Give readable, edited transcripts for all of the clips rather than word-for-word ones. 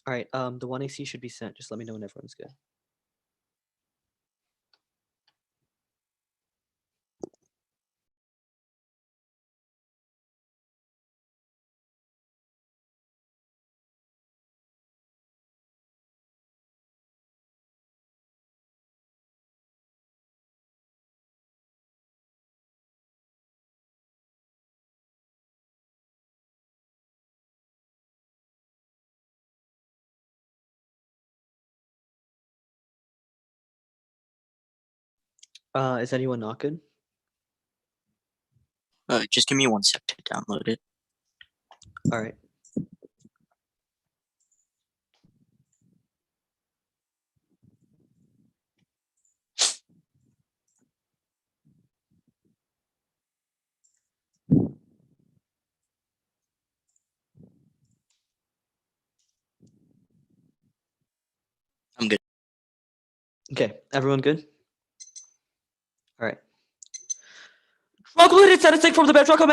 All right, the 1AC should be sent. Just let me know when everyone's good. Is anyone not good? Just give me 1 sec to download it. All right. I'm good. Okay, everyone good? All right. Drug-related statistic from the bedrock of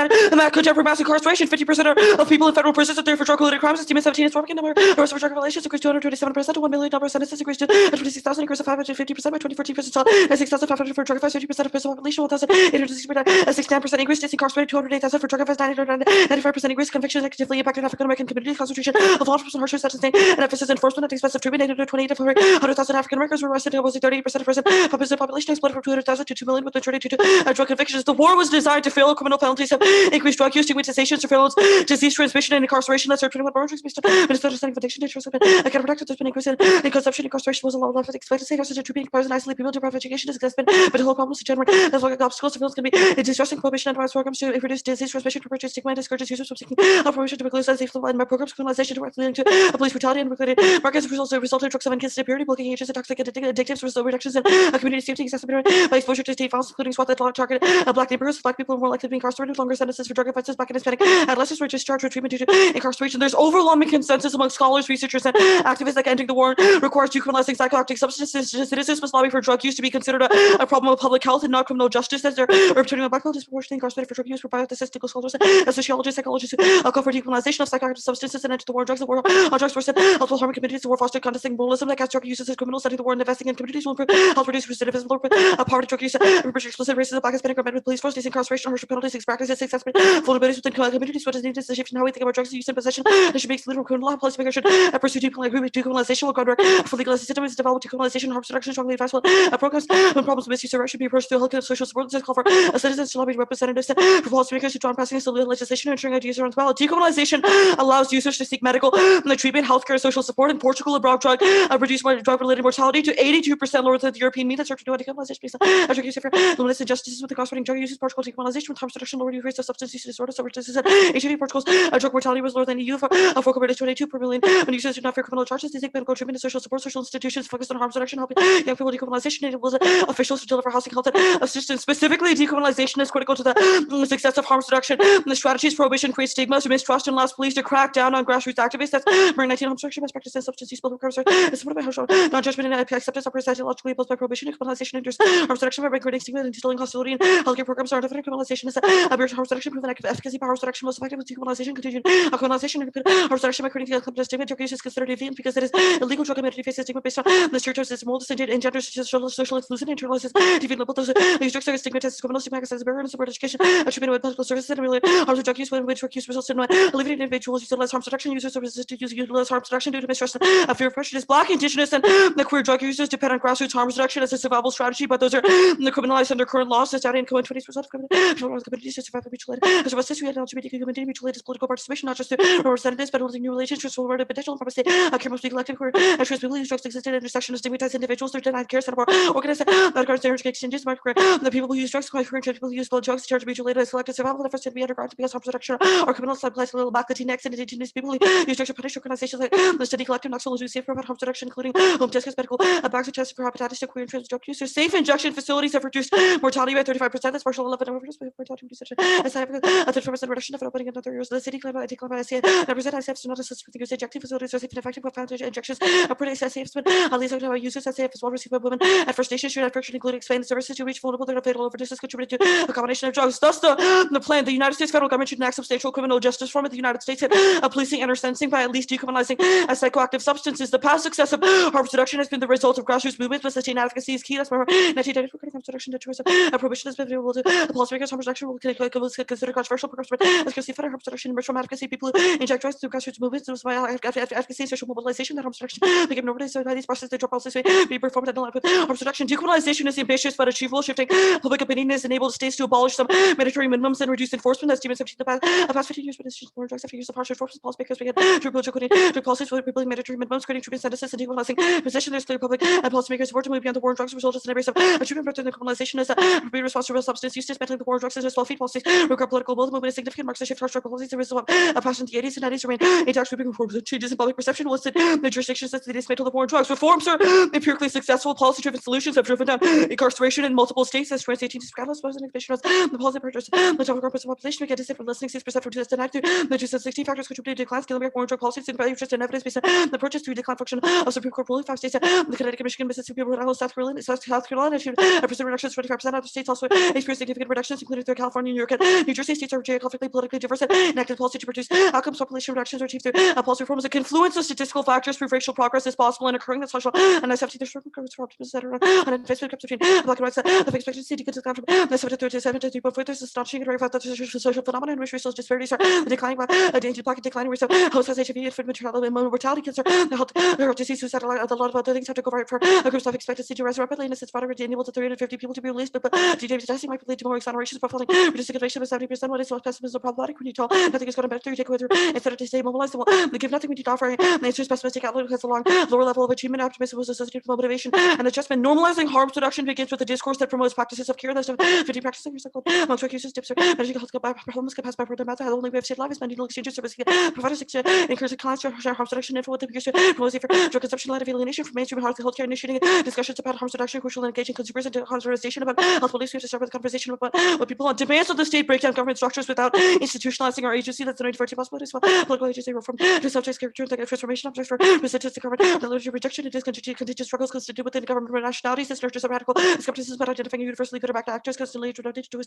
contemporary mass incarceration. 50% of people in federal prisons are there for drug-related crimes. Estimated 17 is working number. Arrests for drug violations increased 227% to 1 million. Number of sentences increased to 26,000, increased to 550% by 2014. Prison saw 6,500 for drug offense. 50% of prison population. 1,860%. 69% increase. Incarcerated 208,000 for drug offense. 95% increase. Convictions negatively impacted African American communities. Concentration of law enforcement harsher sentencing and emphasis enforcement at the expense of treatment. 828 of 100,000 African Americans were arrested. Almost 38% of prison population exploded from 200,000 to 2 million, with majority due to drug convictions. The war was designed to fail. Criminal penalties have increased drug use, stigmatization, surveillance, disease transmission, and incarceration. That's 21 murders based on misunderstanding of addiction. Dangerous have been counterproductive. There's been increase in consumption. Incarceration was a low life expectancy. Such a treatment requires and isolate people to prevent education. This has been but the whole problem is to generate as well as obstacles. Surveillance can be distressing. Prohibition and advice programs to reduce disease transmission, to purchase stigma, and discourages users from seeking prohibition to recluse safe and by programs. Criminalization directly linked to police brutality and regulated markets resulted in drugs of inconsistent impurity, blocking agents and toxic addictives, reductions in community safety, exacerbated by exposure to state violence, including SWAT that target black neighborhoods. Black people are more likely to be incarcerated, longer sentences for drug offenses. Black and Hispanic adolescents were discharged for treatment due to incarceration. There's overwhelming consensus among scholars, researchers, and activists that ending the war requires decriminalizing psychoactive substances. Citizens must lobby for drug use to be considered a problem of public health and not criminal justice, as they're returning black people disproportionately incarcerated for drug use. For biostatistical scholars and sociologists, psychologists who call for decriminalization of psychoactive substances and end to the war on drugs. The war on drugs worsen healthful harming communities. The war fostered condescending moralism that casts drug users as criminals. Study the war and investing in communities will improve health, reduce recidivism, lower poverty, drug use, reverse explicit racism, black Hispanic men with police force, incarceration, harsher penalties, six practices, exacerbate vulnerabilities within communities. What is needed is a shift in how we think about drugs use and possession. It should be excluded from criminal law. Policymakers should pursue decriminalization while groundwork for legalizing systems, develop decriminalization, harm reduction, strongly advisable programs. When problems of misuse or should be approached through health and social support. This call for citizens to lobby representatives and for policymakers to draw passing legislation and ensuring ideas around ballot. Decriminalization allows users to seek medical treatment, healthcare, social support. In Portugal, a broad drug reduced drug-related mortality to 82% lower than the European mean. That's to do decriminalization based on drug use for limitless injustices with incarcerating drug users. Portugal decriminalization with harm reduction, lower rates of substance use disorders, overdoses, and HIV. Portugal's drug mortality was lower than EU for compared to 22 per million. When users do not fear criminal charges, they seek medical treatment and social support. Social institutions focused on harm reduction, helping young people decriminalization, enables officials to deliver housing, health, and assistance. Specifically, decriminalization is critical to the success of harm reduction. The strategies prohibition creates stigma, mistrust, and allows police to crack down on grassroots activists. That's bring 19 harm reduction best practices and substance use both crimes are supported by non-judgment and acceptance are ideologically opposed by prohibition. Decriminalization enters harm reduction by regulating stigma and instilling hostility in healthcare programs. Are definite criminalization is a barrier to harm reduction, proven efficacy by harm reduction most effective with decriminalization. Continued criminalization and harm reduction by creating a stigma. Drug use is considered deviant because it is illegal. Drug community faces stigma based on the stereotypes its mold and gender social exclusion, internalizes deviant label. Those these drugs are stigmatized as criminal, stigmatized as a barrier and support education, treatment with medical services, and really harms of drug use when drug use results in alleviating individuals use less harm reduction. Users are resistant to use less harm reduction due to mistrust and fear of prejudice. Black, Indigenous, and the queer drug users depend on grassroots harm reduction as a survival strategy, but those are criminalized under current laws. As data in 20% of communities to survive mutual aid. As a history and LGBT community, mutual aid is political participation, not just through representatives, but holding new relationships for the potential from a state care must be collective where entrance people use drugs existed intersection of stigmatized individuals. They're denied care, set up organized medical exchanges, the people who use drugs, people who use blood drugs, charge mutual aid as collective survival efforts to be underground to be as harm reduction or criminals like place little back Latinx and indigenous people who use drugs to punish organizations like the study collective Knoxville who safe about harm reduction, including home tests, medical bags of tests for hepatitis to queer and trans drug users. Safe injection facilities have reduced mortality by 35%. That's partial but I'm just talking to such as I have a 30% reduction of opening another years. The city claim I decline by SCA. Represent ICFs do not assist with use injecting facilities or safe and effective foundation injections. Produce SCFs, but at least I use SCF as well received by women at First Nations should have friction, including expanded services to reach vulnerable that are fatal overdoses contributed to a combination of drugs. Thus, the plan, the United States federal government should enact substantial criminal justice reform in the United States, policing and or sentencing by at least decriminalizing psychoactive substances. The past success of harm reduction has been the result of grassroots movements, but sustained advocacy is key. That's why 1994 harm reduction deterrence prohibition has been able to policymakers harm reduction will consider controversial progress, as Christy Federal harm reduction emerged from advocacy. People who inject drugs through grassroots movements, those by advocacy and social mobilization that harm reduction became normalized by these processes. They drop policies be performed at the level of harm reduction. Decriminalization is ambitious but achievable. Shifting public opinion has enabled states to abolish some mandatory minimums and reduce enforcement. As Stevens have seen the past 15 years, but it's just more drugs after use of harsh enforcement policymakers began to approach drug policies with repealing mandatory minimums, creating treatment sentences, and decriminalizing position. There's clear public and policymakers support to move beyond the war on drugs, result in an embrace of treatment better than criminalization as a be responsible real substance use, dismantling the war on drugs as well feed policies. Regard political will, the movement is significant marks a shift towards drug policies. The result of past in the 80s and 90s remain intact, sweeping reforms and changes in public perception will listed the jurisdictions that they dismantle the war on drugs. Reforms are empirically successful. Policy-driven solutions have driven down incarceration in multiple states. As 2018 scandalous was an exhibition of the policy purchase. The total purpose of population began to sit from listening 6% from 2009 through the 2016 factors contributed to declines. Killing war on drug policies and value interest and evidence based on the purchase to decline function of Supreme Court ruling. 5 states, the Connecticut, Michigan, Mississippi, Rhode Island, South Carolina, achieved a percent reductions. 25% other states also experienced significant reductions, including through California, New York, and New Jersey. States are geographically, politically diverse and enacted policy to produce outcomes. Population reductions are achieved through policy reforms. A confluence of statistical factors prove racial progress is possible and occurring. That's social and I 17 there's circle curves for optimism that are on investment cups between black and white. The expectancy to down from the 7 to 37 to 3.4. There's astonishing and very fast social phenomenon in which racial disparities are declining by a danger black and declining race of host has HIV, infant mortality, cancer, the heart disease, suicide, a lot of other things have to go right for a group's life expectancy to rise rapidly, and it's moderate to enable to 350 people to be released, but DJ's testing might lead to more exonerations, profiling, reducing inflation by 70%. What is so pessimism problematic when you tell nothing is going to better, you take away through instead of to stay mobilized. They give nothing we need to offer. The answer is pessimistic outlook has a long lower level of achievement. Optimism was associated with motivation and adjustment. Normalizing harm reduction begins with a discourse that promotes practices of care. That's 50 practices recycled amongst drug users, tips, managing health problems can pass by word of mouth. The only way of saved life is by needle exchanges. Service providers encourage clients to share harm reduction info with the peers, promote safer drug consumption, light of alienation from mainstream healthcare, initiating discussions about harm reduction, crucial and engaging consumers into harm reduction about health policy. We have to start with a conversation about what people want. Demands of the state break down government structures without institutionalizing our agency. That's the 1914 possibilities. Political agency reform to subjects character and transformation objects for resistance to government, knowledge rejection, and contingent struggles constitute within government nationalities. This nurtures a radical skepticism about identifying universally good or bad actors, constantly introduced to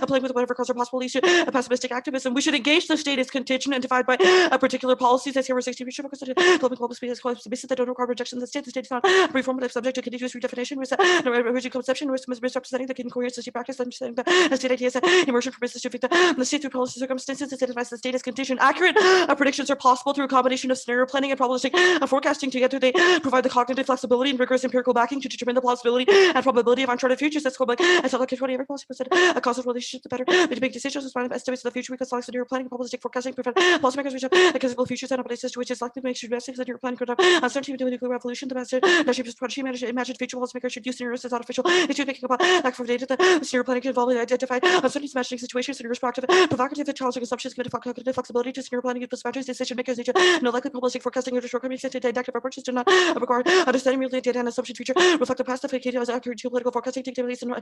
playing with whatever cause or possible issue, a pessimistic activism. We should engage the state as contingent and divide by particular policies. As here, we're 60 should focus on global spaces that don't require rejection of the state. The state is not reformative, subject to continuous redefinition, rigid conception, misrepresenting the incoherence of state practice, understanding the state ideas, immersion from business to the state through policy circumstances. It advises the state as contingent. Accurate predictions are possible through a combination of scenario planning and probabilistic forecasting. Together, they provide the cognitive flexibility and rigorous empirical backing to determine the plausibility and probability of uncharted futures. That's called and so like 20 every policy percent a causal relationship the better to make decisions as estimates of the future. We can select scenario planning, probabilistic forecasting, prevent policymakers reach out conceivable futures and abilities to which is likely to make sure investing scenario planning could have uncertainty with the nuclear revolution. The national strategy imagined future policymakers should use scenarios as artificial issues making about lack of data. The scenario planning can involve identify uncertainties, imagining situations, scenarios, provocative and challenging assumptions, given cognitive flexibility to scenario planning. Plus boundaries, decision makers need to know likely probabilistic forecasting or shortcomings to didactic approaches do not require understanding merely data and assumption future reflect the past effective as accurate geopolitical forecasting dictates and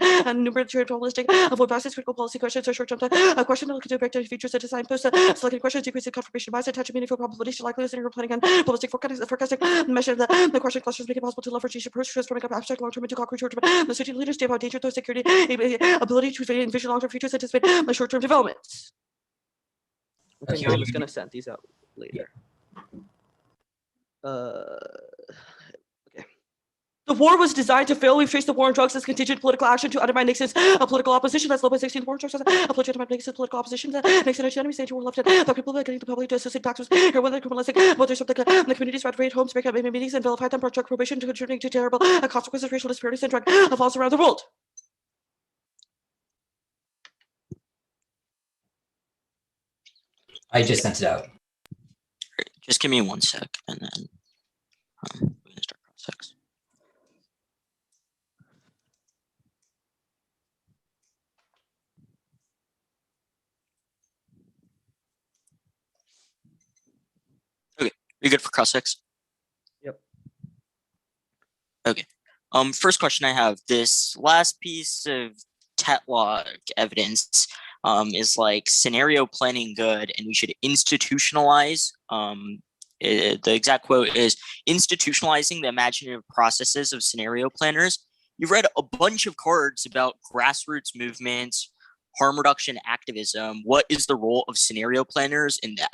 numeric probabilistic avoid biases, critical policy questions or short-term question to look into breakdown features and design post selected questions decrease the confirmation bias attach meaningful probability to likely scenario planning and probabilistic forecasting measure the question clusters make it possible to leverage each approach transforming up abstract long-term into concrete short-term. The city leaders about danger, those security, ability to envision long-term futures, anticipate short-term developments. Okay, I'm just gonna send these out later. The war was designed to fail. We've traced the war on drugs as contingent political action to undermine Nixon's political opposition. That's low by 16 war on drugs as a political undermine Nixon's political opposition. Nixon and enemies saying we're left at the people getting the public to associate pacts with heroin, criminalizing voters from the communities, right raid homes, break up meetings, and vilify them for drug prohibition, contributing to terrible consequences of racial disparities and drug laws around the world. I just sent it out. Just give me 1 sec, and then we're gonna start cross-checks. Okay, you good for cross-checks? Yep. Okay. First question I have: this last piece of TOC evidence is like scenario planning good, and we should institutionalize. The exact quote is institutionalizing the imaginative processes of scenario planners. You've read a bunch of cards about grassroots movements, harm reduction activism. What is the role of scenario planners in that?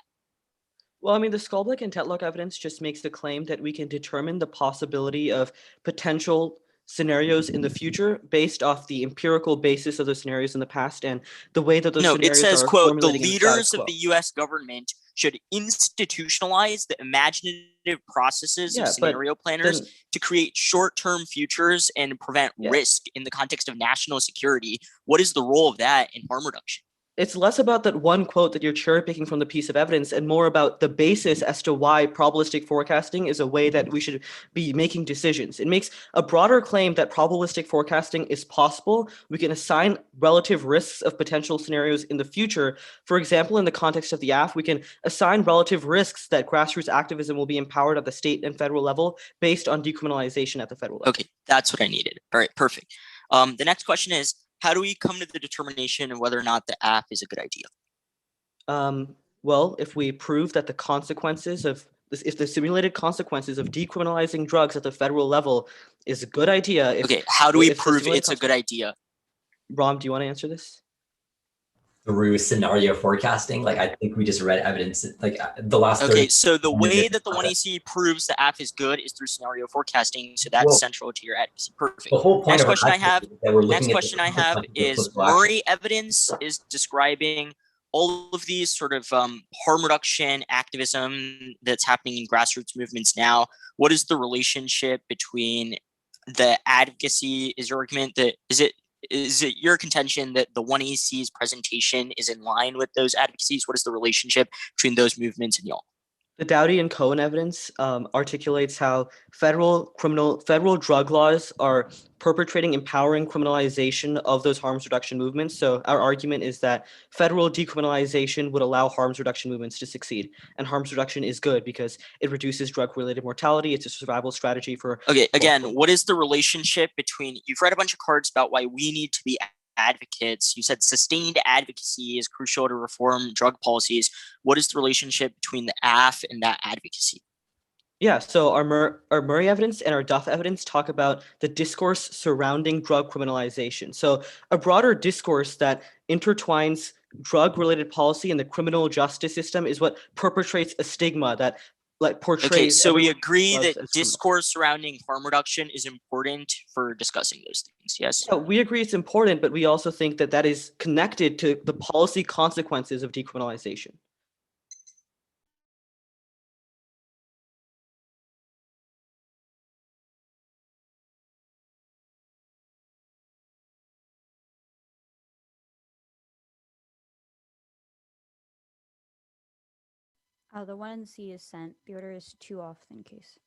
Well, I mean, the Skolbeck and Tetlock evidence just makes the claim that we can determine the possibility of potential scenarios in the future based off the empirical basis of those scenarios in the past and the way that those No, scenarios it says, are quote, the formulating in the status leaders of quo. the U.S. government should institutionalize the imaginative processes of scenario planners to create short-term futures and prevent risk in the context of national security. What is the role of that in harm reduction? It's less about that one quote that you're cherry picking from the piece of evidence and more about the basis as to why probabilistic forecasting is a way that we should be making decisions. It makes a broader claim that probabilistic forecasting is possible. We can assign relative risks of potential scenarios in the future. For example, in the context of the AF, we can assign relative risks that grassroots activism will be empowered at the state and federal level based on decriminalization at the federal level. Okay, that's what I needed. All right, perfect. The next question is, how do we come to the determination of whether or not the app is a good idea? Well, if we prove that the consequences of this, if the simulated consequences of decriminalizing drugs at the federal level is a good idea. Okay, how do we prove it's a good idea? Rom, do you want to answer this? Through scenario forecasting, like I think we just read evidence like the last. Okay, so the way that the 1AC proves the app is good is through scenario forecasting. So that's central to your advocacy. Perfect. The whole point next question I have is Black. Murray evidence is describing all of these sort of harm reduction activism that's happening in grassroots movements now. What is the relationship between the advocacy? Is your argument that is it your contention that the 1AC's presentation is in line with those advocacies? What is the relationship between those movements and y'all? The Dowdy and Cohen evidence articulates how federal drug laws are perpetrating empowering criminalization of those harms reduction movements. So our argument is that federal decriminalization would allow harms reduction movements to succeed. And harms reduction is good because it reduces drug-related mortality. It's a survival strategy for... Okay, again, what is the relationship between... You've read a bunch of cards about why we need to be advocates. You said sustained advocacy is crucial to reform drug policies. What is the relationship between the AF and that advocacy? Yeah, so our Murray evidence and our Duff evidence talk about the discourse surrounding drug criminalization. So a broader discourse that intertwines drug-related policy and the criminal justice system is what perpetrates a stigma that portrays... Okay, so we agree that discourse surrounding harm reduction is important for discussing those things, yes? Yeah, we agree it's important, but we also think that that is connected to the policy consequences of decriminalization. The 1C is sent. The order is 2 off in case.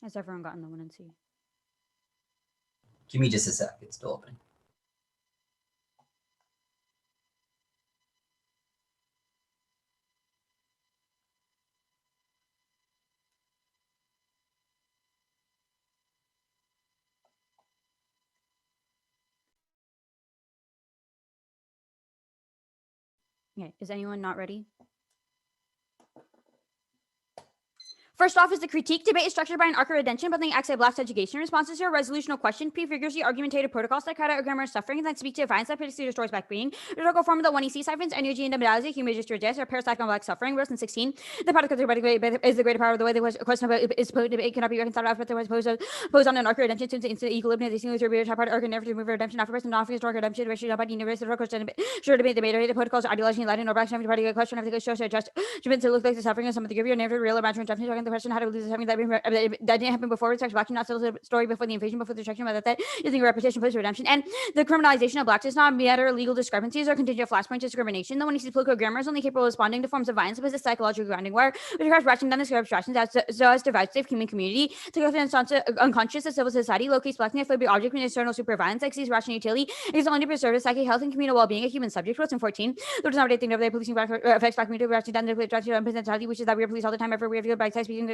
Has everyone gotten the 1C? Give me just a sec. It's still opening. Okay, is anyone not ready? First off is the critique debate is structured by an arc of redemption, but then acts like Black's education responses to a resolutional question, prefigures the argumentative protocols that cut out grammar suffering, and then speak to violence that predicts destroys Black being. The radical form of the 1EC siphons, energy and modality, human just death, or parasite on Black suffering. Verse 16. The product of the is the greater power of the way the question about is put debate cannot be reconciled with the was posed on an arc of redemption to instant equilibrium. The single tribute part arc never to move redemption after person not arc redemption, which is about universe the question sure debate the protocols ideology and lighting or back to party question of the show so just to look like the suffering of some of the give you never real imagination the question how to lose something that didn't happen before. It's actually not still the story before the invasion, before the destruction, but that using repetition post redemption. And the criminalization of blacks does not matter legal discrepancies or contingent flashpoint discrimination. The one who sees political grammar is only capable of responding to forms of violence with a psychological grounding where which requires ratcheting down the scale of abstractions so as to divide safe human community to go through unconscious of civil society, locates blackness as object in external super violence, exceeds rational utility, is only to preserve the psychic health and communal well-being of human subjects. What's in 14? There does not think of the policing black affects black community, ratcheting down the representation, which is that we are police all the time, everywhere we have by side speaking,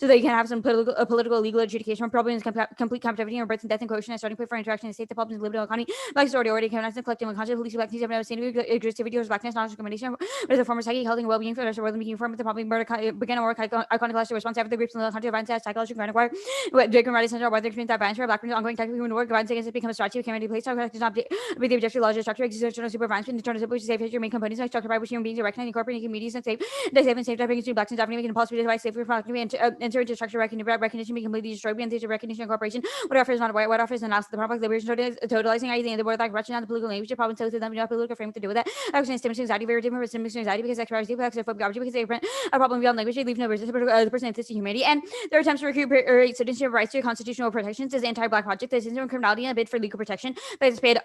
so that you can have some political legal adjudication. Problems complete captivity or birth and death and coercion as starting point for interaction in the state. The problems lived in economy, black story already cannot collective unconscious policing black needs have seen aggressivity or blackness, not discrimination, but as a form of psychic health and well-being for the rest of the world, making form of the problem murder began or iconoclastic response after the groups in the country of violence as psychological ground acquire what Drake and Riley Center whether experience that violence for black ongoing tactical human work violence against it become a strategy can be placed does not be the objective logical structure exertional super violence and internal which is safe your main components like structure by which human beings are recognized incorporating communities and safe and safe typing into blacks and Japanese making it possible to devise safe productivity and enter into structure recognition being completely destroyed and into recognition and incorporation what offers not white what offers and analysis the problem liberation totalizing idea in the word like wretched on the political language the problem so to them no political frame to do with that actually stimulus anxiety very different from anxiety because exercise xenophobic object because they print a problem beyond language they leave no resistance the person exists in humanity and their attempts to recuperate citizenship rights to constitutional protections is anti-black project that is in criminality and a bid for legal protection but it's paid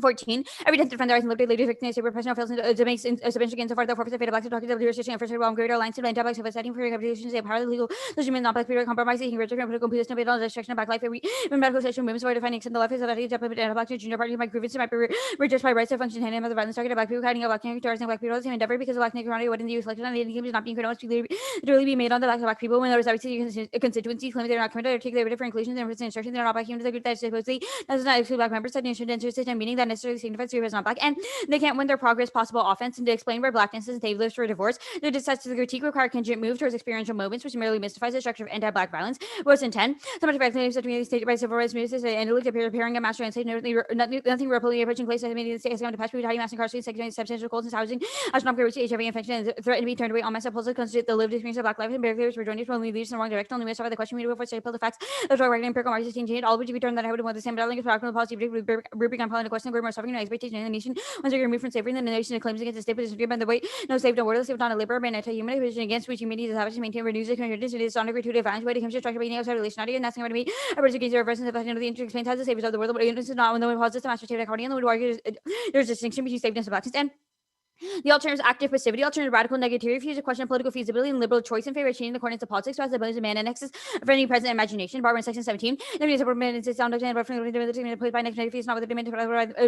14. Every tenth defender rights and liberty leaders victims super personal fails to make submission against so far the forfeit the fate of blacks to talk to the jurisdiction and first of all greater alliance to anti-blacks of setting for rehabilitation they power the legal legitimate non-black period compromise seeking rich and political position based on the destruction of black life every medical sexual movements for defining extend the life is that anti-black to junior party my grievance might be reduced by rights to function hand in the violence targeted black people hiding black characters and black people the same endeavor because of black nigger what in the reflection on the game is not being criminal to really be made on the black people when there was obviously constituencies claiming they're not committed or take their different inclusions and instructions they're not black humans the group that supposedly does not exclude black members that should interested in meaning that necessarily signifies is not black and they can't win their progress possible offense and to explain where blackness is enablers for divorce they decide to the critique require contingent move towards experiential moments which merely mystifies the structure of anti-black violence was in 10 so much about claims that we stated by civil rights movements and looked appearing a master and slave nothing rapidly approaching place as many states going to pass brutality mass incarceration secondary substantial goals and housing astronomical reach HIV infection and threatened to be turned away on massive pulses constitute the lived experience of black life and barriers for joining when we lead in the wrong direction only mystify the question we do before state pull the facts the drug regular empirical markets changing all which we turn that I would want the same but I think it's practical policy rubric on the question more suffering and expectation in the nation once you're removed from slavery, then the nation claims against the state position by the way, no slave, no wordless, if not a liberal, and anti-human position against which humanity is having to maintain renews the communities it is on a gratuitous advantage way to come to structure being outside relationality and nothing about me. I was against the reverse of the interest explains how the saviors of the world, but this is not when the one pauses the master state according and the would argue there's a distinction between slaveness and blackness and the alternative is active passivity, alternative radical negativity, views a question of political feasibility and liberal choice in favor of changing the coordinates of politics so as the bones of man annexes of any present imagination. Barbara in section 17. There is a permanent sound of but by next face, not with the dimension,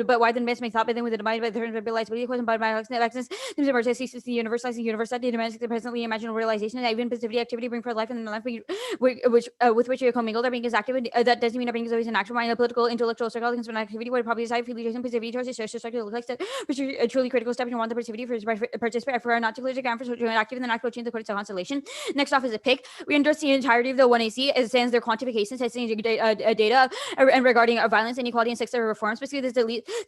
but why the myth makes thought, but then with the divided by the terms of realizability, question by access, seems to merge ceases the universalizing universality, demands the presently imaginable realization, and even passivity activity bring forth life and life with which you commingle. Their being is active, that doesn't mean their being is always an actual mind, a political, intellectual circle against an activity would probably decide affiliation, passivity towards the social structure looks like which is a truly critical step and want the passivity for participate for not to clear the ground for social active and then actual change the coordinates of constellation. Next off is a pick. We endorse the entirety of the 1AC as stands their quantification, testing data and regarding violence, inequality, and sex reforms. Basically, this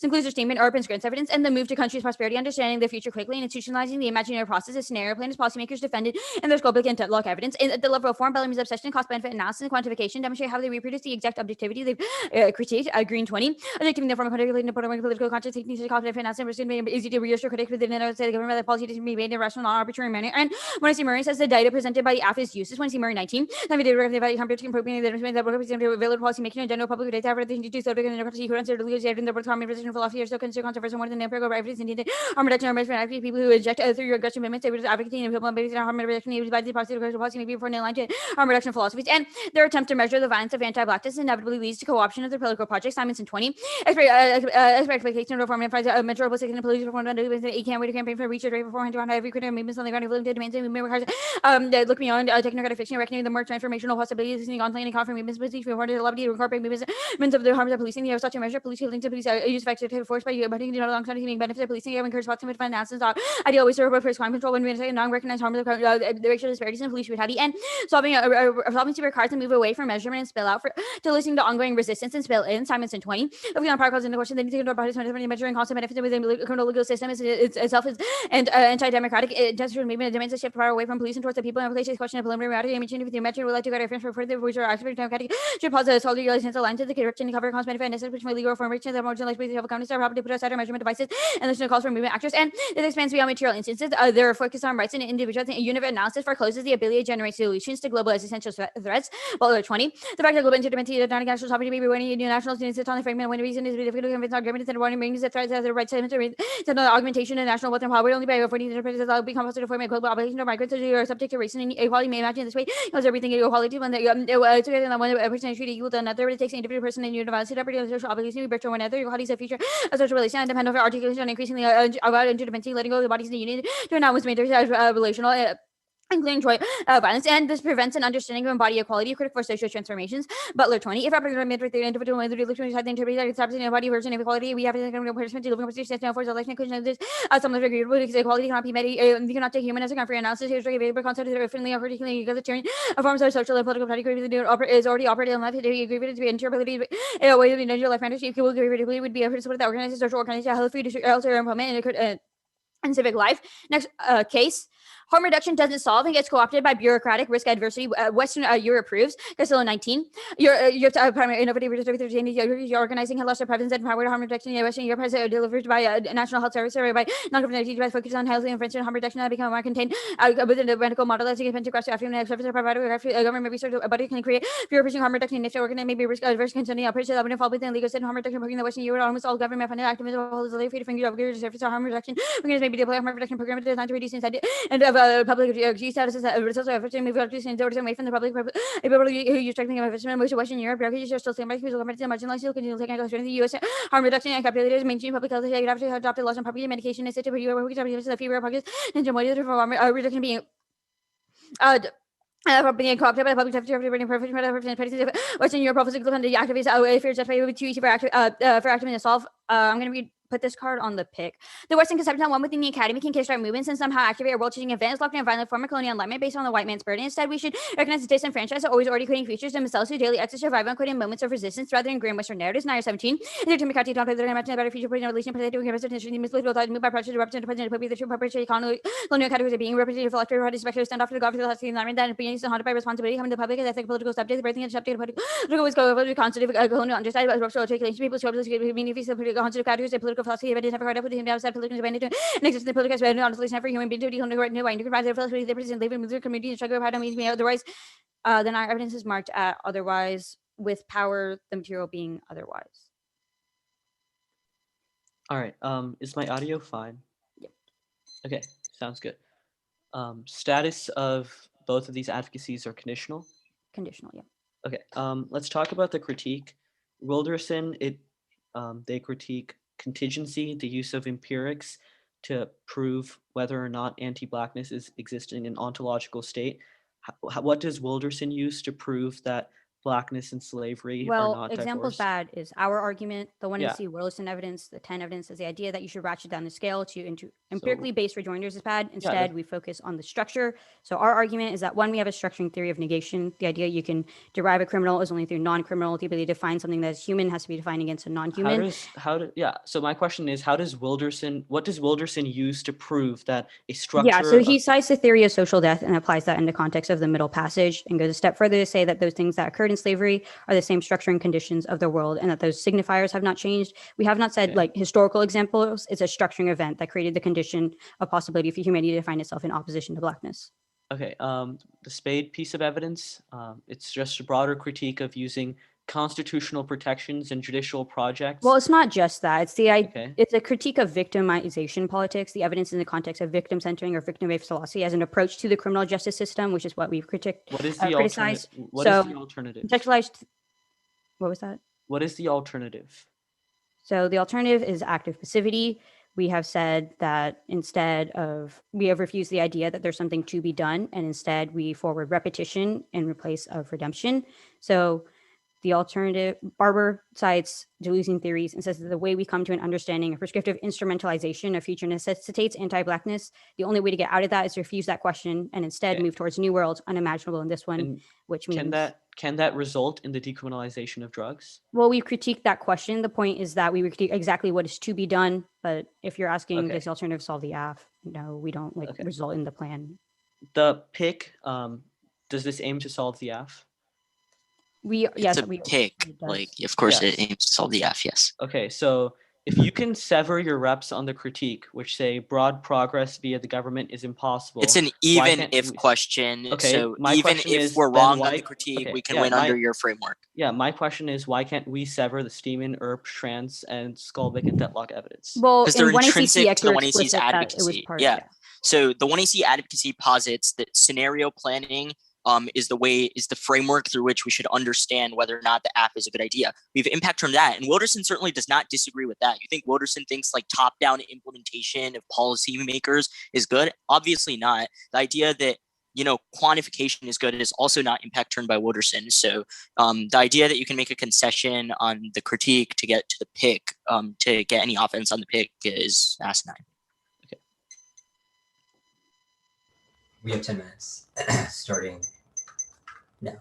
includes their statement, urban grants evidence, and the move to country's prosperity, understanding the future quickly, and institutionalizing the imaginary process as scenario planners, policymakers defended, and their scopic and deadlock evidence. And the level of form, Bellarmine's obsession, cost benefit analysis, and quantification demonstrate how they reproduce the exact objectivity they've critiqued. Green 20, objectiving the form of political conscious techniques, cost benefit analysis, and easy to reassure critics within the government that policy doesn't be made in a rational, non-arbitrary manner. And when I see Murray says the data presented by the AF is useless. When I see Murray 19, then we did value competition appropriating the difference that representative available policy making and general public data have everything to do so because democracy who consider legally in the birth common position philosophy are still considered controversial more than the empirical evidence indeed harm reduction or measurement activity people who inject through your aggression amendments they would advocating and people based on harm reduction needed by the policy maybe before aligned to harm reduction philosophies and their attempt to measure the violence of anti-blackness inevitably leads to co-option of their political projects. Simonson 20 expectation reform and finds a measurable second police reform and a can't wait to campaign for reach rate beforehand on every critical movements on the ground of living demands and movement requires look beyond technocratic fiction reckoning the more transformational possibilities listening on planning confirm movements but we wanted to love to incorporate movements of the harms of policing the such a measure police linked to police use effective force by putting alongside human benefits of policing and encourage proximate analysis ideal ways to report for crime control when we say non-recognized harm of the racial disparities and police brutality and solving super cards and move away from measurement and spill out to listening to ongoing resistance and spill in. Simonson 20 looking on particles in the question they need to think about his measuring constant benefits within the criminal legal system is itself is and anti-democratic. It does movement. It demands a shift power away from police and towards the people and replaces question of preliminary reality. Imagine if the measure would like to go to for further which are active democratic should pause the solid relations aligned to the corruption cover cost benefit and necessary which may legal reform reach the marginalized places of companies are property put aside our measurement devices and there's no calls for movement actors and it expands beyond material instances. They're focused on rights and individuals. A unit of analysis forecloses the ability to generate solutions to global existential threats. Well, 20. The fact that global interdependency is not national sovereignty may be winning international students sit on the fragment when the reason is difficult to convince arguments and warning brings the threats as the right sentiment to the augmentation of national wealth and power only by affording the interpreters that will become possible for global obligation of migrants who are subject to race and equality may imagine this way because everything equality when one person is treated equal to another it takes an individual person and universal property of social obligation to be virtual one another equality is a feature of social relation and depend over articulation on increasingly about interdependency letting go of the bodies in the union to now was made relational including violence, and this prevents an understanding of embodied equality critical for social transformations. Butler 20. If represented with the individual and the religion had the interpretation that accepts an embodied version of equality, we have to think of punishment to living position now for election question this some of agreeable because equality cannot be met. You cannot take human as a conference analysis. Here's a variable concept that friendly or particularly egalitarian forms of social and political party is already operating in life. They agree with it to be interpreted in a way that the individual life matters. Equal agree with it would be a principle that organizes social organization, health, free to alter implement and civic life. Next case. Harm reduction doesn't solve and gets co-opted by bureaucratic risk adversity. Western Europe proves. Castillo 19. You have to primary innovative you're organizing loss of prevalence and power to harm reduction in Western Europe has delivered by National Health Service or by non-governmental by focus on health and prevention harm reduction that become more contained within the medical model as you can across the afternoon service provided government research but it can create fewer pushing harm reduction in nature organ may be risk adverse concerning operations that wouldn't fall within legal system harm reduction working in the Western Europe almost all government funded activism holds the free to finger over surface harm reduction may be deployed harm reduction program designed to reduce incentive and public status as a result of efforts to move away from the public people who use technical investment most of Western Europe bureaucracies are still same by who's compared to marginalized still continue taking strength the US harm reduction and capitalism mainstream public health you have to adopt laws on public medication is to you are working to the fever pockets and to harm reduction being being co-opted by the public safety Western Europe offers the activists fears that it would be too easy for activists to solve. I'm going to put this card on the pick. The Western conception one within the academy can kickstart movements and somehow activate a world-changing event is locked in a violent form of colonial alignment based on the white man's burden. Instead, we should recognize the disenfranchised are always already creating features themselves who daily exit survival and creating moments of resistance rather than grim Western narratives. 17. The term McCarthy talked about a better future putting a relation to the misleading moved by pressure to represent the president to the true perpetual colonial categories of being represented for electoral party spectrum stand off to the government of the environment that being haunted by responsibility coming to the public as ethical political subjects breathing and subject political was go over constitutive colonial underside by social articulation people show up the community of political constitutive categories of political philosophy but never heard of with him outside political abandoned and exists in political spend honestly never human being to be new and you can rise their philosophy they present living with their community and struggle how to meet me otherwise then our evidence is marked at otherwise with power the material being otherwise. All right. Is my audio fine? Yep. Okay, sounds good. Status of both of these advocacies are conditional. Conditional, yeah. Okay. Let's talk about the critique. Wilderson, they critique contingency, the use of empirics to prove whether or not anti-Blackness is existing in an ontological state. What does Wilderson use to prove that Blackness and slavery are not examples divorced? bad is our argument. The one Yeah. in C Wilderson evidence, the 10 evidence is the idea that you should ratchet down the scale to into empirically based rejoinders is bad. Instead, we focus on the structure. So our argument is that one, we have a structuring theory of negation. The idea you can derive a criminal is only through non-criminal. The ability to define something that is human has to be defined against a non-human. So my question is, what does Wilderson use to prove that a structure? Yeah, so he cites the theory of social death and applies that in the context of the Middle Passage and goes a step further to say that those things that occurred in slavery are the same structuring conditions of the world and that those signifiers have not changed. We have not said like historical examples. It's a structuring event that created the condition of possibility for humanity to find itself in opposition to Blackness. Okay, the Spade piece of evidence, it's just a broader critique of using constitutional protections and judicial projects. Well, it's not just that. It's it's a critique of victimization politics. The evidence in the context of victim centering or victim-based philosophy as an approach to the criminal justice system, which is what we've criticized. What is the alternative? What is the alternative? Contextualized. What was that? What is the alternative? So the alternative is active passivity. We have said that we have refused the idea that there's something to be done, and instead we forward repetition in place of redemption. So The alternative, Barber cites delusion theories and says that the way we come to an understanding of prescriptive instrumentalization of future necessitates anti-blackness. The only way to get out of that is to refuse that question and instead move towards new worlds unimaginable in this one, And which means can that result in the decriminalization of drugs? well, we critique that question. The point is that we critique exactly what is to be done. But if you're asking, Okay. does the alternative solve the AF? No, we don't Okay. result in the plan. The PIC, does this aim to solve the AF? It's a pick. it does. Like, of course, Yes. it aims to solve the F. Yes. Okay, so if you can sever your reps on the critique, which say broad progress via the government is impossible. It's an why even can't if we- question. Okay, so my even question if is we're then wrong why- on the critique, okay, we can yeah, win my- under your framework. Yeah, my question is why can't we sever the Steeman, Earp, Schranz, and Skolbeck and Deadlock evidence? Well, Because they're in 1ACC, intrinsic to the Exeter 1AC's explicit that it was advocacy. part. Yeah. So the 1AC advocacy posits that scenario planning is the framework through which we should understand whether or not the app is a good idea. We have impact from that, and Wilderson certainly does not disagree with that. You think Wilderson thinks like top-down implementation of policymakers is good? Obviously not. The idea that quantification is good is also not impact turned by Wilderson. So the idea that you can make a concession on the critique to get to the pick, to get any offense on the pick is asinine. We have 10 minutes starting now.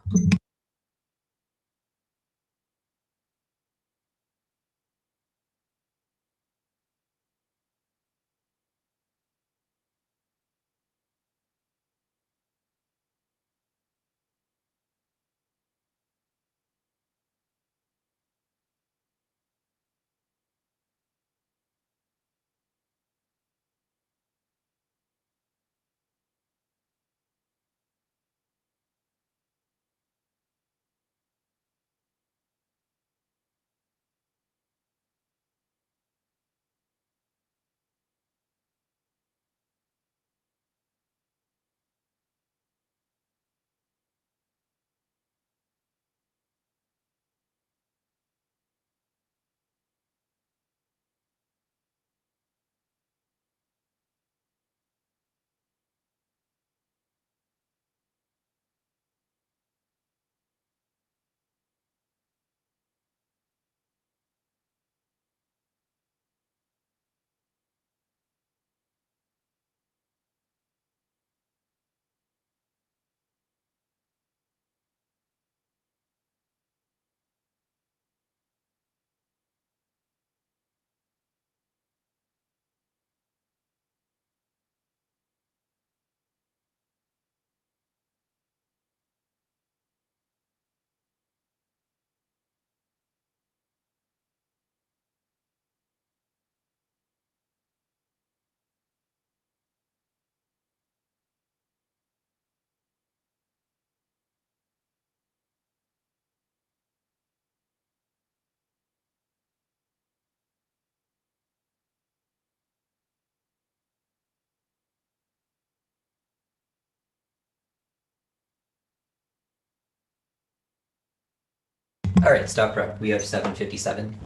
All right, stop rep. We have 7:57.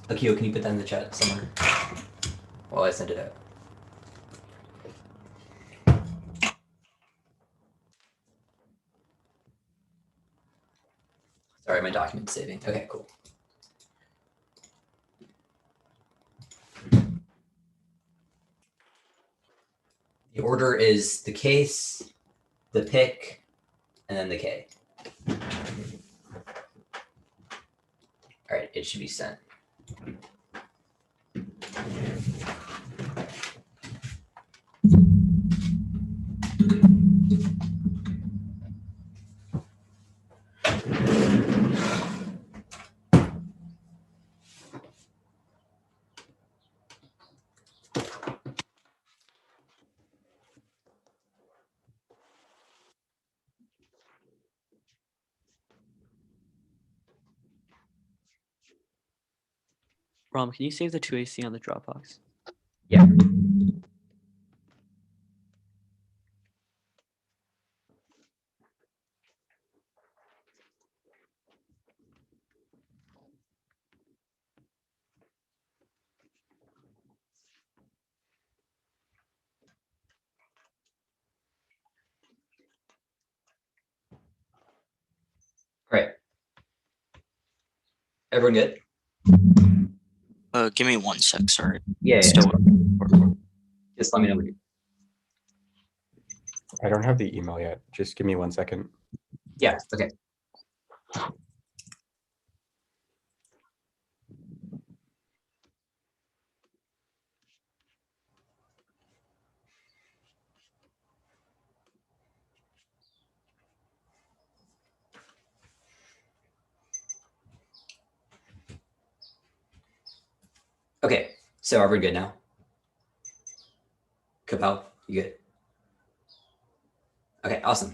Akio, can you put that in the chat somewhere while I send it out? Sorry, my document's saving. Okay, cool. The order is the case, the pick, and then the K. All right, it should be sent. Rom, can you save the 2AC on the Dropbox? Yeah. Right. Everyone good? Give me 1 sec, sorry. Yeah. Still. Just let me know when you. I don't have the email yet. Just give me 1 second. Yeah. Okay. Okay, so are we good now? Coppell, you good? Okay, awesome.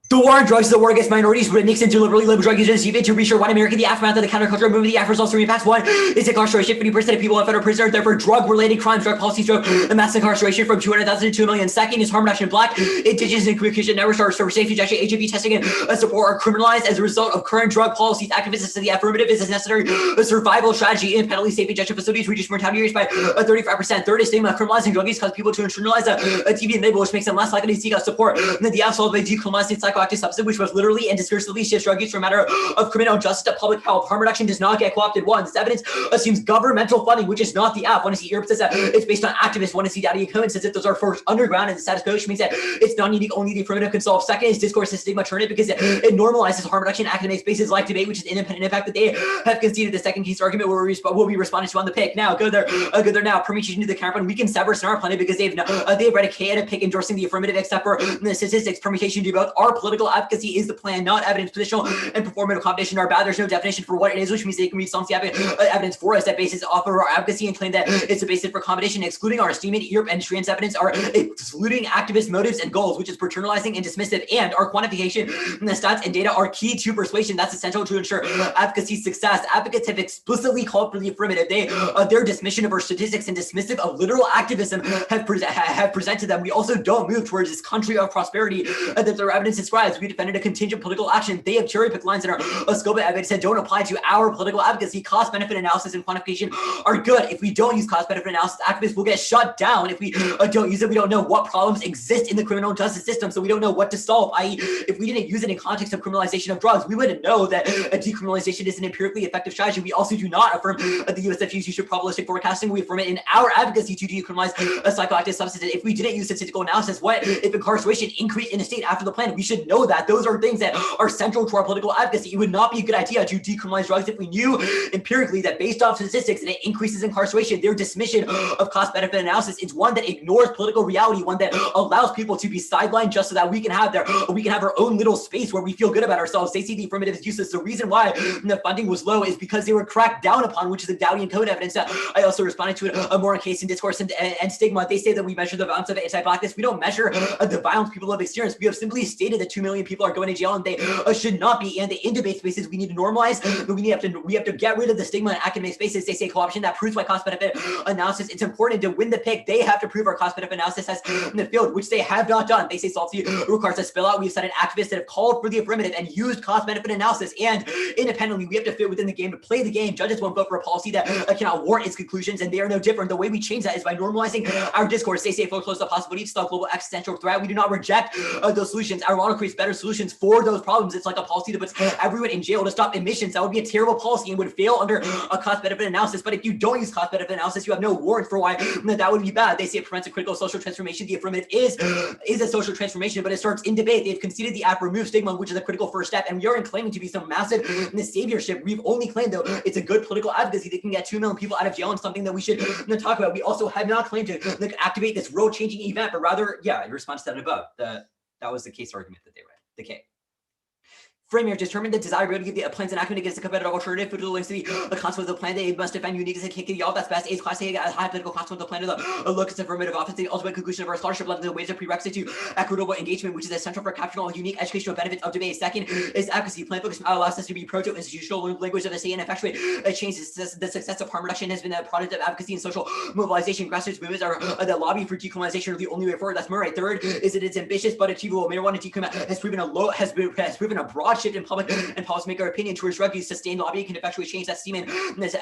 The war on drugs is a war against minorities, but Nixon deliberately labeled drug users even to reassure white America the aftermath of the counterculture movement. The after also impacts one is incarceration. 50% of people in federal prison are there for drug-related crimes. Drug policies drove the mass incarceration from 200,000 to 2 million. Second is harm reduction. Black, indigenous, and queer kids never start for safety injection. HIV testing and support are criminalized as a result of current drug policies. Activists say the affirmative is a necessary survival strategy. Independently safe injection facilities reduce mortality rates by 35%. Third is stigma. Criminalizing drug use causes people to internalize a TV label, which makes them less likely to seek out support. And then the absolute by decriminalizing psychoactive substance, which was literally and discursively shifts drug use from a matter of criminal justice to public health. Harm reduction does not get co-opted. One, this evidence assumes governmental funding, which is not the app. One is Europe says that it's based on activists. One is the data Cohen says that those are first underground and the status quo, which means that it's not unique, only the affirmative can solve. Second is discourse and stigma turn it because it normalizes harm reduction. Academic spaces like debate, which is independent. In fact, that they have conceded the second case argument will be responded to on the pick. Now go there now. Permutation to the counterpoint. We can sever our planet because they've read a K and a pick endorsing the affirmative except for the statistics. Permutation to both. Our political advocacy is the plan, not evidence. Positional and performative competition are bad. There's no definition for what it is, which means they can read some evidence for us that basis off of our advocacy and claim that it's a basis for competition. Excluding our esteemed Europe and trans evidence are excluding activist motives and goals, which is paternalizing and dismissive. And our quantification and the stats and data are key to persuasion. That's essential to ensure advocacy success. Advocates have explicitly called for the affirmative. Their dismission of our statistics and dismissive of literal activism have presented them. We also don't move towards this country of prosperity that their evidence describes. We defended a contingent political action. They have cherry-picked lines in our scope of evidence that don't apply to our political advocacy. Cost-benefit analysis and quantification are good. If we don't use cost-benefit analysis, activists will get shut down. If we don't use it, we don't know what problems exist in the criminal justice system, so we don't know what to solve. I.e., if we didn't use it in context of criminalization of drugs, we wouldn't know that decriminalization is an empirically effective strategy. We also do not affirm the USFG's use of probabilistic forecasting. We affirm it in our advocacy to decriminalize psychoactive substances. If we didn't use statistical analysis, what if incarceration increased in a state after the plan? We should know that. Those are things that are central to our political advocacy. It would not be a good idea to decriminalize drugs if we knew empirically that based off statistics that it increases incarceration. Their dismission of cost-benefit analysis is one that ignores political reality, one that allows people to be sidelined just so that we can have our own little space where we feel good about ourselves. They see the affirmative is useless. The reason why the funding was low is because they were cracked down upon, which is the Dowdy and Code evidence. That I also responded to it more in case in discourse and stigma. They say that we measure the violence of anti-blackness. We don't measure the violence people have experienced. We have simply stated that 2 million people are going to jail and they should not be. And in debate spaces, we need to normalize. We have to get rid of the stigma in academic spaces. They say co-option. That proves why cost-benefit analysis. It's important to win the pick. They have to prove our cost-benefit analysis has in the field, which they have not done. They say Salty requires a spill out. We've cited activists that have called for the affirmative and used cost-benefit analysis. And independently, we have to fit within the game to play the game. Judges won't vote for a policy that cannot warrant its conclusions, and they are no different. The way we change that is by normalizing our discourse. They say foreclose the possibility to stop global existential threat. We do not reject those solutions. Our model creates better solutions for those problems. It's like a policy that puts everyone in jail to stop emissions. That would be a terrible policy and would fail under a cost-benefit analysis. But if you don't use cost-benefit analysis, you have no warrant for why that would be bad. They say it prevents a critical social transformation. The affirmative is a social transformation, but it starts in debate. They've conceded the app removes stigma, which is a critical first step. And we aren't claiming to be some massive saviorship. We've only claimed, though, it's a good political advocacy that can get 2 million people out of jail and something that we should talk about. We also have not claimed to activate this world-changing event, but rather, in response to that above, that was the case argument that they read. The K. Framework determined the desirability to give the plans enactment against a competitive alternative for the liquidity, the consequence of the plan. They must defend uniqueness and kick the all that's best. A's class A high political consequence of the plan of the locus affirmative office. The ultimate conclusion of our scholarship level the ways of prerequisite to equitable engagement, which is essential for capturing all unique educational benefits of debate. Second is advocacy. Plan focus allows us to be proto-institutional language of the state and effectuate changes. The success of harm reduction has been a product of advocacy and social mobilization. Grassroots movements are the lobby for decriminalization are the only way forward. That's Murray. Third is it is ambitious but achievable. Marijuana decriminalization has proven a broad broad shift in public and policymaker opinion towards drug use, sustained lobbying can effectually change that statement.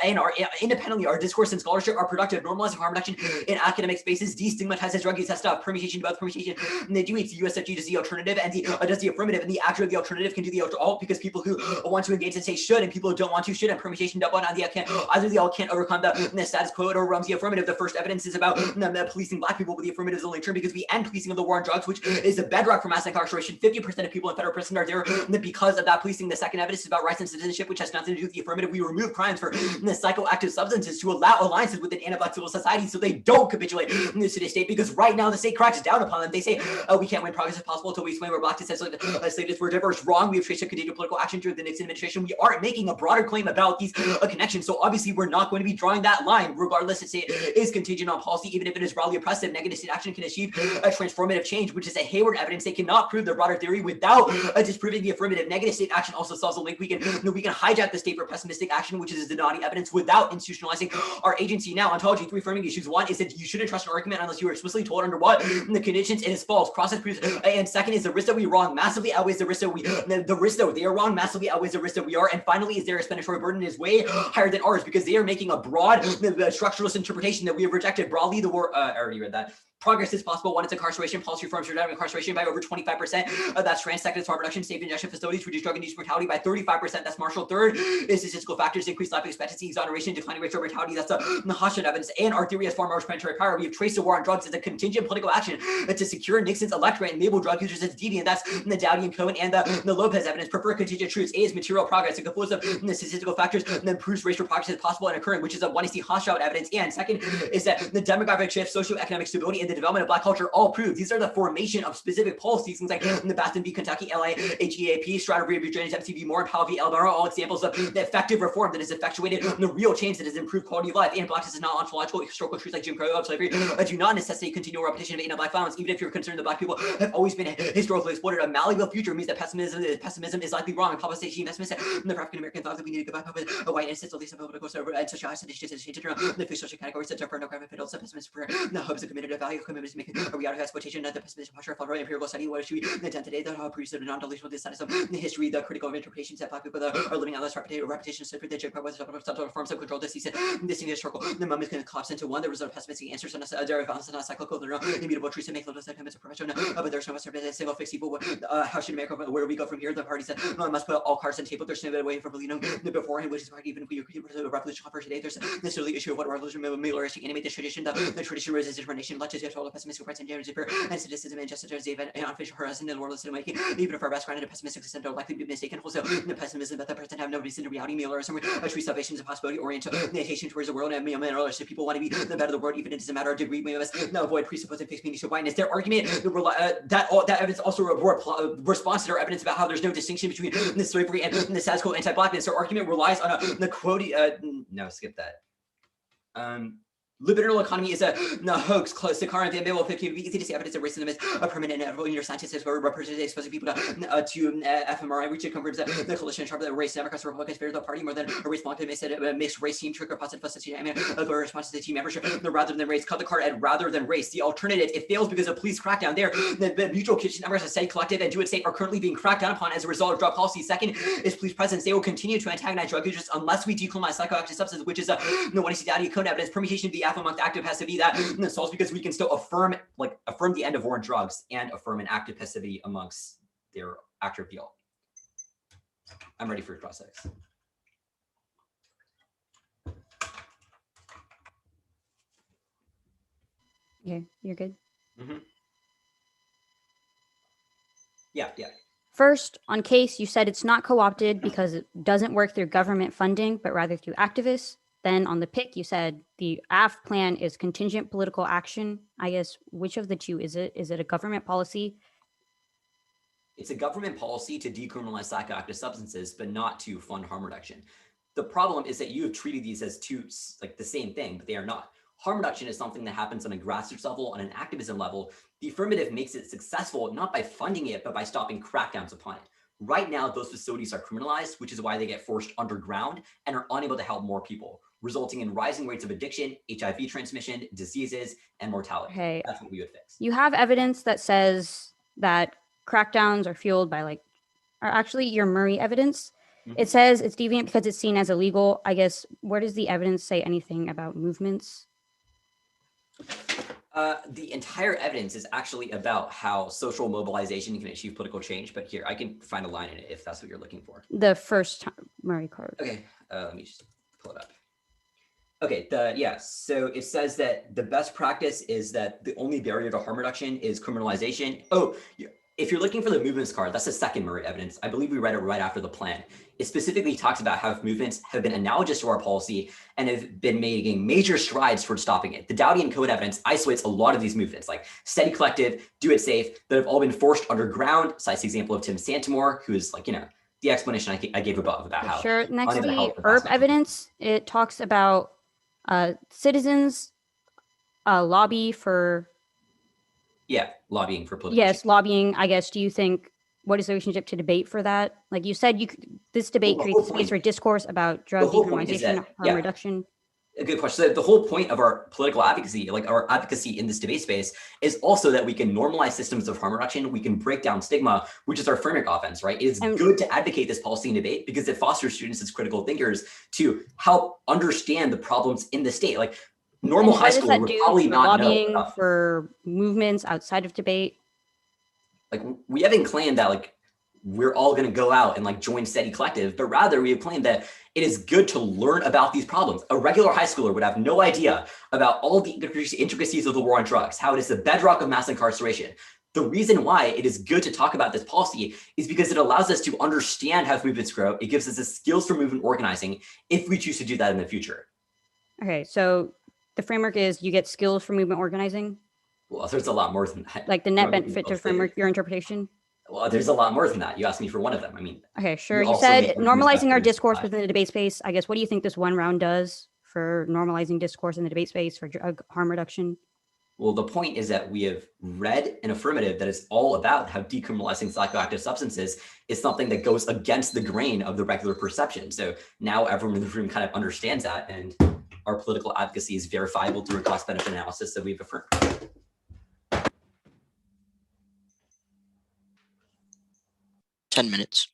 And our independently, our discourse and scholarship are productive, normalizing harm reduction in academic spaces, destigmatizes drug use, that stuff, permutation, both permutation. And they do eat the USFG does the alternative and the does the affirmative, and the actor of the alternative can do the alt because people who want to engage and say should, and people who don't want to should, and permutation double on the can't. Either the alt can't overcome the status quo or overwhelms the affirmative. The first evidence is about policing black people, but the affirmative is only true because we end policing of the war on drugs, which is a bedrock for mass incarceration. 50% of people in federal prison are there because of that policing. The second evidence is about rights and citizenship, which has nothing to do with the affirmative. We remove crimes for psychoactive substances to allow alliances within anti-black civil society so they don't capitulate to the state, because right now the state cracks down upon them. They say, we can't win progress if possible until we explain where black descent slaves were diverse. Wrong. We have traced a continued political action during the Nixon administration. We aren't making a broader claim about these connections. So obviously we're not going to be drawing that line, regardless if it is contingent on policy, even if it is broadly oppressive. Negative state action can achieve a transformative change, which is a Hayward evidence. They cannot prove the broader theory without disproving the affirmative. Negative state action also solves the link. We can hijack the state for pessimistic action, which is Donati evidence, without institutionalizing our agency. Now, ontology, three framing issues. One is that you shouldn't trust an argument unless you are explicitly told under what the conditions it is false. Process proves. And second is the risk that we wrong massively outweighs the risk that the risk that they are wrong massively outweighs the risk that we are. And finally, is their explanatory burden is way higher than ours because they are making a broad structuralist interpretation that we have rejected broadly. The war, I already read that. Progress is possible. One, it's incarceration. Policy reforms reduce incarceration by over 25%. That's trans. Second is harm reduction. Safe injection facilities reduce drug-induced mortality by 35%. That's Marshall. Third is statistical factors, increased life expectancy, exoneration, declining rates of mortality. That's the Hashad evidence. And our theory has far more planetary power. We have traced the war on drugs as a contingent political action to secure Nixon's electorate and label drug users as deviant. That's the Dowdy and Cohen and the Lopez evidence. Prefer contingent truths. A is material progress. It composed of the statistical factors and then proves racial progress is possible and occurring, which is a 1 Hashad evidence. And second is that the demographic shift, socioeconomic stability, and the development of black culture all proved. These are the formation of specific policies, things like the Baston v. Kentucky, LA, HEAP, Stratter v. Virginia, MCV Moore, and Powell v. Alabama, all examples of the effective reform that has effectuated the real change that has improved quality of life. And blackness is not ontological. Historical truths like Jim Crow and slavery do not necessitate continual repetition of anti-black violence, even if you're concerned that black people have always been historically exploited. A malleable future means that pessimism is likely wrong. And publicization pessimism the African American thought that we need to go back with a white innocence, at least a political server, and social identities, the fish social categories that for no government fiddles, the pessimist for the hopes of committed value, commitments making a reality of exploitation, the pessimistic posture of empirical study, what should we attend today, the producer of non-delusional dissatisfaction, the history, the critical interpretations that black people are living out this repetition, so the Jim Crow was subtle forms of control, this historical, the moment is going to collapse into one, there was no pessimistic answers, and there are not cyclical, there are no immutable truths that make little sense of profession, but there's no single fixed evil. How should America, where do we go from here? The party said, must put all cards on the table, there's no way from believing beforehand, which is why even if we agree with the revolution for today, there's necessarily the issue of what revolution may animate this tradition, the tradition resists for nation, let's just all the pessimistic rights and and cynicism and justice and unofficial harassment in the world of cinemaking. Even if our best grounded pessimistic system don't likely be mistaken, also the pessimism that the person have no reason to reality, meal or some true salvation is a possibility, orientation towards the world and so people want to be the better the world, even if it doesn't matter a degree. We must avoid presupposing fixed meaning. So whiteness. Their argument that evidence also response to their evidence about how there's no distinction between the slavery and the status quo anti-blackness. Their argument relies on the quote. No, skip that. Liberal economy is a hoax, close to current, available, be easy to see evidence of racism is a permanent inevitable. Neuroscientists were represented exposing people to fMRI, which confirms that the coalition sharp that race Democrats and Republicans favor the party more than a race block. They said it makes race team trigger positive facilitation of a response to the team membership rather than race. Cut the card at rather than race. The alternative, it fails because of police crackdown there. The mutual kitchen numbers, a state collective and do it safe, are currently being cracked down upon as a result of drug policy. Second is police presence. They will continue to antagonize drug users unless we decriminalize psychoactive substances, which is what I see Dowdy code evidence. Permutation of the amongst active has to be that solves because we can still affirm the end of war on drugs and affirm an active passivity amongst their active field. I'm ready for cross six. Okay, you're good. Mm-hmm. Yeah. First, on case, you said it's not co-opted because it doesn't work through government funding, but rather through activists. Then on the pick, you said the AF plan is contingent political action. I guess, which of the two is it? Is it a government policy? It's a government policy to decriminalize psychoactive substances, but not to fund harm reduction. The problem is that you have treated these as two, like the same thing, but they are not. Harm reduction is something that happens on a grassroots level, on an activism level. The affirmative makes it successful, not by funding it, but by stopping crackdowns upon it. Right now, those facilities are criminalized, which is why they get forced underground and are unable to help more people, resulting in rising rates of addiction, HIV transmission, diseases, and mortality. Okay. That's what we would fix. You have evidence that says that crackdowns are fueled by are actually your Murray evidence. Mhm. It says it's deviant because it's seen as illegal. I guess, where does the evidence say anything about movements? The entire evidence is actually about how social mobilization can achieve political change. But here, I can find a line in it if that's what you're looking for. The first Murray card. Okay, let me just pull it up. Okay, so it says that the best practice is that the only barrier to harm reduction is criminalization. Oh, if you're looking for the movements card, that's the second Murray evidence. I believe we read it right after the plan. It specifically talks about how movements have been analogous to our policy and have been making major strides towards stopping it. The Dowdy and Code evidence isolates a lot of these movements, like Steady Collective, Do It Safe, that have all been forced underground. Cites the example of Tim Santimore, who is like, the explanation I gave above about how. Sure. Next, unable to the help the ERP vast majority. evidence. It talks about citizens lobby for. Yeah, lobbying for political Yes, change. lobbying. I guess. Do you think what is the relationship to debate for that? Like you said, this debate Well, the creates whole space for point- discourse about drug whole point is decriminalization, that- harm yeah. reduction. A good question. So the whole point of our political advocacy, like our advocacy in this debate space, is also that we can normalize systems of harm reduction. We can break down stigma, which is our framework offense, right? It is good to advocate this policy and debate because it fosters students as critical thinkers to help understand the problems in the state. Like normal high school would probably not know lobbying about. for movements outside of debate. Like we haven't claimed that like we're all going to go out and like join Steady Collective, but rather we have claimed that it is good to learn about these problems. A regular high schooler would have no idea about all the intricacies of the war on drugs, how it is the bedrock of mass incarceration. The reason why it is good to talk about this policy is because it allows us to understand how movements grow. It gives us the skills for movement organizing if we choose to do that in the future. Okay, so the framework is you get skills for movement organizing, Well, there's a lot more than that. like the net benefit to framework, your interpretation. Well, there's a lot more than that. You asked me for one of them. I mean, Okay, sure. you You also said make arguments normalizing about our this, discourse within the debate space. I guess, what do you think this one round does for normalizing discourse in the debate space for drug harm reduction? Well, the point is that we have read an affirmative that is all about how decriminalizing psychoactive substances is something that goes against the grain of the regular perception. So now everyone in the room kind of understands that, and our political advocacy is verifiable through a cost-benefit analysis that we've affirmed. Ten minutes.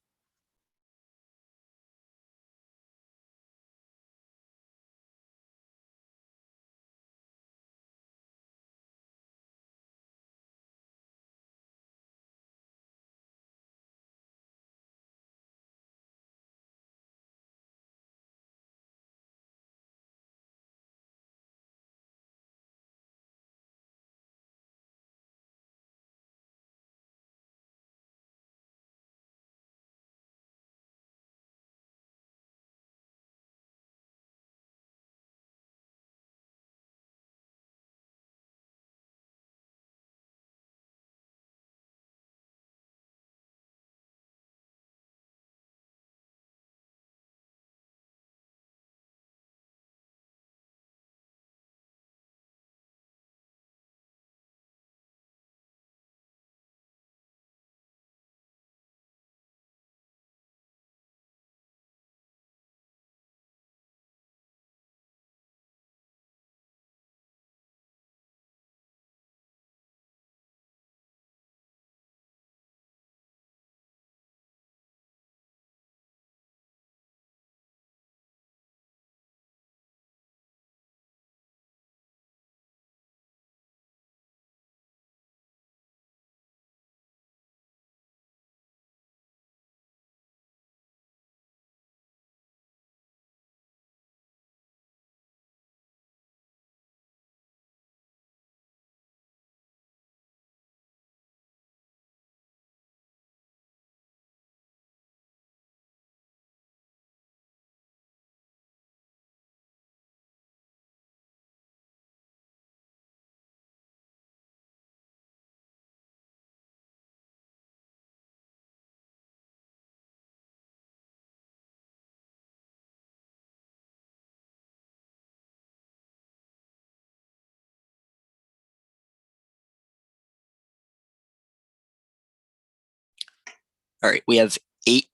All right, we have 8-2.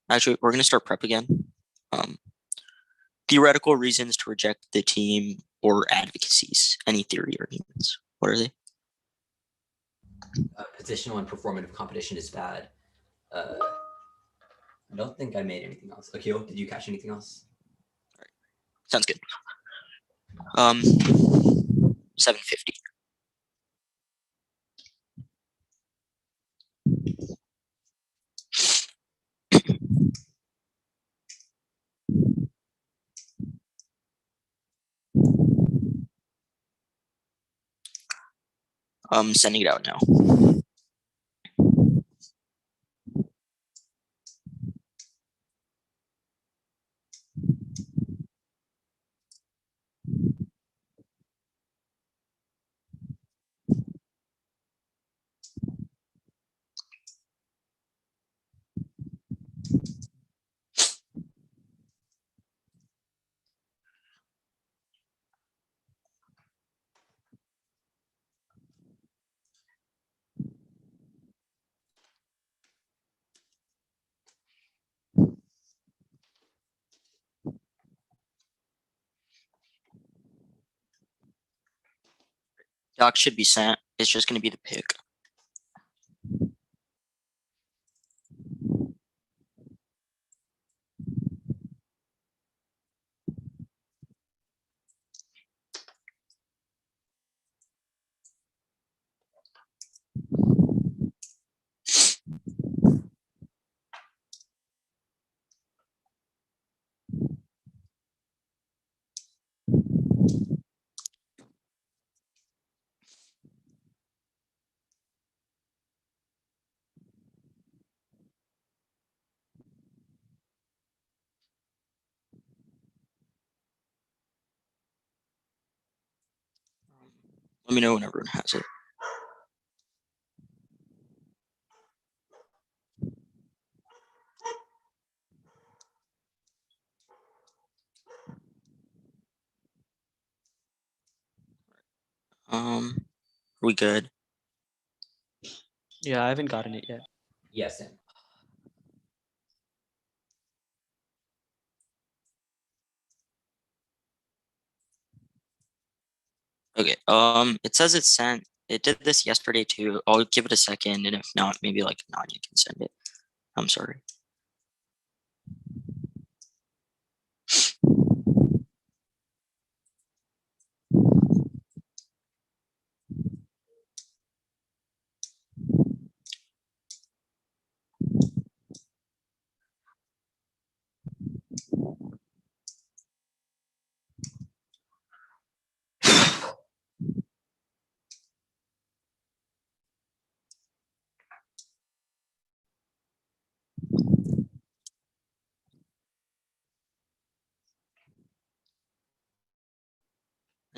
Actually, we're going to start prep again. Theoretical reasons to reject the team or advocacies. Any theory arguments? What are they? Positional and performative competition is bad. I don't think I made anything else. Akil, did you catch anything else? Sounds good. 750. I'm sending it out now. Doc should be sent. It's just going to be the pick. Let me know when everyone has it. Are we good? Yeah, I haven't gotten it yet. Yes, Sam. Okay. It says it's sent. It did this yesterday too. I'll give it a second, and if not, maybe like Nanya can send it. I'm sorry.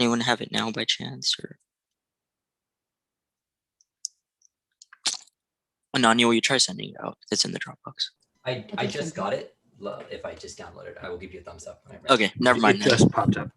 Anyone have it now by chance? Or Ananya, will you try sending it out? It's in the Dropbox. I just got it. If I just download it, I will give you a thumbs up when I'm ready. Okay, never mind. It just popped up.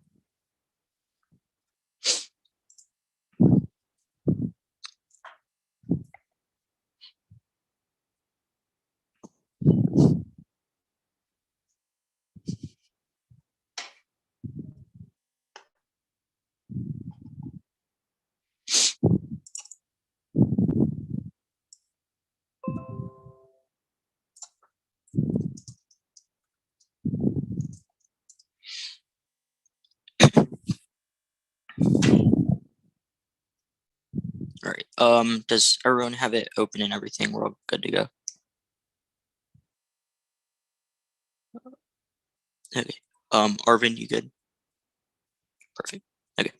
All right. Does everyone have it open and everything? We're all good to go. Okay. Arvin, you good? Perfect. Okay.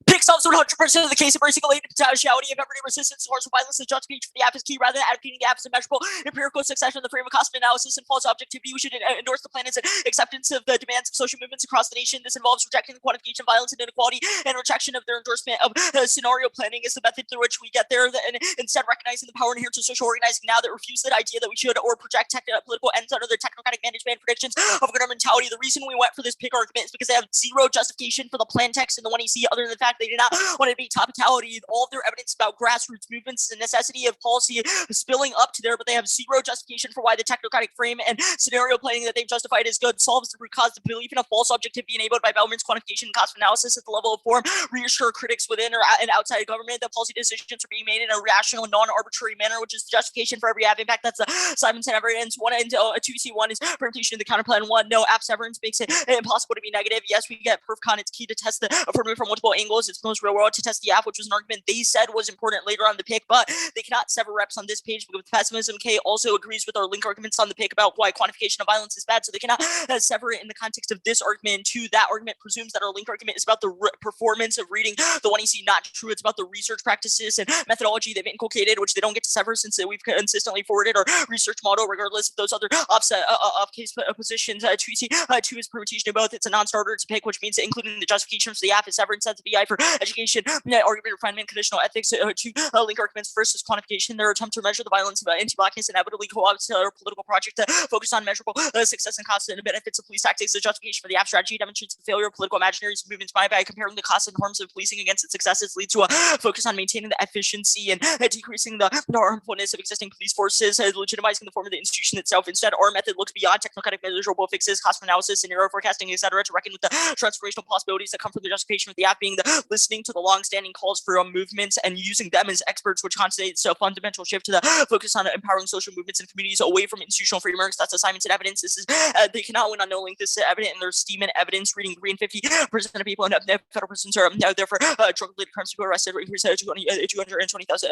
Picks up 100% of the case, embracing a latent potentiality of everyday resistance towards violence and judge speech for the app is key rather than advocating the app as a measurable empirical succession in the frame of cost analysis and false objectivity. We should endorse the planet's acceptance of the demands of social movements across the nation. This involves rejecting the quantification of violence and inequality and rejection of their endorsement of scenario planning as the method through which we get there, and instead recognizing the power inherent to social organizing now that refuse that idea that we should or project political ends under their technocratic management predictions of governmentality. The reason we went for this pick argument is because they have zero justification for the plan text in the one you see other than the fact they did not cannot want to debate totality. All of their evidence about grassroots movements, the necessity of policy spilling up to there, but they have zero justification for why the technocratic frame and scenario planning that they've justified as good solves the root cause. The belief in a false objectivity enabled by Bellarmine's quantification and cost analysis at the level of form reassure critics within or and outside government that policy decisions are being made in a rational and non-arbitrary manner, which is the justification for every app impact. That's the Simonson evidence. 1 and 2C1 is permutation of the counterplan. 1, no app severance makes it impossible to be negative. Yes, we get perfcon. It's key to test the affirmative from multiple angles. It's most real world to test the app, which was an argument they said was important later on the pick, but they cannot sever reps on this page. With pessimism, K also agrees with our link arguments on the pick about why quantification of violence is bad, so they cannot sever it in the context of this argument. 2, that argument presumes that our link argument is about the performance of reading the 1EC. Not true. It's about the research practices and methodology they've inculcated, which they don't get to sever since we've consistently forwarded our research model, regardless of those other off-case positions. 2EC 2 is permutation of both. It's a non-starter to pick, which means that including the justifications for the app is severance at the BI for education, argument refinement, conditional ethics. 2 link arguments. First is quantification. Their attempt to measure the violence of anti-blackness inevitably co-opts our political project to focus on measurable success and costs and benefits of police tactics. The justification for the app strategy demonstrates the failure of political imaginaries movements by comparing the costs and harms of policing against its successes leads to a focus on maintaining the efficiency and decreasing the harmfulness of existing police forces, legitimizing the form of the institution itself. Instead, our method looks beyond technocratic measurable fixes, cost analysis, scenario forecasting, etc., to reckon with the transformational possibilities that come from the justification of the app being the listening to the long-standing calls for movements and using them as experts, which constitutes a fundamental shift to the focus on empowering social movements and communities away from institutional frameworks. That's assignments and evidence. This is they cannot win on no link. This is evident in their steam and evidence. Reading 3 and 50% of people in federal prisons are there for drug-related crimes. People arrested increased 220,000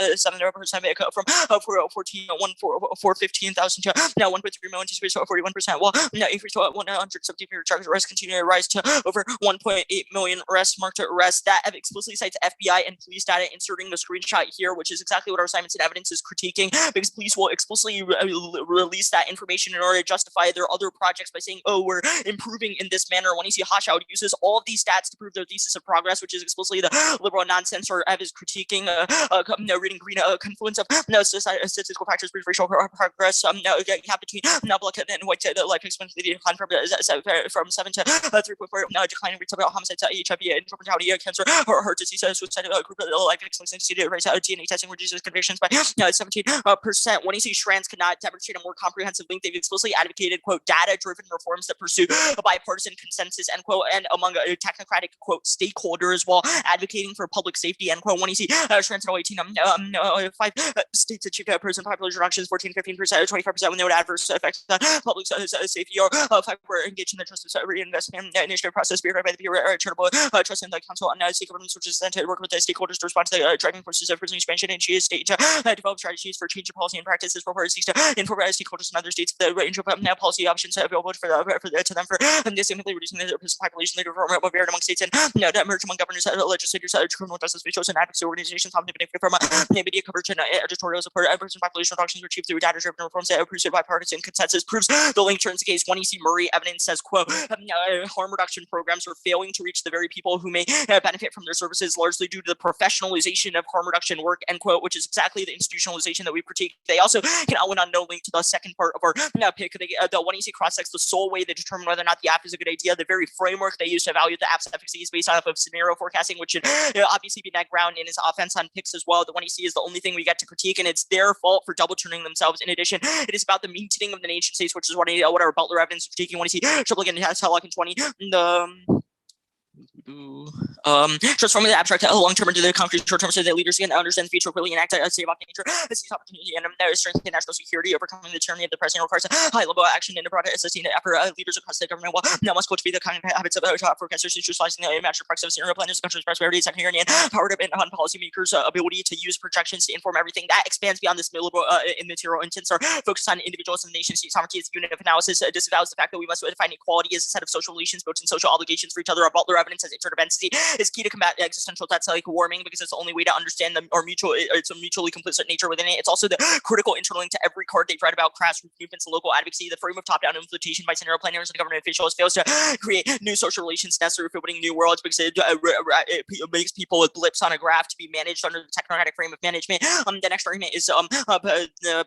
from 415,000 to now 1.3 million, increased 41%. While increased to 170 drug arrests continue to rise to over 1.8 million arrests marked to arrest. That explicitly cites FBI and police data, inserting the screenshot here, which is exactly what our assignments and evidence is critiquing, because police will explicitly release that information in order to justify their other projects by saying, oh, we're improving in this manner. When you see Hashout uses all of these stats to prove their thesis of progress, which is explicitly the liberal nonsense, or Ev is critiquing reading green confluence of statistical factors for racial progress, gap between black and white life expectancy decline from 7 to 3.4, declining rates of homicides, HIV, and mortality, cancer, or heart disease, suicide, group life expectancy rates, DNA testing reduces convictions by 17%. When you see strands cannot demonstrate a more comprehensive link, they've explicitly advocated, quote, data-driven reforms that pursue a bipartisan consensus, end quote, and among technocratic, quote, stakeholders while advocating for public safety, end quote. When you see strands in 18, 5 states achieved prison population reductions, 14-15%, 25% with no adverse effects on public safety, or 5 were engaged in the justice reinvestment initiative process spearheaded by the Bureau of Charitable Trust and the Council on State Governments, which is then to work with the stakeholders to respond to the driving forces of prison expansion and state develop strategies for change in policy and practice. This report seeks to inform stakeholders in other states the range of policy options available to them for significantly reducing the prison population, leader reform varied among states, and merge among governors, legislators, criminal justice officials, and advocacy organizations often benefit from media coverage and editorial support. Prison population reductions were achieved through data-driven reforms that pursued bipartisan consensus. Proves the link turns the case. 1EC Murray evidence says, quote, harm reduction programs are failing to reach the very people who may benefit from their services, largely due to the professionalization of harm reduction work, end quote, which is exactly the institutionalization that we critique. They also cannot win on no link to the second part of our pick. The 1EC cross-sects the sole way they determine whether or not the app is a good idea. The very framework they use to evaluate the app's efficacy is based off of scenario forecasting, which should obviously be net ground in his offense on picks as well. The 1EC is the only thing we get to critique, and it's their fault for double turning themselves. In addition, it is about the meeting of the nation states, which is what our Butler evidence is critiquing. 1EC triple again has Telloc in 20. Transforming the abstract long-term into the concrete short-term so that leaders can understand the future clearly and act as save-off nature, seize opportunity, and strengthen national security. Overcoming the tyranny of the president requires high-level action in a broad sustained effort. Leaders across the government will now must cultivate the cognitive habits of forecasters, utilizing the master practice of scenario planners, country's prosperity, secondary and power depend on policymakers' ability to use projections to inform everything. That expands beyond this liberal immaterial intents, or focus on individuals and the nation state sovereignty as a unit of analysis. Disavows the fact that we must define equality as a set of social relations built in social obligations for each other. Our Butler evidence as interdependence is key to combat existential threats like warming, because it's the only way to understand them, or it's a mutually complicit nature within it. It's also the critical interlink to every card they've read about grassroots movements and local advocacy. The frame of top-down implementation by scenario planners and government officials fails to create new social relations necessary for building new worlds, because it makes people with blips on a graph to be managed under the technocratic frame of management. The next argument is the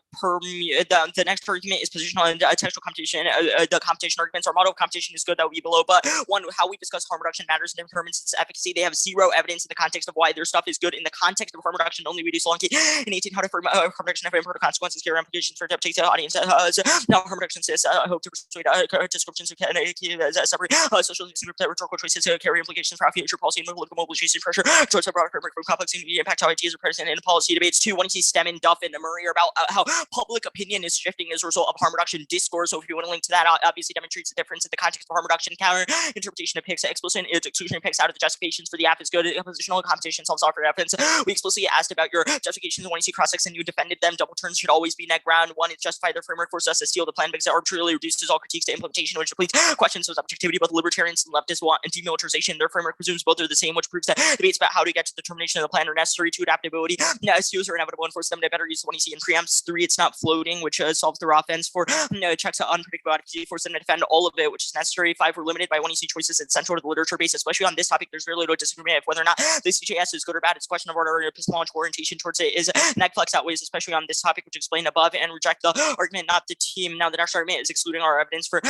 next argument is positional and textual competition. The competition arguments. Our model of competition is good, that would be below, but one, how we discuss harm reduction matters. person determines its efficacy. They have zero evidence in the context of why their stuff is good. In the context of harm reduction, only we do Solanke in 18 how to harm reduction have important consequences, care implications for deputy audience. Now harm reduction says I hope to persuade descriptions of separate social groups that rhetorical choices carry implications for future policy and political mobilization pressure towards a broader framework from complex and impact how ideas are present in policy debates. Two, when you see Stem and Duff and Murray about how public opinion is shifting as a result of harm reduction discourse. So if you want to link to that, obviously demonstrates the difference in the context of harm reduction. Counter interpretation of PICs explicit exclusionary PICs out of the justifications for the app is good. Oppositional competition solves offer evidence. We explicitly asked about your justifications when you see cross-checks and you defended them. Double turns should always be net ground. One, it's justified their framework forces us to steal the plan because it arbitrarily reduces all critiques to implementation, which depletes questions of objectivity. Both libertarians and leftists want demilitarization. Their framework presumes both are the same, which proves that debates about how to get to the determination of the plan are necessary to adaptability. SUs are inevitable and force them to better use when you see in preempts. Three, it's not floating, which solves their offense. Four, checks on unpredictable advocacy, force them to defend all of it, which is necessary. Five, we're limited by when you see choices. It's central to the literature base, especially on this topic. There's very little disagreement of whether or not the CJS is good or bad. It's a question of order or epistemological orientation towards it is negflex outweighs, especially on this topic, which explained above, and reject the argument, not the team. Now, the next argument is excluding our evidence for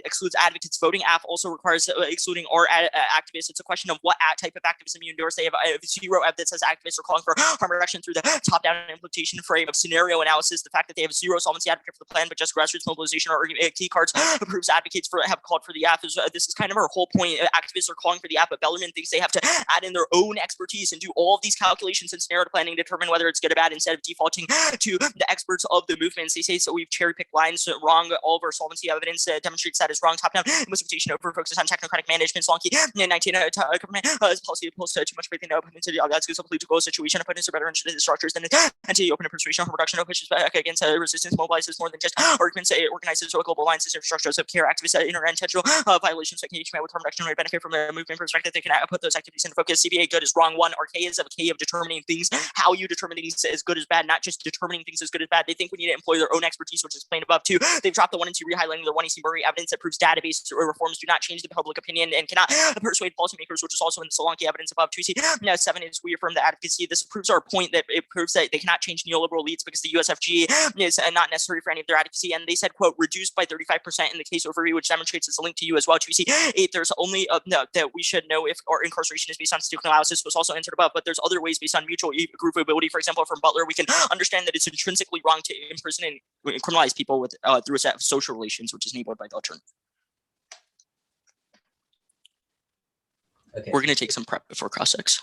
excludes advocates voting. AF also requires excluding our activists. It's a question of what type of activism you endorse. They have zero evidence as activists are calling for harm reduction through the top-down implementation frame of scenario analysis. The fact that they have zero solvency advocate for the plan, but just grassroots mobilization or key cards proves advocates for have called for the app. This is kind of our whole point. Activists are calling for the app, but Bellarmine thinks they have to add in their own expertise and do all of these calculations and scenario planning to determine whether it's good or bad instead of defaulting to the experts of the movements. They say so we've cherry-picked lines wrong. All of our solvency evidence demonstrates that is wrong. Top-down implementation over focus on technocratic management. Slonky 19 government policy pulls too much faith in open into the that's a political situation. Opponents are better interested in the structures than anti-open persuasion. Reduction of pushes back against resistance, mobilizes more than just arguments. It organizes global alliances of structures of care activists that intentional violations that can each with harm reduction would benefit from a movement perspective. They can put those activities into focus. CBA good is wrong. One, arcade is a key of determining things. How you determine things as good as bad, not just determining things as good as bad. They think we need to employ their own expertise, which is explained above. Two, they've dropped the 1 and 2 re-highlighting the 1 EC Murray evidence that proves database reforms do not change the public opinion and cannot persuade policymakers, which is also in the Solanke evidence above. 2C. 7 is we affirm the advocacy. This proves our point that it proves that they cannot change neoliberal elites because the USFG is not necessary for any of their advocacy. And they said, quote, reduced by 35% in the case overview, which demonstrates it's a link to you as well. 2C. 8, there's only that we should know if our incarceration is based on statistical analysis, was also entered above, but there's other ways based on mutual group ability. For example, from Butler, we can understand that it's intrinsically wrong to imprison and criminalize people with through a set of social relations, which is enabled by the alternative. Okay. We're going to take some prep before cross-ex.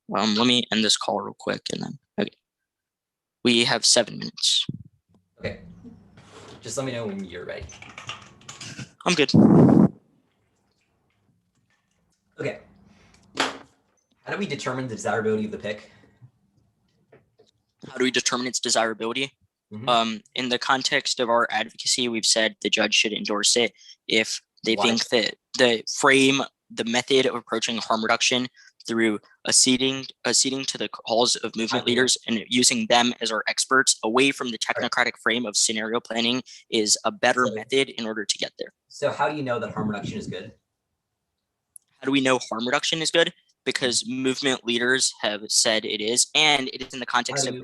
Let me end this call real quick and then okay. We have 7 minutes. Okay. Just let me know when you're ready. I'm good. Okay. How do we determine the desirability of the pick? How do we determine its desirability? Mm-hmm. In the context of our advocacy, we've said the judge should endorse it if they think that the frame, the method of approaching harm reduction through acceding to the calls of movement leaders and using them as our experts away from the technocratic frame of scenario planning is a better method in order to get there. So how do you know that harm reduction is good? How do we know harm reduction is good? Because movement leaders have said it is, and it is in the context of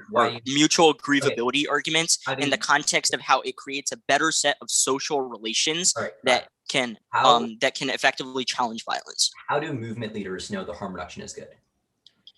mutual grievability arguments, in the context of how it creates a better set of social relations that can effectively challenge violence. How do movement leaders know the harm reduction is good?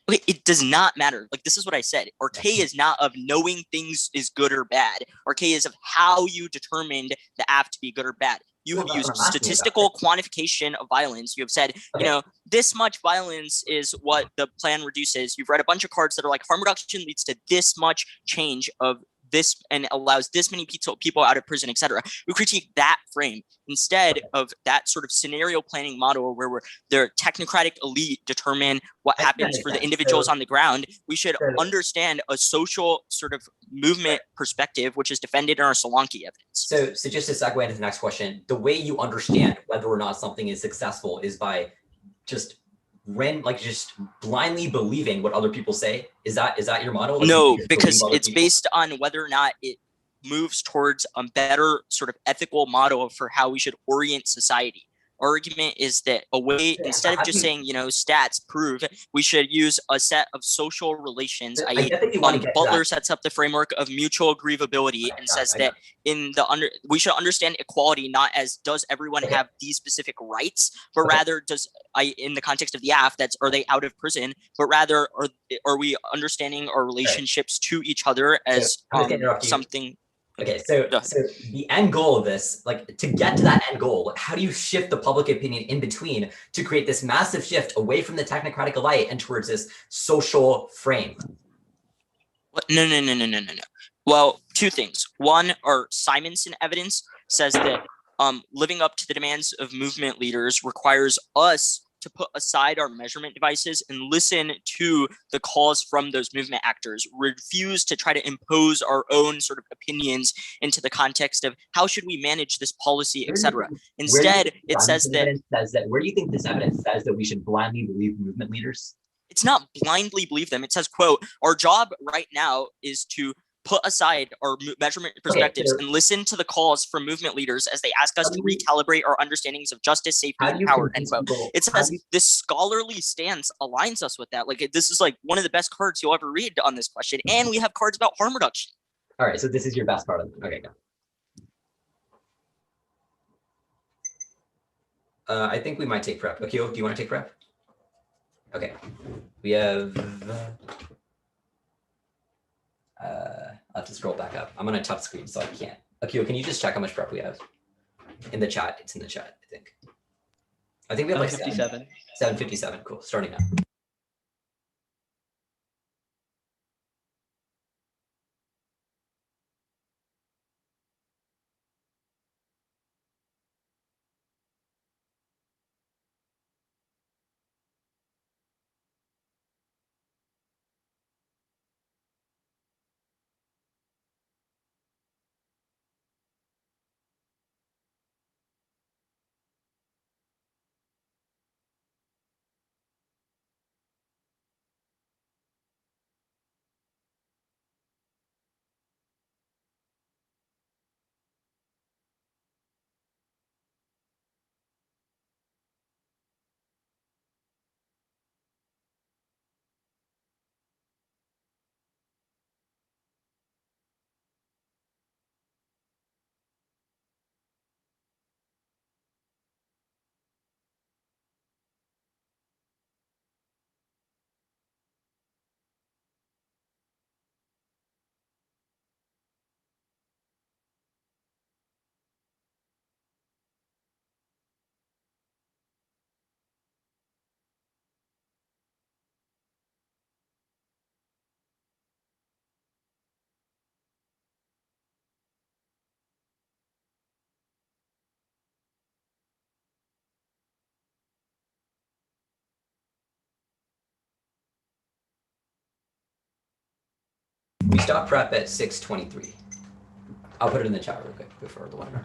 Okay, it does not matter. Like, this is what I said. Our K is not of knowing things is good or bad. Our K is of how you determined the app to be good or bad. You have Well, that's used what I'm asking about. statistical quantification of violence. You have said, Okay. you know, this much violence is what the plan reduces. You've read a bunch of cards that are like harm reduction leads to this much change of this and allows this many people out of prison, etc. We critique that frame instead of that sort of scenario planning model where the technocratic elite determine what I think that happens makes for the sense. individuals So- on the ground. We should so- understand a social sort of movement perspective, which is defended in our Solanke evidence. So just to segue into the next question, the way you understand whether or not something is successful is by just just blindly believing what other people say. Is that your model? Like, No, you just because believe other it's people? based on whether or not it moves towards a better sort of ethical model for how we should orient society. Our argument is that a way, instead of just saying, you know, stats prove, we should use a set of social relations, I i.e. get that you want to get to Butler that. sets up the framework of mutual grievability and says that we should understand equality not as does everyone have these specific rights, but rather in the context of the AF, are they out of prison, but rather are we understanding our relationships to each other as something. Okay, so the end goal of this, like to get to that end goal, how do you shift the public opinion in between to create this massive shift away from the technocratic elite and towards this social frame? No. Well, two things. One, our Simonson evidence says that living up to the demands of movement leaders requires us to put aside our measurement devices and listen to the calls from those movement actors, refuse to try to impose our own sort of opinions into the context of how should we manage this policy, etc. Instead, it says that where do you think this evidence says that we should blindly believe movement leaders? It's not blindly believe them. It says, quote, our job right now is to put aside our measurement perspectives and listen to the calls from movement leaders as they ask us to recalibrate our understandings of justice, safety, and power, end quote. It says this scholarly stance aligns us with that. Like, this is like one of the best cards you'll ever read on this question. And we have cards about harm reduction. All right, so this is your best card. Okay, go. I think we might take prep. Akio, do you want to take prep? Okay, we have, I'll have to scroll back up. I'm on a tough screen, so I can't. Akio, can you just check how much prep we have? In the chat, it's in the chat, I think. I think we have like 57. 757, cool, starting now. We stop prep at 6:23. I'll put it in the chat real quick before the webinar.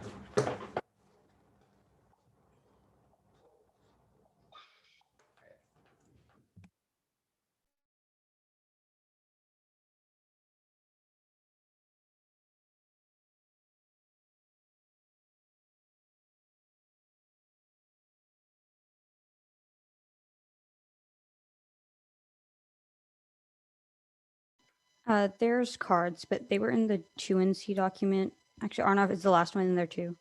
There's cards, but they were in the 2NC document. Actually, Arnav is the last one in there too.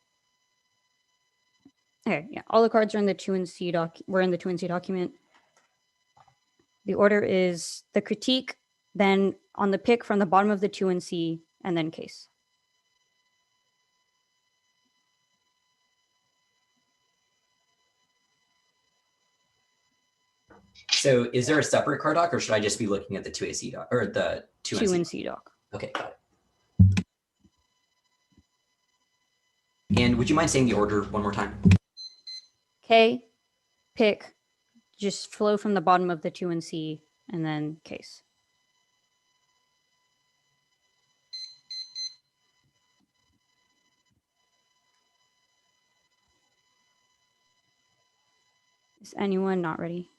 Okay, yeah, all the cards are in the 2NC doc. Were in the 2NC document. The order is the critique, then on the pick from the bottom of the 2 and C, and then case. So is there a separate card doc, or should I just be looking at the 2AC doc or the 2 2 and C doc. Okay, got it. And would you mind saying the order one more time? K, pick, just flow from the bottom of the 2 and C, and then case. Is anyone not ready?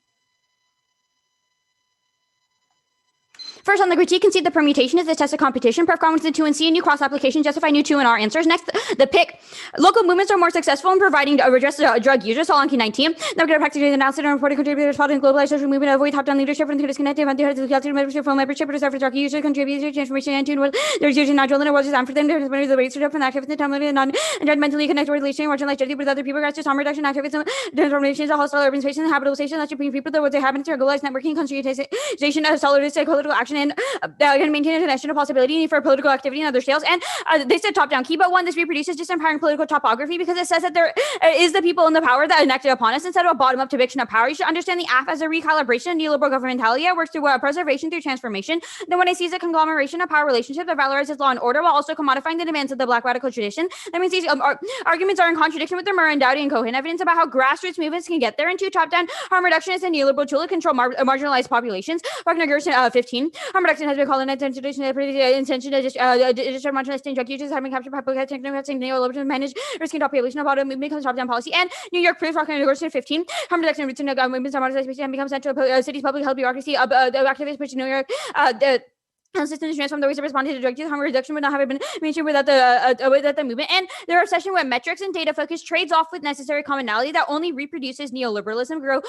First, on the critique, concede the permutation is the test of competition. Perf comments in 2 and C, and new cross application justify new 2 and R answers. Next, the pick. Local movements are more successful in providing redress to drug users. Solanki 19. Now, get a practice analysis and reporting contributors following globalized social movement, avoid top-down leadership and disconnected membership from membership, but for drug users, contributors to information and tune. There's usually not drilling or just for them. There's the rates to from activity, time limited, and mentally connected relation, marginalized with other people, regards to harm reduction activism, transformations, hostile urban spaces, and habitable stations that should bring people that what they happen to globalized networking, concentration, solidarity, political action, and and maintain international possibility for political activity in other scales. And they said top-down key, but one, this reproduces disempowering political topography because it says that there is the people in the power that enacted upon us instead of a bottom-up depiction of power. You should understand the AF as a recalibration of neoliberal governmentality that works through preservation through transformation. Then when I see a conglomeration of power relationship that valorizes law and order while also commodifying the demands of the Black radical tradition, that means these arguments are in contradiction with the Murray, Dowdy, and Cohen evidence about how grassroots movements can get there. And two, top-down harm reduction is a neoliberal tool to control marginalized populations. Wagner Gerson 15. Harm reduction has been called an intention to disturb marginalized drug users, having captured public technocratic neoliberalism managed risking population about a movement comes top-down policy. And New York proves Wagner Gerson 15. Harm reduction roots in movements are marginalized and becomes central to cities' public health bureaucracy. The activists push New York. The system to transform the ways of responding to drug use. Harm reduction would not have been mentioned without the movement. And their obsession with metrics and data focus trades off with necessary commonality that only reproduces neoliberalism. Grow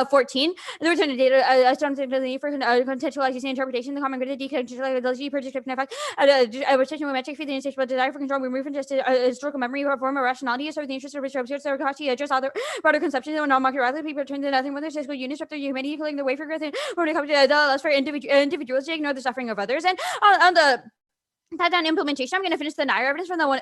14. The return to data, the need for contextualization interpretation, the common grid, decontextualization, prescription effect, obsession with metrics, the insatiable desire for control, remove from just historical memory, or form of rationality, serve the interest of rich observers, their cost, address other broader conceptions, and non-market rather people turn to nothing when their physical units up their humanity, killing the way for growth, and when it comes to less for individuals to ignore the suffering of others. And on the top-down implementation, I'm going to finish the Nair evidence from the one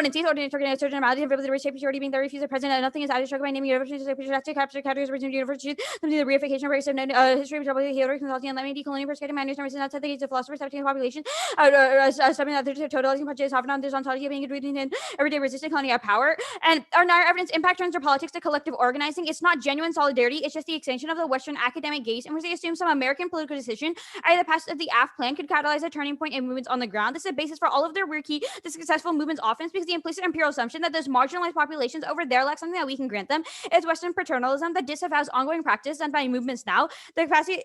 and see ordinary organized certain normality of the reshape already being the refuse of present. Nothing is added struck by naming universities to capture categories of universities. The reification of race of history of history consulting and letting decolonial perspective managed services outside the gates of philosophers accepting the population. Something that they're totalizing prejudice often on this ontology of being rooted in everyday resistance colonial power. And our Nair evidence impact turns our politics to collective organizing. It's not genuine solidarity. It's just the extension of the Western academic gaze, and where they assume some American political decision, either the passage of the AF plan could catalyze a turning point in movements on the ground. This is the basis for all of their key to successful movements offense, because the implicit imperial assumption that those marginalized populations over there lack something that we can grant them is Western paternalism that disavows ongoing practice done by movements now. The capacity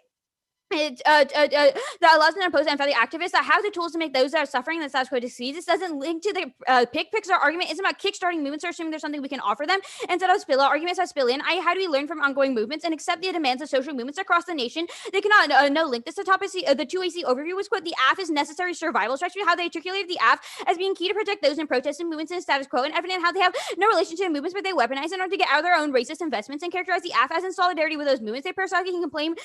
that allows them to impose and for the activists that have the tools to make those that are suffering the status quo succeed. This doesn't link to the picks. Our argument isn't about kickstarting movements or assuming there's something we can offer them. Instead of spill out arguments that spill in. How do we learn from ongoing movements and accept the demands of social movements across the nation? They cannot no link this to topic. The 2AC overview was quote the AF is necessary survival strategy. How they articulated the AF as being key to protect those in protest and movements in status quo, and evident how they have no relationship to movements, but they weaponize in order to get out of their own racist investments and characterize the AF as in solidarity with those movements. They personally can claim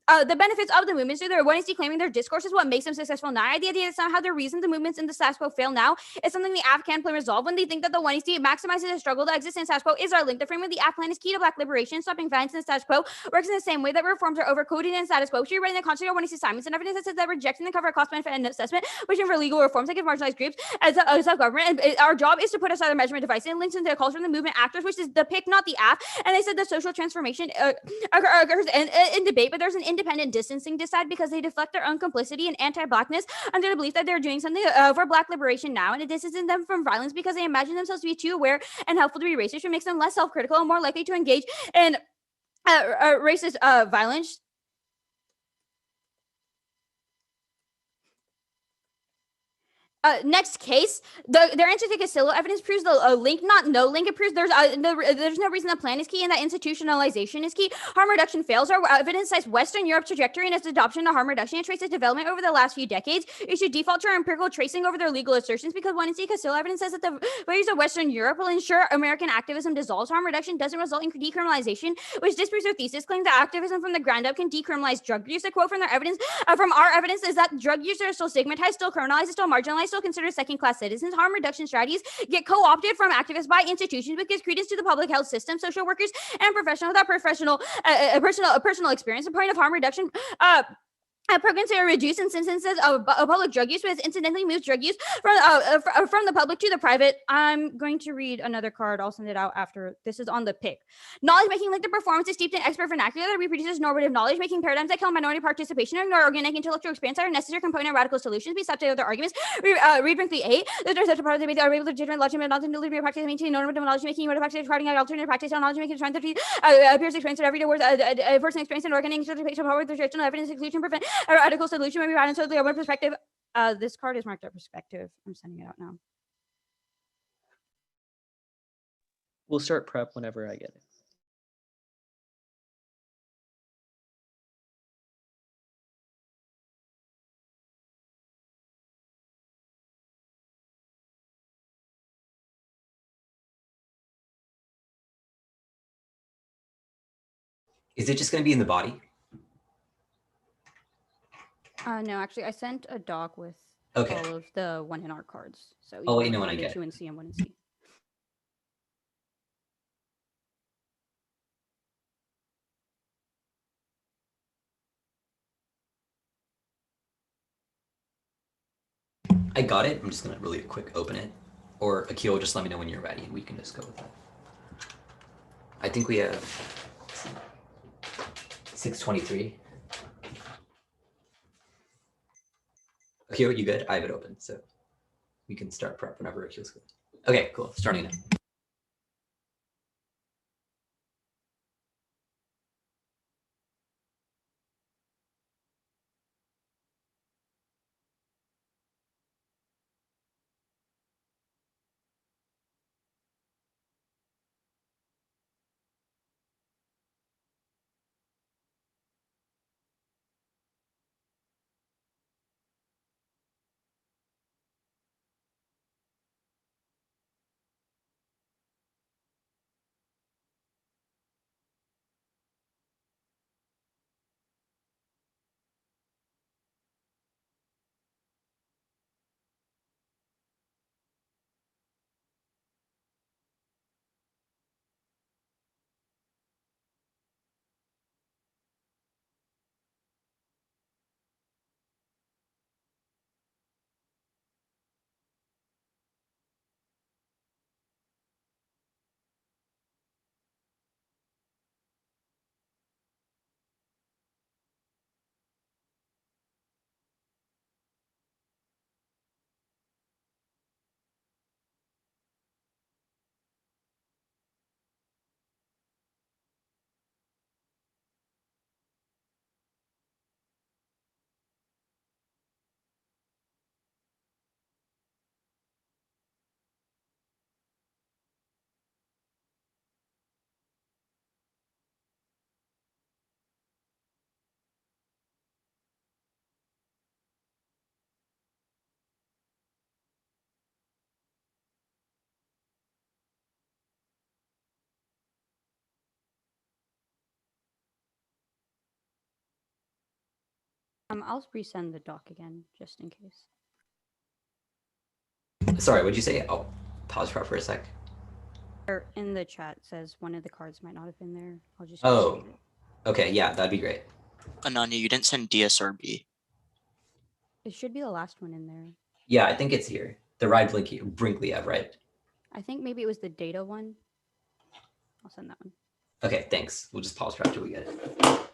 the benefits of the movements through their claiming their discourse is what makes them successful now. The idea that somehow the reason the movements in the status quo fail now is something the AF can play resolve when they think that the 1AC maximizes the struggle that exists in status quo is our link. The frame of the AF plan is key to Black liberation, stopping violence in the status quo works in the same way that reforms are overcoded in status quo. You're writing the concept of 1AC assignments and evidence that says that rejecting the cover of cost benefit and assessment, which for legal reforms that give marginalized groups as a self-government. Our job is to put aside the measurement device and links into the culture of the movement actors, which is the pick, not the AF. And they said the social transformation occurs in debate, but there's an independent distancing decide because they deflect their own complicity and anti-Blackness under the belief that they're doing something for Black liberation now, and it distances them from violence because they imagine themselves to be too aware and helpful to be racist, which makes them less self-critical and more likely to engage in racist violence. Next case, their answer to Castillo evidence proves the link, not no link. It proves there's no reason the plan is key and that institutionalization is key. Harm reduction fails. Our evidence cites Western Europe's trajectory and its adoption of harm reduction and traces development over the last few decades. It should default to our empirical tracing over their legal assertions because when it's Castillo evidence says that the values of Western Europe will ensure American activism dissolves. Harm reduction doesn't result in decriminalization, which disproves their thesis claims that activism from the ground up can decriminalize drug use. A quote from their evidence, from our evidence, is that drug users are still stigmatized, still criminalized, still marginalized, still considered second-class citizens. Harm reduction strategies get co-opted from activists by institutions, which gives credence to the public health system, social workers, and professionals without personal experience. The point of harm reduction. Programs are reduced instances of public drug use, which incidentally moves drug use from the public to the private. I'm going to read another card. I'll send it out after. This is on the pick. Knowledge making, like the performance, is steeped in expert vernacular that reproduces normative knowledge, making paradigms that kill minority participation or ignore organic intellectual experience are a necessary component of radical solutions. Be subject to other arguments. Read Brinkley 8. The such a part of the debate are able to legitimate logic, but not to deliver practice, maintain normative knowledge making, normative practice, regarding alternative practice, knowledge making, trying to appears experience in everyday words, personal experience and organic interpretation of power, the traditional evidence exclusion, prevent a radical solution may be found in the other perspective. This card is marked up perspective. I'm sending it out now. We'll start prep whenever I get it. Is it just going to be in the body? No, actually, I sent a doc with Okay. all of the 1NR cards. So I'll let you know when I get it. 2 and C and 1 and C. I got it. I'm just going to really quick open it. Or Akil, just let me know when you're ready and we can just go with that. I think we have 623. Akil, you good? I have it open, so we can start prep whenever Akil's good. Okay, cool. Starting now. I'll resend the doc again just in case. Sorry, what'd you say? I'll pause prep for a sec. In the chat says one of the cards might not have been there. I'll just Oh, restate it. okay, yeah, that'd be great. Ananya, you didn't send DSRB. It should be the last one in there. Yeah, I think it's here. The ride Brinkley have, right? I think maybe it was the data one. I'll send that one. Okay, thanks. We'll just pause prep till we get it.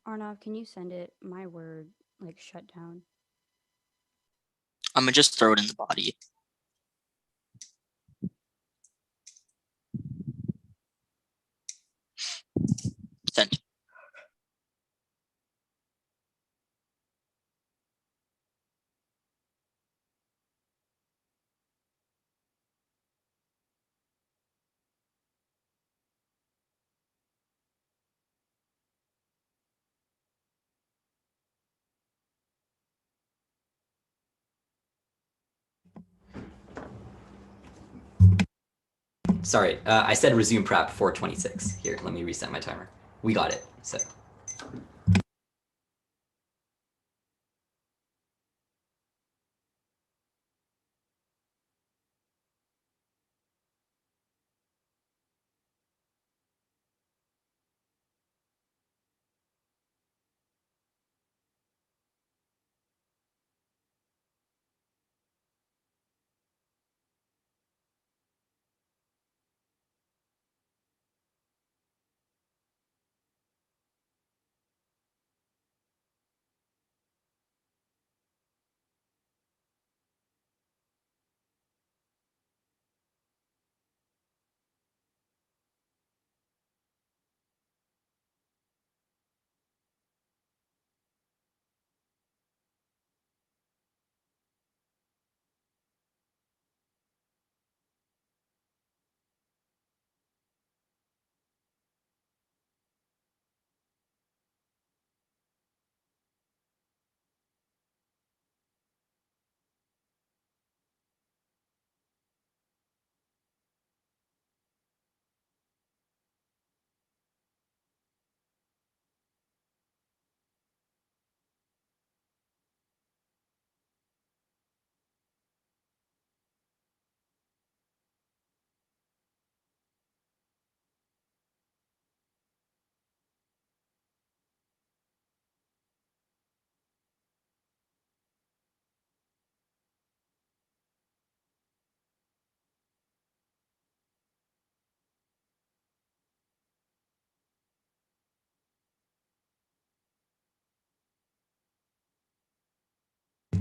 Arnav, can you send it? My word, like, shut down. I'm gonna just throw it in the body. Sent. Sorry, I said resume prep 4:26. Here, let me reset my timer. We got it. So.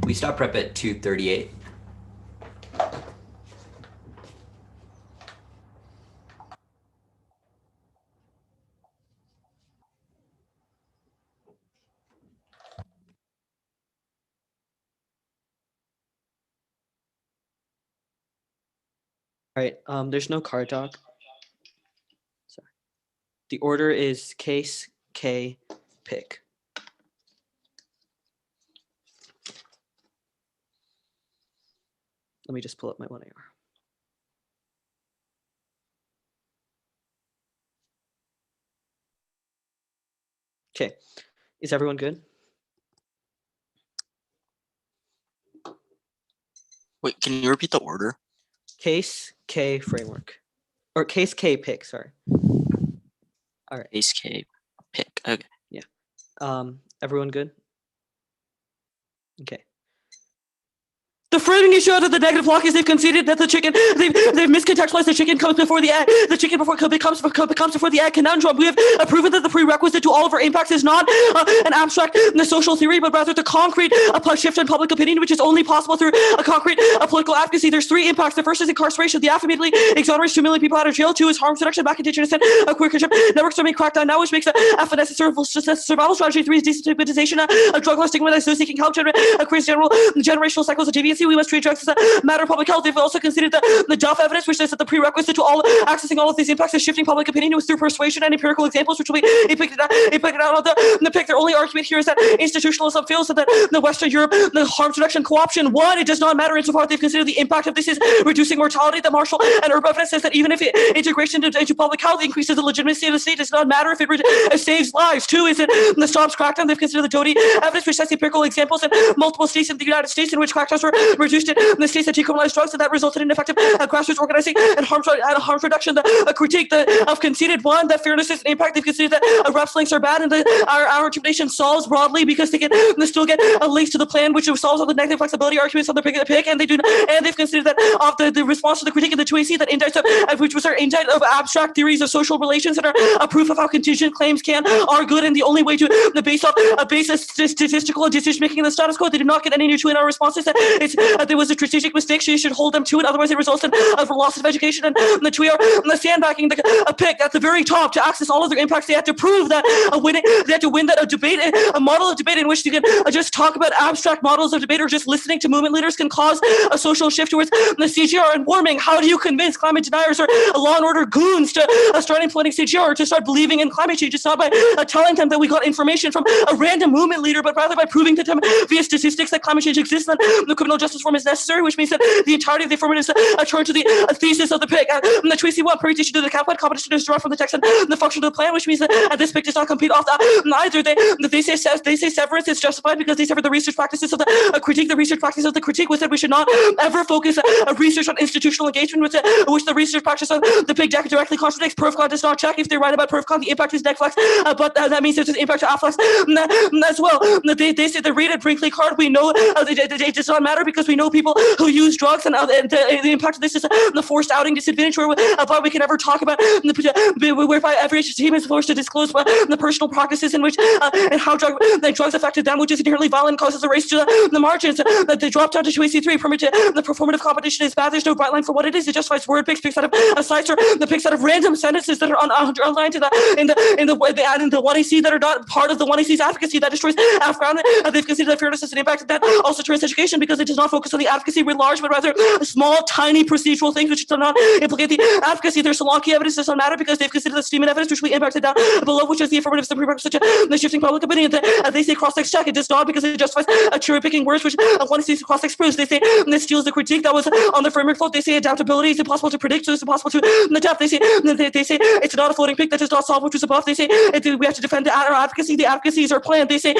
We stop prep at 2:38. All right. There's no card doc. Sorry. The order is case K pick. Let me just pull up my 1AR. Okay. Is everyone good? Wait, can you repeat the order? Case K framework. Or case K pick, sorry. All right. Base K pick. Okay. Everyone good? Okay. The framing issue out of the negative block is they've conceded that the chicken, they've miscontextualized the chicken comes before the egg. The chicken becomes before the egg conundrum. We have proven that the prerequisite to all of our impacts is not an abstract social theory, but rather the concrete shift in public opinion, which is only possible through a concrete political advocacy. There's three impacts. The first is incarceration. The act immediately exonerates 2 million people out of jail. Two is harm reduction back indigenous and queer kinship. Networks are being cracked down now, which makes a necessary survival strategy. Three is destigmatization, drug law stigmatized those seeking help, creates generational cycles of deviancy. We must treat drugs as a matter of public health. They've also considered the Duff evidence, which says that the prerequisite to accessing all of these impacts is shifting public opinion was through persuasion and empirical examples, which will be picked out of the pick. Their only argument here is that institutionalism fails, so that the Western Europe, the harm reduction co-option, one, it does not matter insofar they've considered the impact of this is reducing mortality. The Marshall and Urban evidence says that even if integration into public health increases the legitimacy of the state, it does not matter if it saves lives. Two is that the Stops crackdown. They've considered the Doty evidence, which says the empirical examples in multiple states in the United States in which crackdowns were reduced it in the states that decriminalized drugs, and that resulted in effective grassroots organizing and harm reduction. The critique of conceded one, that fairness is an impact. They've conceded that reps links are bad, and our interpretation solves broadly because they still get links to the plan, which solves all the negative flexibility arguments on the pick, and they've considered that of the response to the critique of the 2AC, that indicts which was our indict of abstract theories of social relations that are a proof of how contingent claims are good, and the only way to base off a basis statistical decision making in the status quo. They did not get any new to in our responses. That there was a strategic mistake. She should hold them to it. Otherwise, it results in a loss of education. And the TOC are the sandbagging a pick at the very top to access all of their impacts. They had to prove that they had to win that a debate, a model of debate in which you can just talk about abstract models of debate, or just listening to movement leaders can cause a social shift towards the CGR and warming. How do you convince climate deniers or law and order goons to start implementing CGR, to start believing in climate change? It's not by telling them that we got information from a random movement leader, but rather by proving to them via statistics that climate change exists and the criminal justice reform is necessary, which means that the entirety of the affirmative is turned to the thesis of the pick. The Tracy one permutation to the cap competition is derived from the text and the function of the plan, which means that this pick does not compete off that either. They say severance is justified because they sever the research practices of the critique. The research practice of the critique was that we should not ever focus research on institutional engagement, which the research practice of the pick directly contradicts. PerfCon does not check. If they write about PerfCon, the impact is Netflix, but that means there's an impact to Afflex as well. They say the Reed and Brinkley card, we know it does not matter because we know people who use drugs, and the impact of this is the forced outing disadvantage, but we can never talk about whereby every team is forced to disclose the personal practices in which and how drugs affected them, which is inherently violent, causes a race to the margins. That they drop down to 2AC3. The performative competition is bad. There's no bright line for what it is. It justifies word picks out of a slice, or the picks out of random sentences that are underlined to in the 1AC that are not part of the 1AC's advocacy. That destroys Afghan. They've considered that fairness is an impact that also turns education, because it does not focus on the advocacy writ large, but rather small, tiny procedural things which do not implicate the advocacy. Their Solanke evidence does not matter because they've considered the Steeman evidence, which we impacted down below, which is the affirmative the prerequisite to the shifting public opinion. They say cross-text check. It does not, because it justifies cherry-picking words, which one sees cross-text proves. They say this steals the critique that was on the framework float. They say adaptability is impossible to predict, so it's impossible to adapt. They say it's not a floating pick that does not solve which was above. They say we have to defend our advocacy. The advocacy is our plan. They say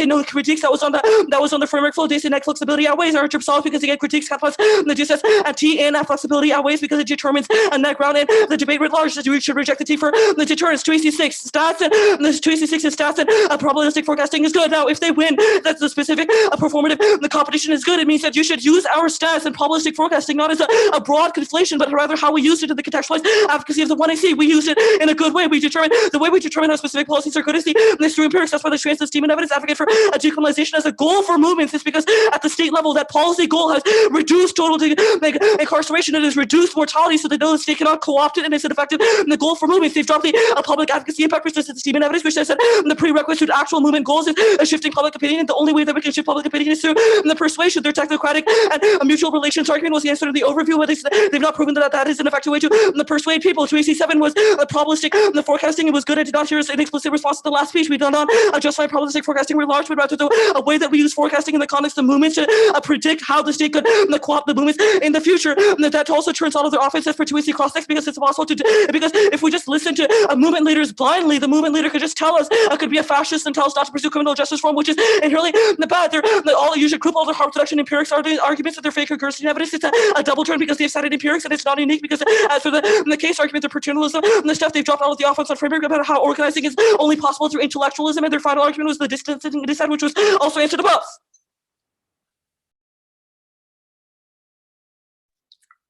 no critiques that was on the framework float. They say net flexibility outweighs our trip solve because they get critiques plus the DSS and T and flexibility outweighs because it determines a net ground and the debate writ large. We should reject the T for the deterrence. 2AC6 stats and the 2AC6 is stats and probabilistic forecasting is good. Now, if they win, that's the specific performative. The competition is good. It means that you should use our stats and probabilistic forecasting not as a broad conflation, but rather how we used it in the contextualized advocacy of the 1AC. We used it in a good way. The way we determine how specific policies are good is this through empirics. That's why the trans team and evidence advocate for decriminalization as a goal for movements. It's because at the state level, that policy goal has reduced total incarceration. It has reduced mortality, so that the state cannot co-opt it, and it's effective. And the goal for movements, they've dropped the public advocacy impact persistence team and evidence, which says that the prerequisite to actual movement goals is shifting public opinion. And the only way that we can shift public opinion is through the persuasion. Their technocratic and a mutual relations argument was the answer to the overview, but they've not proven that is an effective way to persuade people. 2AC7 was probabilistic. The forecasting, it was good. I did not hear an explicit response to the last speech. We did not justify probabilistic forecasting writ large, but rather a way that we use forecasting in the context of movements to predict how the state could co-opt the movements in the future. That also turns all of their offenses for 2AC cross-text, because it's possible to do, because if we just listen to movement leaders blindly, the movement leader could just tell us could be a fascist and tell us not to pursue criminal justice reform, which is inherently bad. You should group all the harm reduction empirics arguments that they're fake or Gerstein evidence. It's a double turn because they've cited empirics, and it's not unique because as for the case argument, the paternalism and the stuff, they've dropped all of the offense on framework about how organizing is only possible through intellectualism, and their final argument was the distancing dissent, which was also answered above.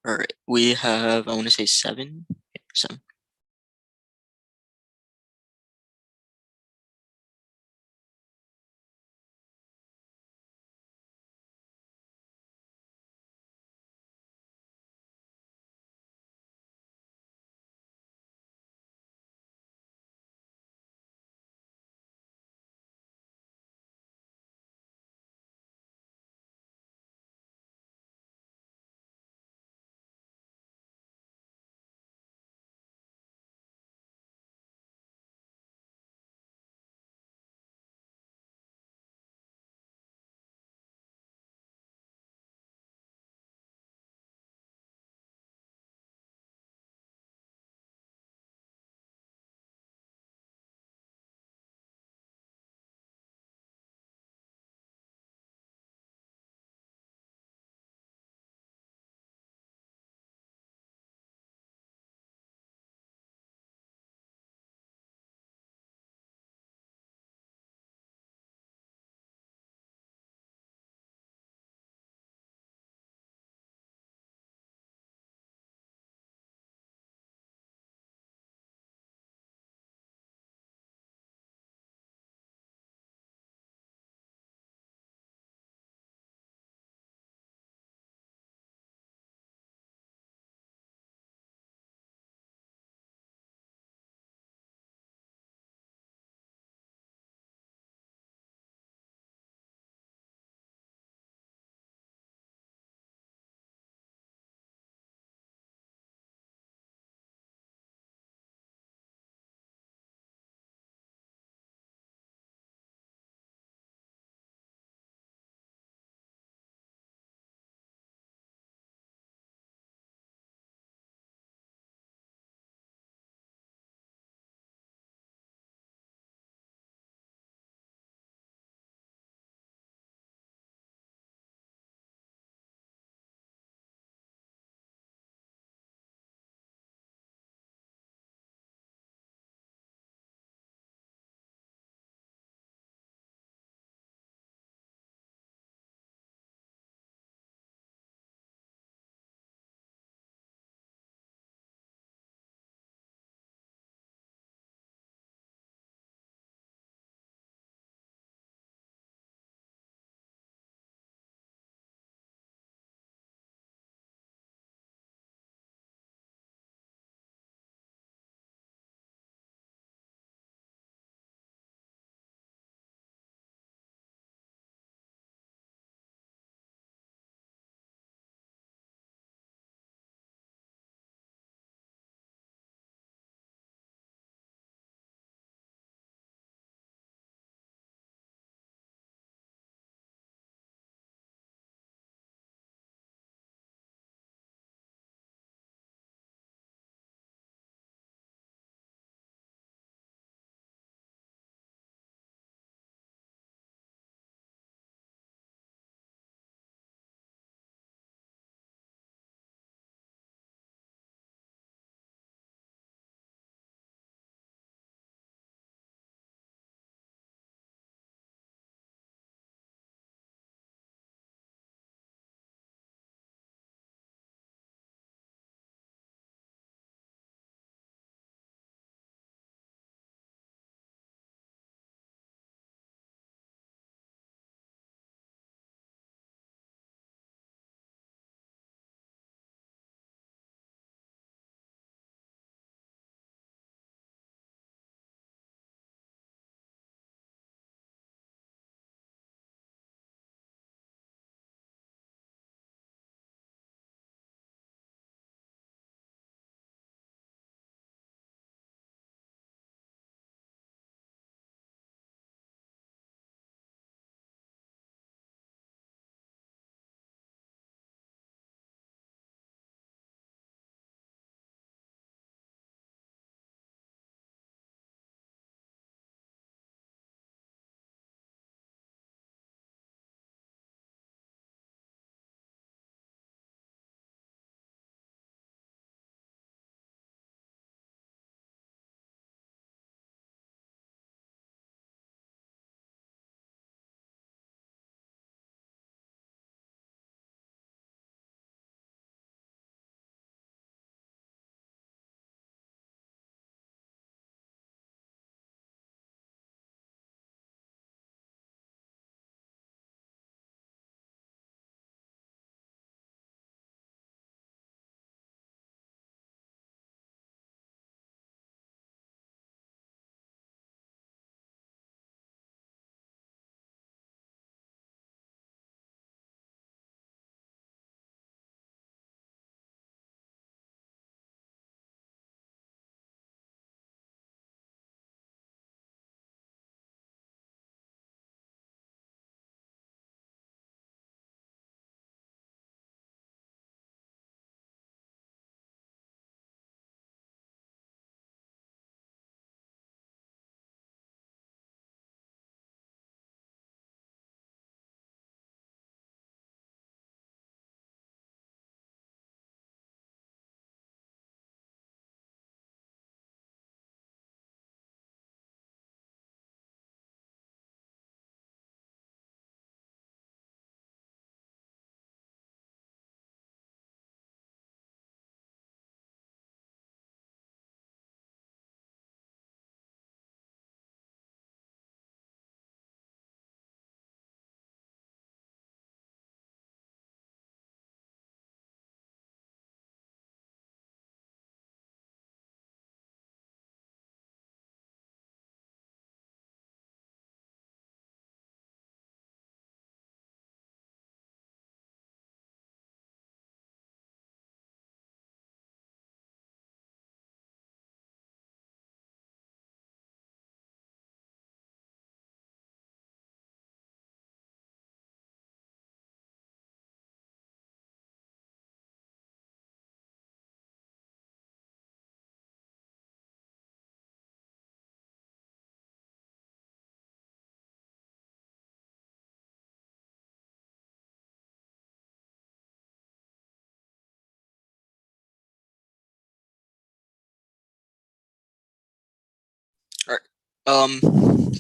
All right, we have, I want to say 7. Yeah, 7.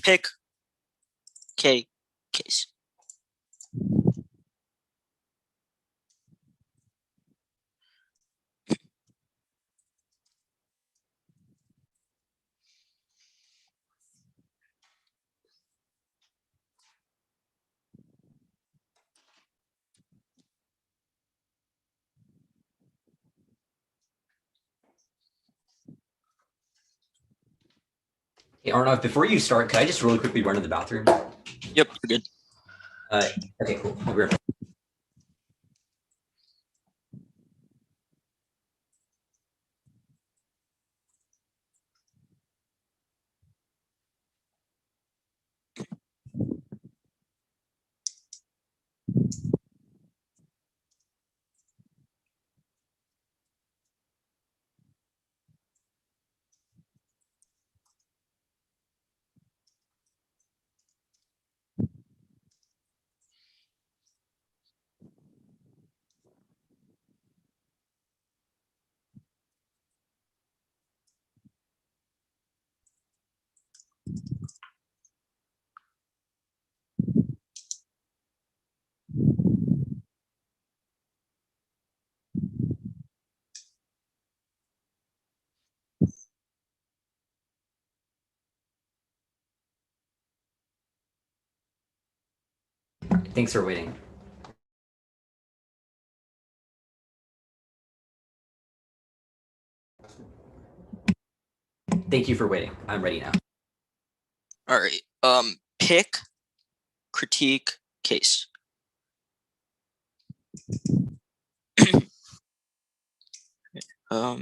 Pick K case. Hey, Arnav, before you start, could I just really quickly run to the bathroom? Yep, you're good. Okay, cool. I'll be right back. Thanks for waiting. Thank you for waiting. I'm ready now. All right. Pick, critique, case.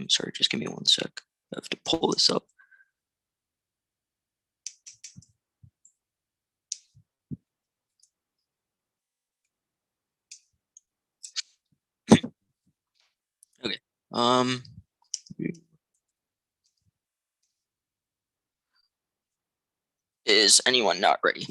Sorry, just give me 1 sec. I have to pull this up. Okay. Is anyone not ready?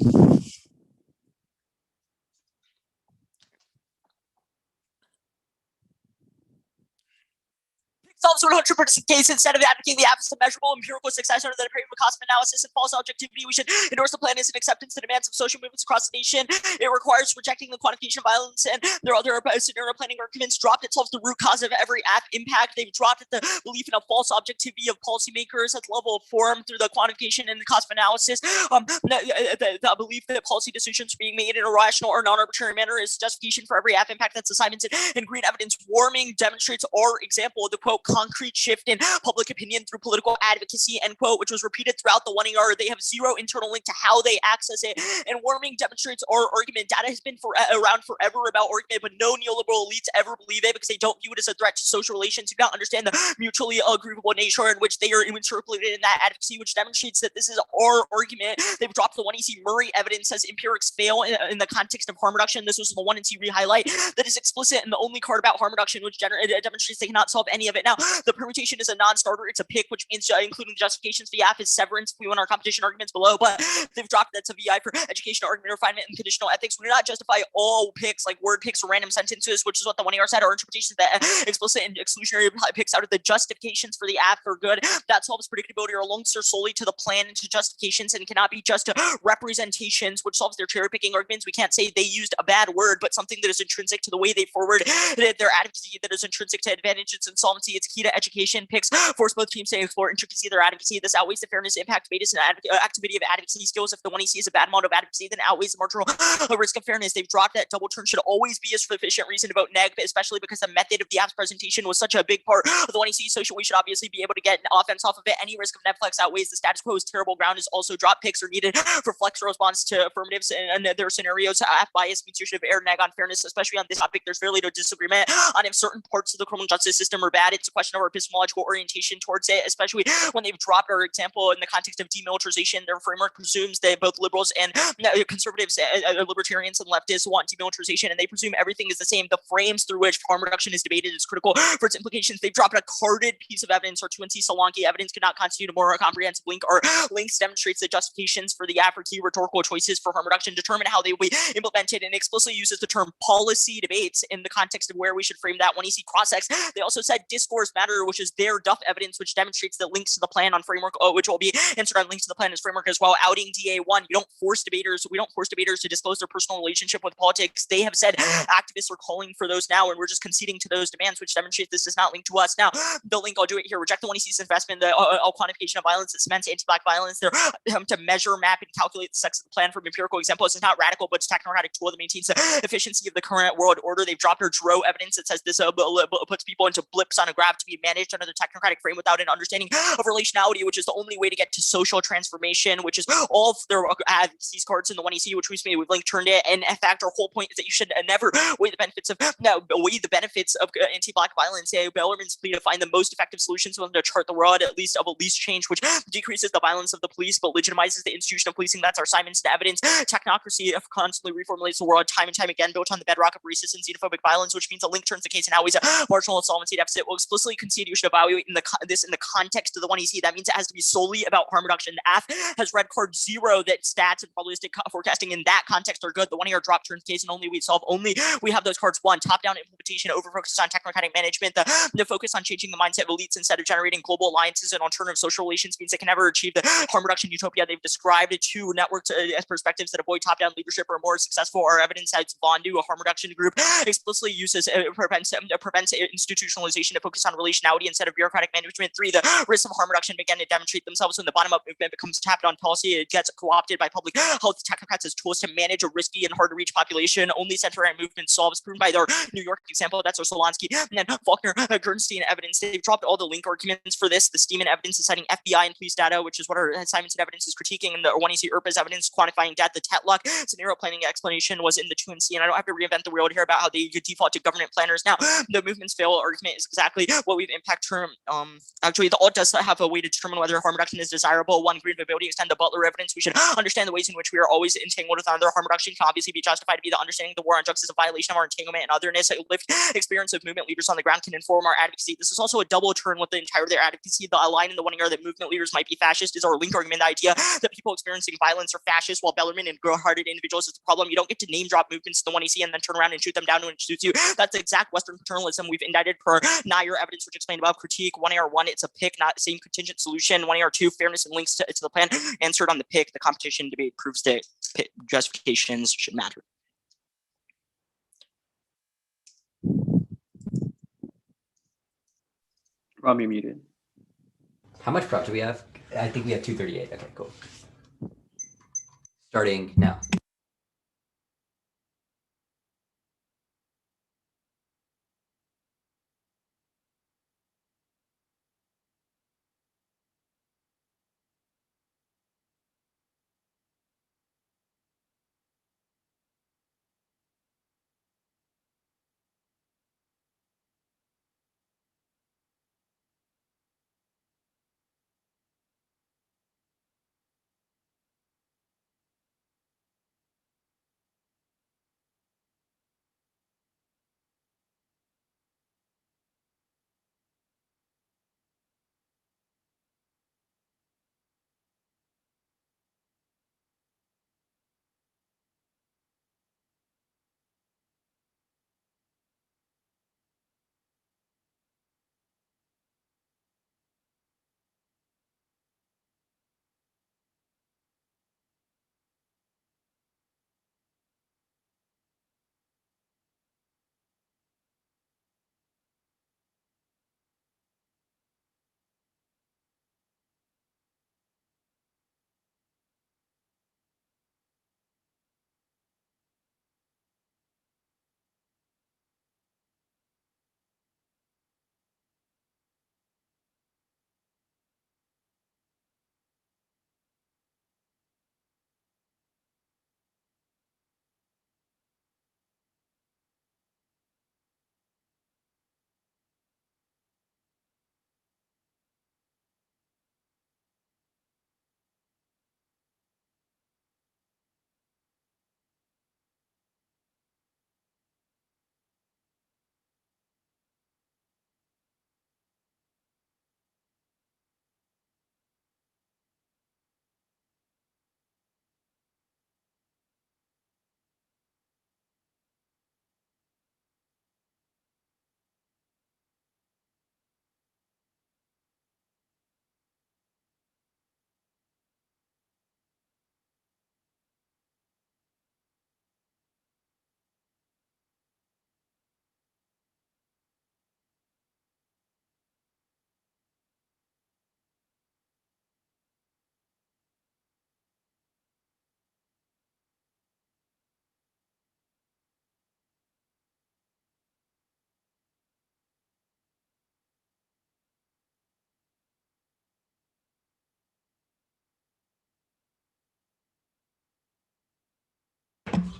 Solves 100% case instead of advocating the absence of measurable empirical success under the period of cost analysis and false objectivity. We should endorse the plan as an acceptance to demands of social movements across the nation. It requires rejecting the quantification of violence, and there are other scenario planning arguments. Dropped it solves the root cause of every app impact. They've dropped the belief in a false objectivity of policymakers at the level of form through the quantification and the cost of analysis. The belief that policy decisions are being made in a rational or non-arbitrary manner is justification for every app impact that's assignments and green evidence warming demonstrates our example of the quote concrete shift in public opinion through political advocacy, end quote, which was repeated throughout the 1 ER. They have zero internal link to how they access it. And warming demonstrates our argument. Data has been around forever about argument, but no neoliberal elites ever believe it because they don't view it as a threat to social relations, do not understand the mutually agreeable nature in which they are interpolated in that advocacy, which demonstrates that this is our argument. They've dropped the 1EC Murray evidence as empirics fail in the context of harm reduction. This was the 1EC re-highlight that is explicit and the only card about harm reduction, which demonstrates they cannot solve any of it. Now, the permutation is a non-starter. It's a pick, which means including the justifications for the app is severance. We want our competition arguments below, but they've dropped that to VI for education, argument, refinement, and conditional ethics. We do not justify all picks, like word picks or random sentences, which is what the 1ER said, or interpretations that explicit and exclusionary picks out of the justifications for the app for good. That solves predictability or links are solely to the plan and to justifications and cannot be just representations, which solves their cherry picking arguments. We can't say they used a bad word, but something that is intrinsic to the way they forward their advocacy, that is intrinsic to advantage, its insolvency, it's key to education. Picks force both teams to explore intricacy of their advocacy. This outweighs the fairness, impact, betas, and activity of advocacy skills. If the 1EC is a bad amount of advocacy, then outweighs the marginal risk of fairness. They've dropped that double turn should always be a sufficient reason to vote neg, especially because the method of the app's presentation was such a big part of the 1EC, so we should obviously be able to get an offense off of it. Any risk of Netflix outweighs the status quo's terrible ground is also drop picks are needed for flex response to affirmatives and their scenarios. App bias means you should have air neg on fairness, especially on this topic. There's very little disagreement on if certain parts of the criminal justice system are bad. It's a question of our epistemological orientation towards it, especially when they've dropped our example in the context of demilitarization. Their framework presumes that both liberals and conservatives, libertarians and leftists want demilitarization, and they presume everything is the same. The frames through which harm reduction is debated is critical for its implications. They've dropped a carded piece of evidence, or 2NC Solanke evidence could not constitute a more comprehensive link, or links demonstrates the justifications for the app or key rhetorical choices for harm reduction, determine how they will be implemented, and explicitly uses the term policy debates in the context of where we should frame that 1EC cross-ex. They also said discourse Force Matter, which is their Duff evidence, which demonstrates that links to the plan on framework, which will be answered on links to the plan as framework as well, outing DA1. We don't force debaters to disclose their personal relationship with politics. They have said activists are calling for those now, and we're just conceding to those demands, which demonstrates this is not linked to us. Now, the link, I'll do it here. Reject the 1EC's investment, the quantification of violence that cements anti-Black violence. They're to measure, map, and calculate the sex of the plan from empirical examples. It's not radical, but it's a technocratic tool that maintains the efficiency of the current world order. They've dropped their Dro evidence that says this puts people into blips on a graph to be managed under the technocratic frame without an understanding of relationality, which is the only way to get to social transformation, which is all of their these cards in the 1EC, which we've linked turned it. And in fact, our whole point is that you should never weigh the benefits of anti-Black violence. Bellarmine's plea to find the most effective solutions to chart the world at least change, which decreases the violence of the police but legitimizes the institution of policing. That's our assignments to evidence. Technocracy constantly reformulates the world time and time again, built on the bedrock of racist and xenophobic violence, which means a link turns the case and always a marginal insolvency deficit. Will explicitly concede you should evaluate this in the context of the 1EC. That means it has to be solely about harm reduction. The AF has red card 0 that stats and probabilistic forecasting in that context are good. The 1 ER drop turns case and only we have those cards. 1, top-down implementation, over focus on technocratic management. The focus on changing the mindset of elites instead of generating global alliances and alternative social relations means they can never achieve the harm reduction utopia they've described. 2, networked perspectives that avoid top-down leadership are more successful. Our evidence cites Vondu, a harm reduction group, explicitly prevents institutionalization to focus on relationality instead of bureaucratic management. 3, the risks of harm reduction begin to demonstrate themselves when the bottom-up movement becomes tapped on policy. It gets co-opted by public health technocrats as tools to manage a risky and hard-to-reach population. Only center-right movement solves, proven by their New York example. That's our Solonsky and then Faulkner, Gernstein evidence. They've dropped all the link arguments for this. The Steeman evidence is citing FBI and police data, which is what our assignments and evidence is critiquing, and the 1EC ERPA's evidence quantifying death. The Tetlock scenario planning explanation was in the 2NC, and I don't have to reinvent the wheel here about how they default to government planners. Now, the movement's fail argument is exactly what we've impact term. Actually, the alt does have a way to determine whether harm reduction is desirable. 1, green ability, extend the Butler evidence. We should understand the ways in which we are always entangled with another. Harm reduction can obviously be justified to be the understanding the war on drugs is a violation of our entanglement and otherness. Lived experience of movement leaders on the ground can inform our advocacy. This is also a double turn with the entire of their advocacy. The line in the 1 ER that movement leaders might be fascist is our link argument. The idea that people experiencing violence are fascist, while Bellarmine and grow-hearted individuals is the problem. You don't get to name drop movements in the 1EC and then turn around and shoot them down when it suits you. That's exact Western paternalism we've indicted per Nair evidence, which explained above. Critique 1 AR 1, it's a pick, not the same contingent solution. 1 AR 2, fairness and links to the plan answered on the pick. The competition debate proves that justifications should matter. Rob, you're muted. How much prep do we have? I think we have 238. Okay, cool. Starting now.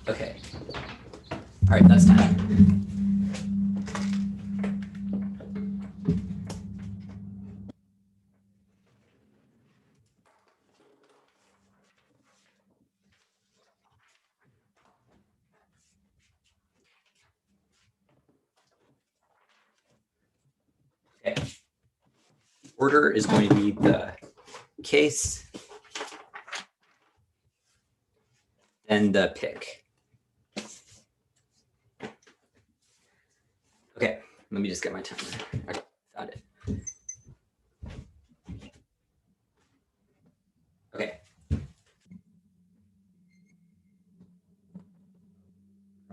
Okay. All right, that's time. Okay. Order is going to be the case, then the pick. Okay, let me just get my timer. Okay, found it. Okay.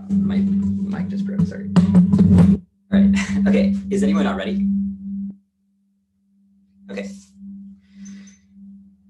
My mic just broke, sorry. All right, okay, is anyone not ready? Okay.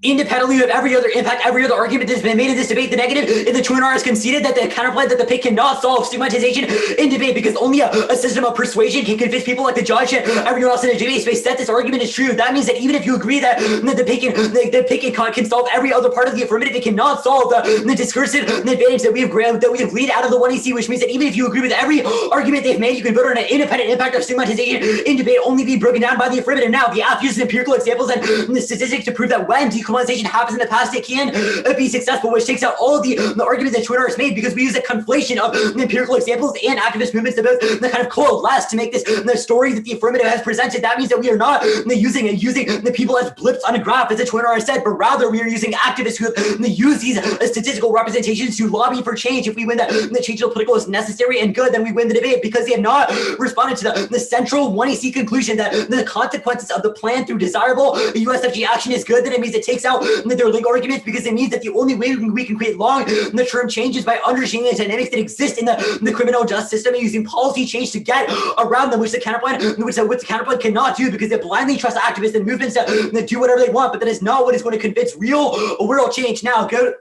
Independently of every other impact, every other argument that's been made in this debate, the negative in the 2NR has conceded that the counterpoint that the pick cannot solve stigmatization in debate because only a system of persuasion can convince people like the judge and everyone else in the debate space that this argument is true. That means that even if you agree that the pick can solve every other part of the affirmative, it cannot solve the discursive advantage that we have gleaned out of the 1AC, which means that even if you agree with every argument they've made, you can vote on an independent impact of stigmatization in debate only be broken down by the affirmative. Now, the app uses empirical examples and the statistics to prove that when decolonization happens in the past, it can be successful, which takes out all the arguments that Twitter has made because we use a conflation of empirical examples and activist movements to both kind of coalesce to make this the story that the affirmative has presented. That means that we are not using the people as blips on a graph, as the Twitter has said, but rather we are using activists who use these statistical representations to lobby for change. If we win the change of political is necessary and good, then we win the debate because they have not responded to the central 1AC conclusion that the consequences of the plan through desirable USFG action is good. Then it means it takes out their legal arguments because it means that the only way we can create long-term change is by understanding the dynamics that exist in the criminal justice system and using policy change to get around them, which the counterpoint cannot do because it blindly trusts activists and movements that do whatever they want, but that is not what is going to convince real world change. Now, go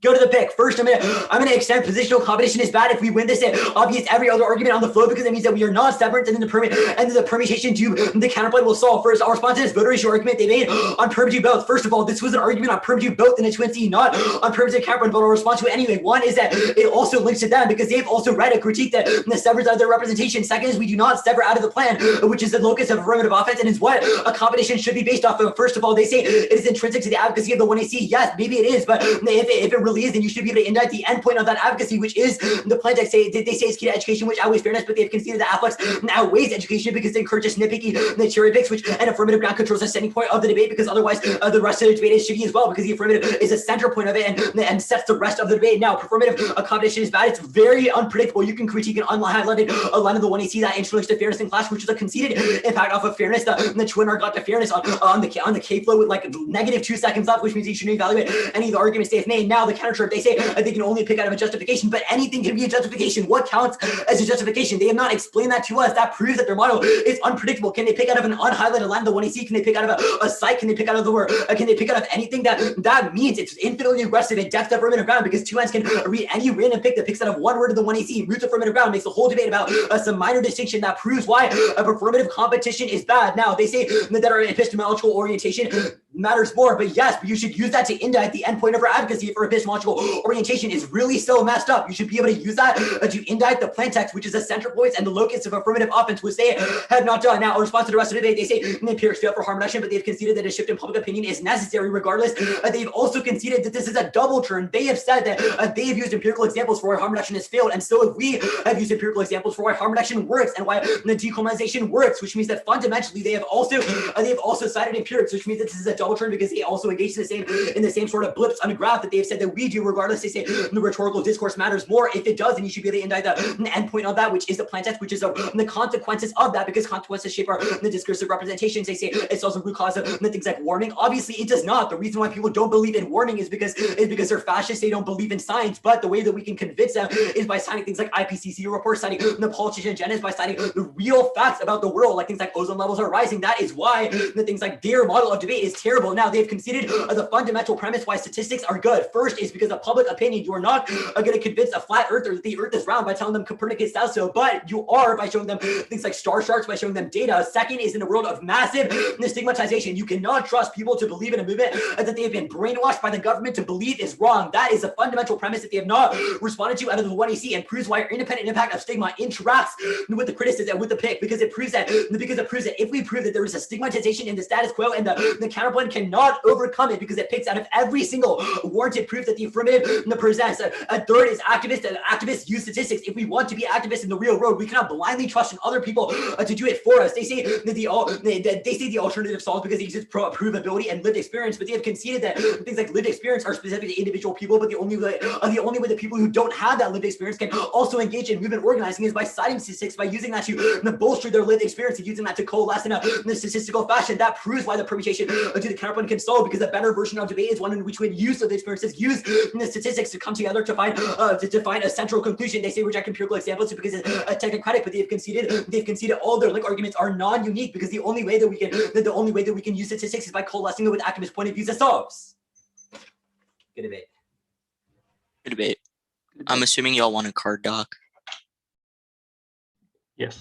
to the pick. First, I'm gonna extend positional competition is bad. If we win this, it obviates every other argument on the flow because it means that we are not separate, and then the permutation to the counterpoint will solve. First, our response to this voter issue argument they made on perm to both. First of all, this was an argument on perm to both in the 2NC, not on perm to counterpoint, but our response to it anyway. One is that it also links to them because they've also read a critique that severs out of their representation. Second is we do not sever out of the plan, which is the locus of affirmative offense and is what a competition should be based off of. First of all, they say it is intrinsic to the advocacy of the 1AC. Yes, maybe it is, but if it really is, then you should be able to indict the endpoint of that advocacy, which is the plan text. They say it's key to education, which outweighs fairness, but they've conceded that afflux outweighs education because it encourages nitpicky cherry picks, which an affirmative ground controls the setting point of the debate because otherwise the rest of the debate is shitty as well because the affirmative is a center point of it and sets the rest of the debate. Now, affirmative competition is bad. It's very unpredictable. You can critique an unhighlighted line of the 1AC that introduced to fairness in class, which is a conceded impact off of fairness. The Twinner got to fairness on the K flow with like -2 seconds left, which means you shouldn't evaluate any of the arguments they've made. Now, the counter they say they can only pick out of a justification, but anything can be a justification. What counts as a justification? They have not explained that to us. That proves that their model is unpredictable. Can they pick out of an unhighlighted line of the 1AC? Can they pick out of a site? Can they pick out of the word? Can they pick out of anything? That means it's infinitely aggressive and depth affirmative ground because 2Ns can read any random pick that picks out of one word of the 1AC. Roots affirmative ground makes the whole debate about some minor distinction that proves why affirmative competition is bad. Now, they say that our epistemological orientation matters more, but yes, but you should use that to indict the endpoint of our advocacy for epistemological orientation is really so messed up. You should be able to use that to indict the plain text, which is the center point and the locus of affirmative offense, which they have not done. Now, in response to the rest of the debate, they say the empirics fail for harm reduction, but they've conceded that a shift in public opinion is necessary regardless. They've also conceded that this is a double turn. They have said that they have used empirical examples for why harm reduction has failed, and so if we have used empirical examples for why harm reduction works and why the decolonization works, which means that fundamentally they have also cited empirics, which means that this is a double turn because they also engage in the same sort of blips on a graph that they've said that we do. Regardless, they say the rhetorical discourse matters more. If it does, then you should be able to indict the endpoint of that, which is the plain text, which is the consequences of that, because consequences shape the discursive representations. They say it's also root cause of things like warming. Obviously, it does not. The reason why people don't believe in warming is because they're fascists. They don't believe in science. But the way that we can convince them is by citing things like IPCC reports, citing the politician agendas, by citing the real facts about the world, like things like ozone levels are rising. That is why the things like their model of debate is terrible. terrible. Now, they've conceded the fundamental premise why statistics are good. First is because of public opinion. You are not going to convince a flat earther that the earth is round by telling them Copernicus says so, but you are by showing them things like star charts, by showing them data. Second is in a world of massive stigmatization. You cannot trust people to believe in a movement that they have been brainwashed by the government to believe is wrong. That is a fundamental premise that they have not responded to out of the 1AC, and proves why our independent impact of stigma interacts with the criticism, with the pick, because it proves that if we prove that there is a stigmatization in the status quo and the counterpoint cannot overcome it because it picks out of every single warranted proof that the affirmative presents. A third is activists use statistics. If we want to be activists in the real world, we cannot blindly trust in other people to do it for us. They say the alternative solves because they use provability and lived experience, but they have conceded that things like lived experience are specific to individual people, but the only way that people who don't have that lived experience can also engage in movement organizing is by citing statistics, by using that to bolster their lived experience and using that to coalesce in a statistical fashion. That proves why the permutation to the counterpoint can solve, because a better version of debate is one in which we use of the experiences, use the statistics to come together to find a central conclusion. They say reject empirical examples because it's technocratic, but they've conceded all their arguments are non-unique, because the only way that we can use statistics is by coalescing it with activist point of views themselves. Good debate. Good debate. I'm assuming y'all want a card doc. Yes.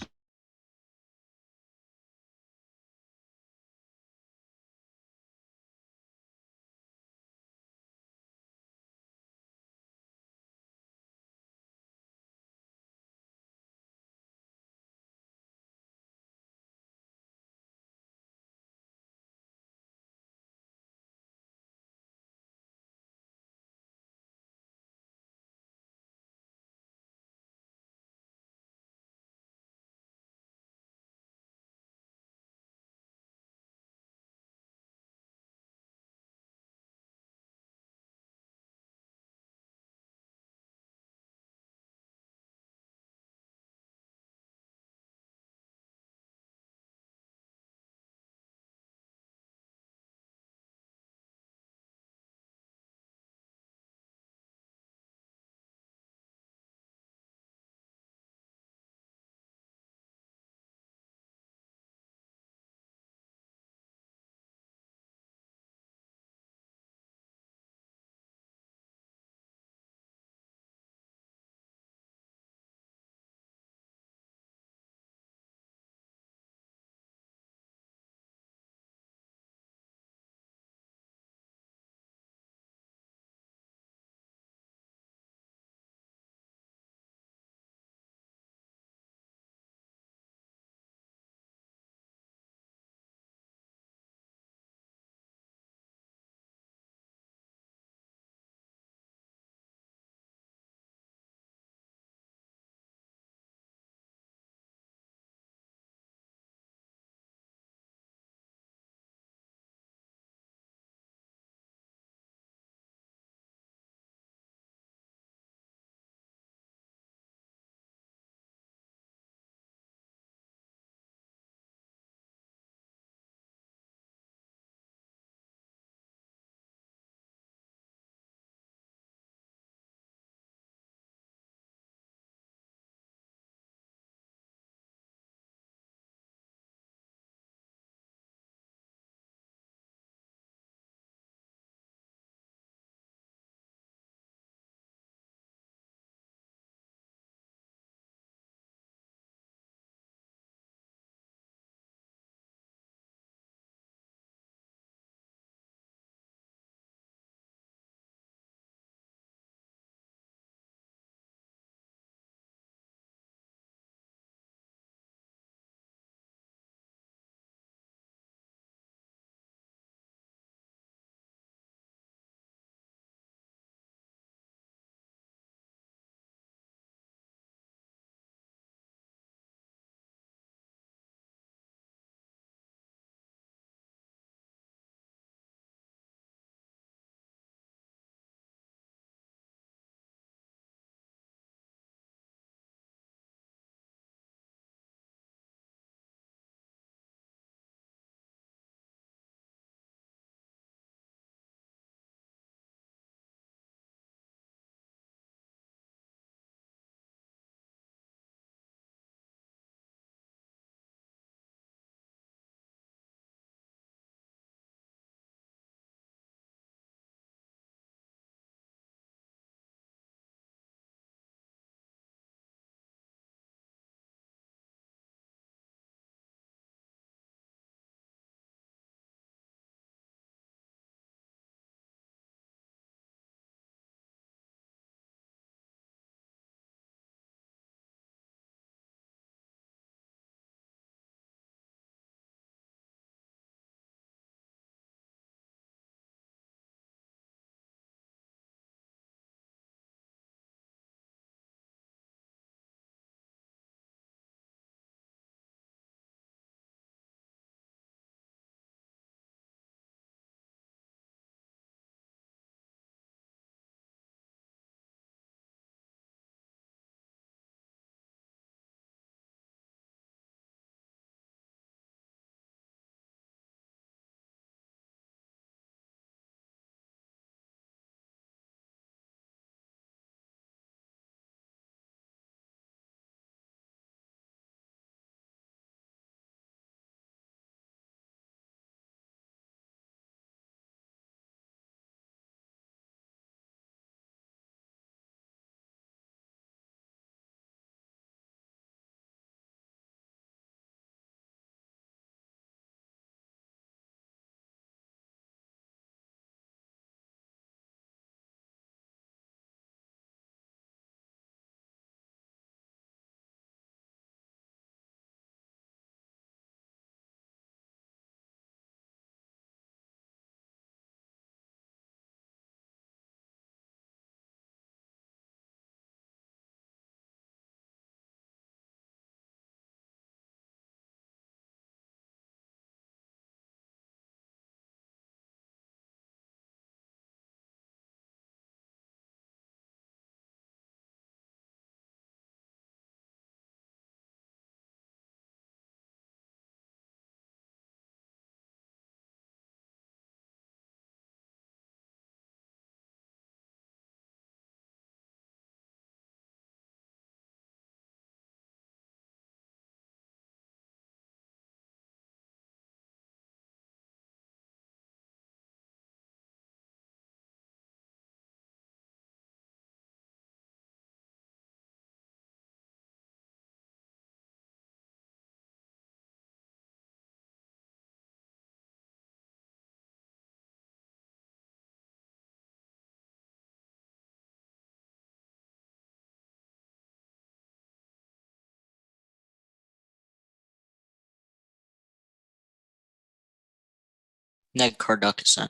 Ned Carduckison.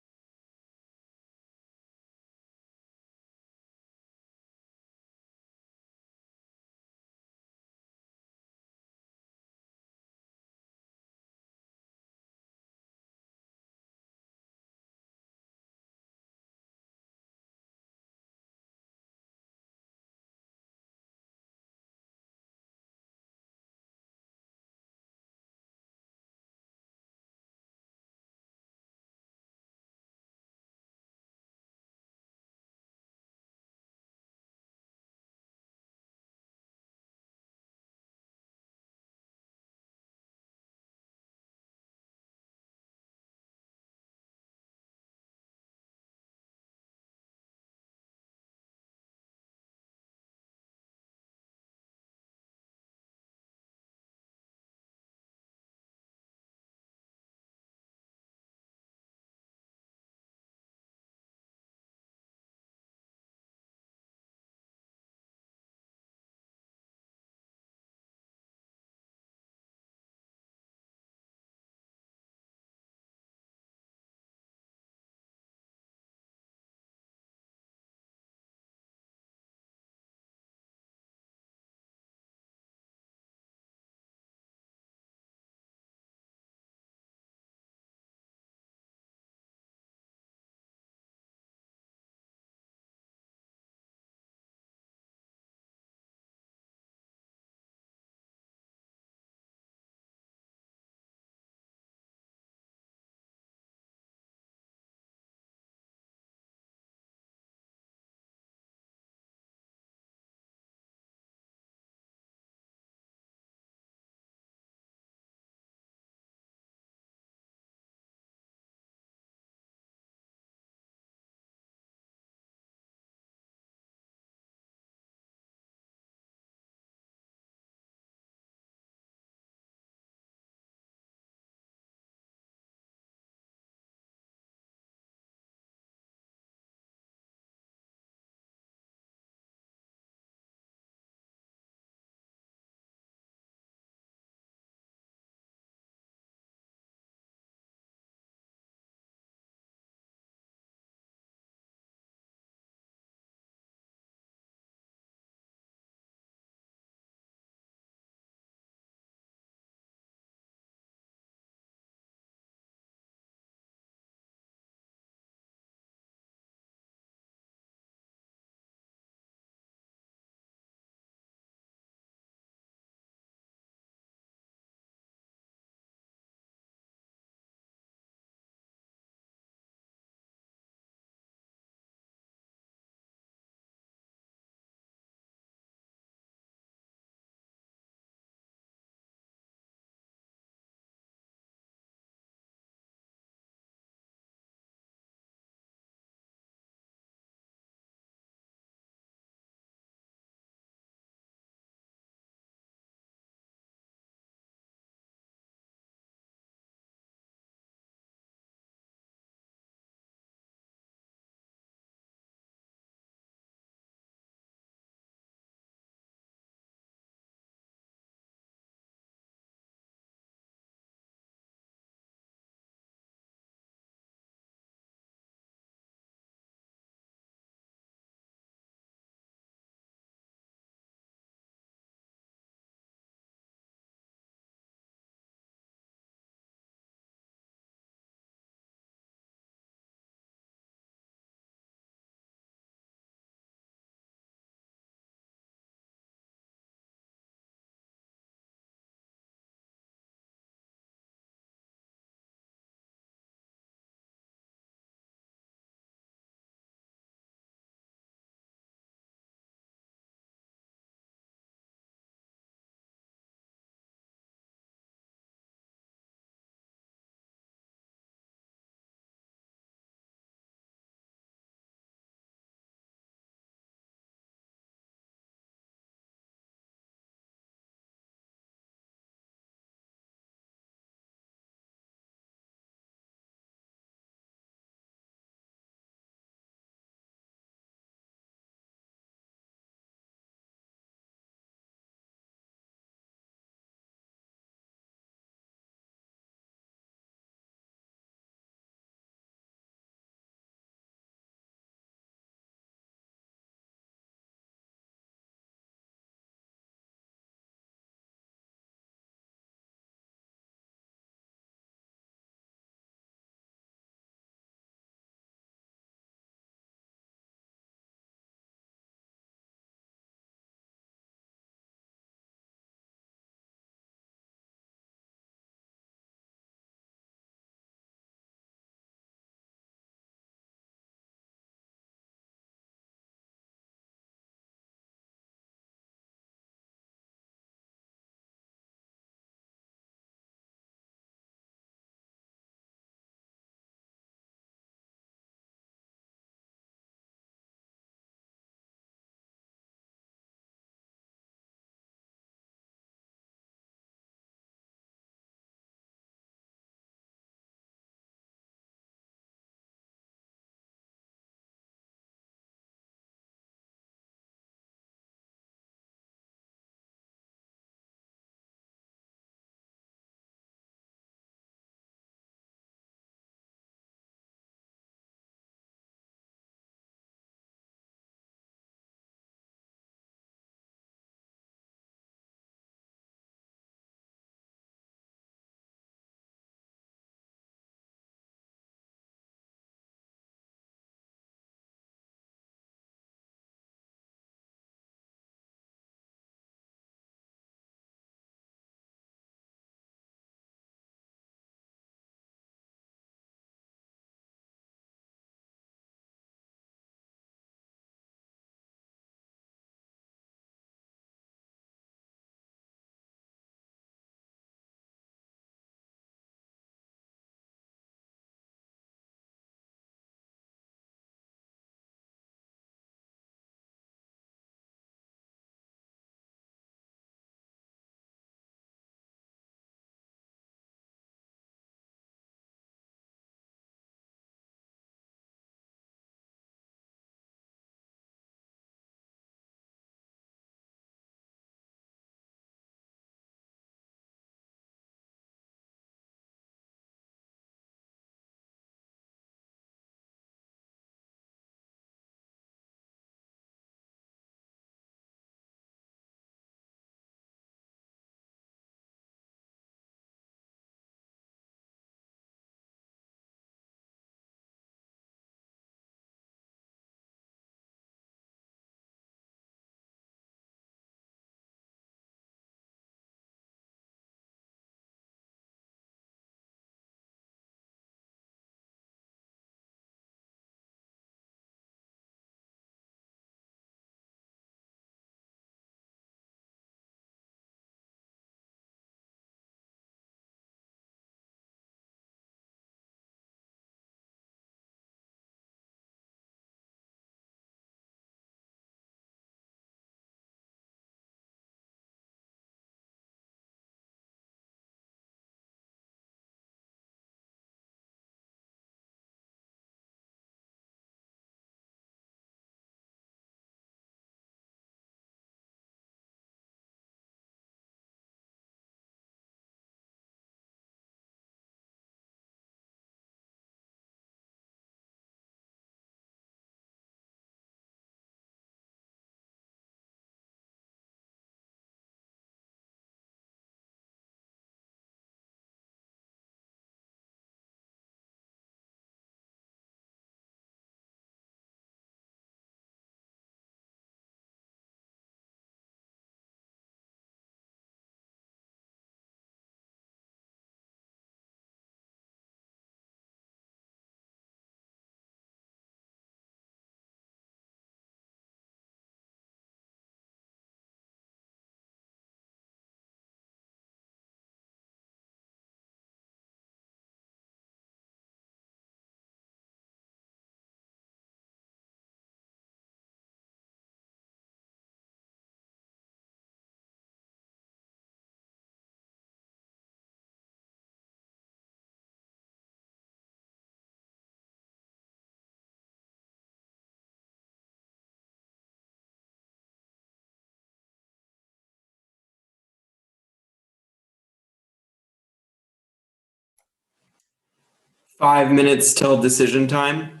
5 minutes till decision time.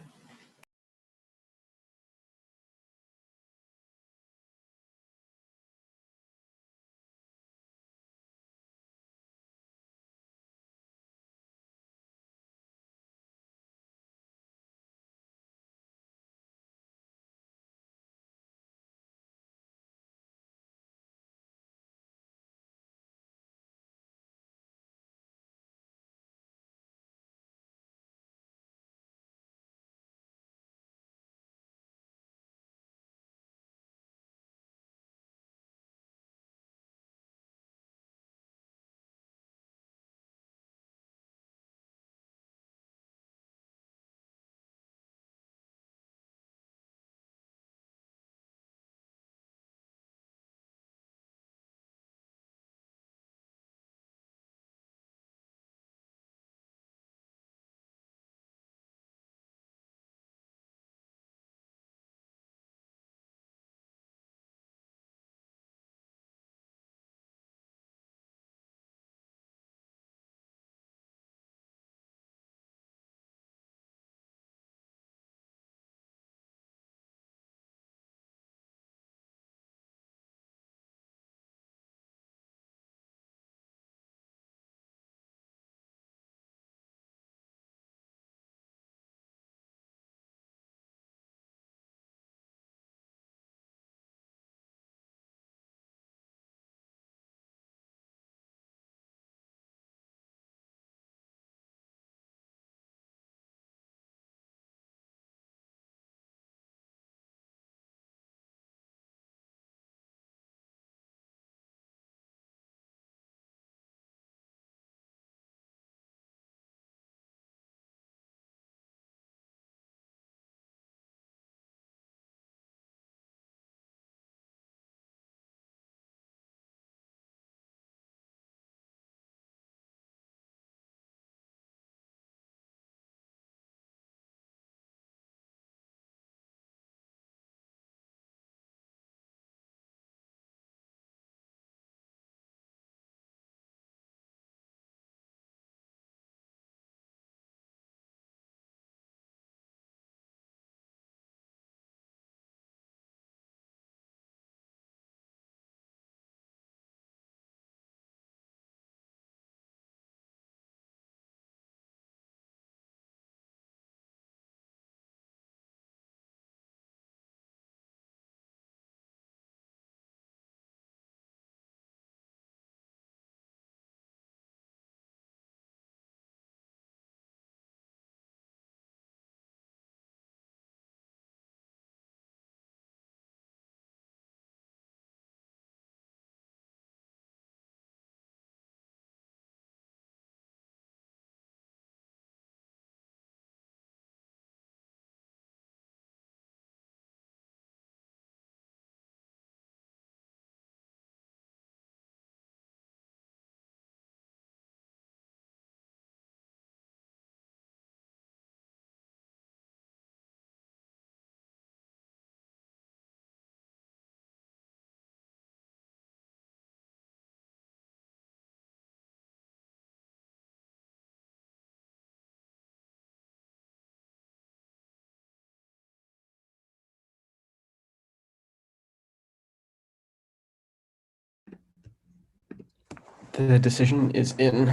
The decision is in.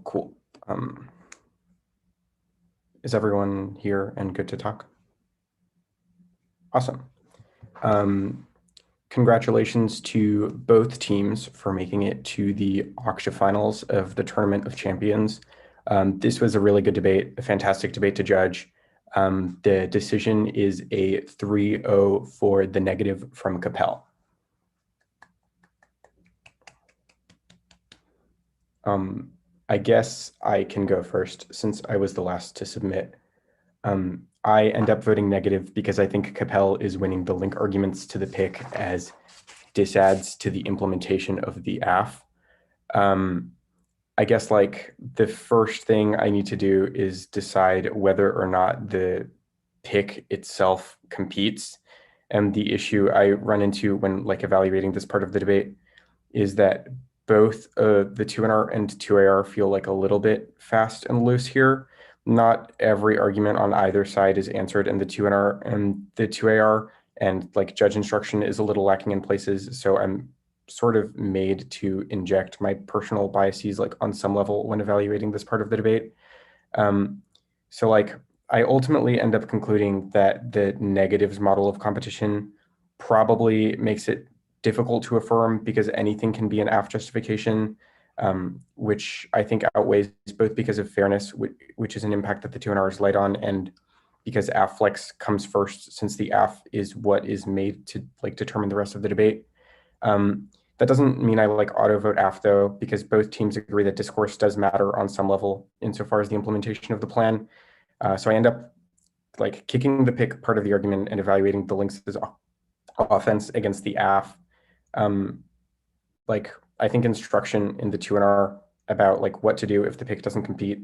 Cool. Is everyone here and good to talk? Awesome. Congratulations to both teams for making it to the octafinals of the Tournament of Champions. This was a really good debate, a fantastic debate to judge. The decision is a 3-0 for the negative from Coppell. I guess I can go first since I was the last to submit. I end up voting negative because I think Coppell is winning the link arguments to the pick as disadds to the implementation of the AF. I guess like the first thing I need to do is decide whether or not the pick itself competes. And the issue I run into when like evaluating this part of the debate is that both the 2NR and 2AR feel like a little bit fast and loose here. Not every argument on either side is answered in the 2NR and the 2AR, and like judge instruction is a little lacking in places. So I'm sort of made to inject my personal biases like on some level when evaluating this part of the debate. So like I ultimately end up concluding that the negatives model of competition probably makes it difficult to affirm because anything can be an AF justification, which I think outweighs both because of fairness, which is an impact that the 2NR is light on, and because AF flex comes first, since the AF is what is made to like determine the rest of the debate. That doesn't mean I like auto vote AF though, because both teams agree that discourse does matter on some level insofar as the implementation of the plan. So I end up like kicking the pick part of the argument and evaluating the links as offense against the AF. Like I think instruction in the 2NR about like what to do if the pick doesn't compete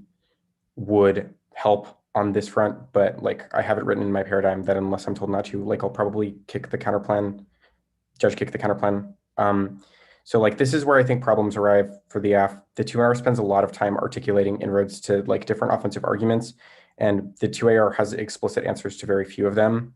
would help on this front, but like I have it written in my paradigm that unless I'm told not to, like I'll probably kick the counterplan, judge kick the counterplan. So like this is where I think problems arrive for the AF. The 2NR spends a lot of time articulating inroads to like different offensive arguments, and the 2AR has explicit answers to very few of them.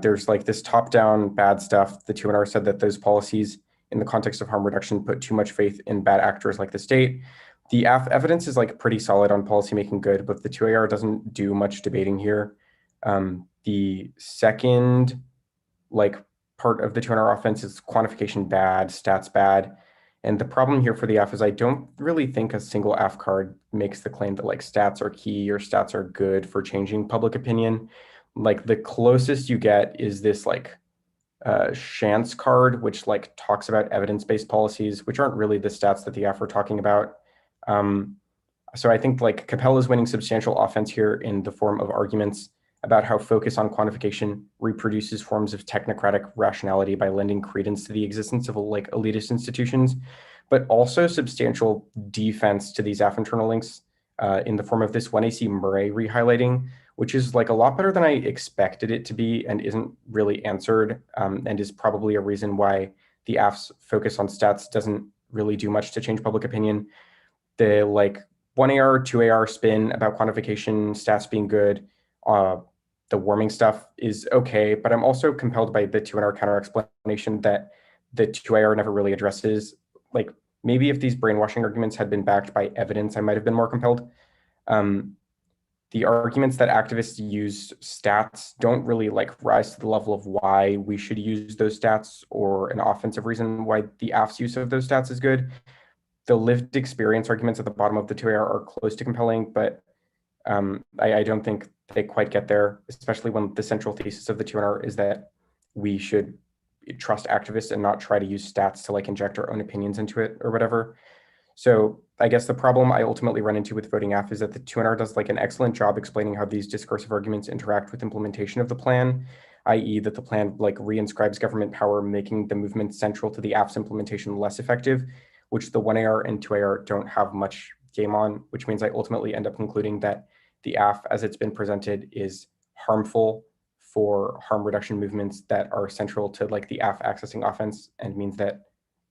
There's like this top-down bad stuff. The 2NR said that those policies in the context of harm reduction put too much faith in bad actors like the state. The AF evidence is like pretty solid on policymaking good, but the 2AR doesn't do much debating here. The second like part of the 2NR offense is quantification bad, stats bad. And the problem here for the AF is I don't really think a single AF card makes the claim that like stats are key or stats are good for changing public opinion. Like the closest you get is this like chance card, which like talks about evidence-based policies, which aren't really the stats that the AF are talking about. So I think like Coppell is winning substantial offense here in the form of arguments about how focus on quantification reproduces forms of technocratic rationality by lending credence to the existence of like elitist institutions, but also substantial defense to these AF internal links in the form of this 1AC Murray re-highlighting, which is like a lot better than I expected it to be and isn't really answered, and is probably a reason why the AF's focus on stats doesn't really do much to change public opinion. The like 1AR, 2AR spin about quantification, stats being good, the warming stuff is okay, but I'm also compelled by the 2NR counter explanation that the 2AR never really addresses. Like maybe if these brainwashing arguments had been backed by evidence, I might have been more compelled. The arguments that activists use stats don't really like rise to the level of why we should use those stats or an offensive reason why the AF's use of those stats is good. The lived experience arguments at the bottom of the 2AR are close to compelling, but I don't think they quite get there, especially when the central thesis of the 2NR is that we should trust activists and not try to use stats to like inject our own opinions into it or whatever. So I guess the problem I ultimately run into with voting AF is that the 2NR does like an excellent job explaining how these discursive arguments interact with implementation of the plan, i.e. that the plan like reinscribes government power, making the movement central to the AF's implementation less effective, which the 1AR and 2AR don't have much game on, which means I ultimately end up concluding that the AF as it's been presented is harmful for harm reduction movements that are central to like the AF accessing offense, and means that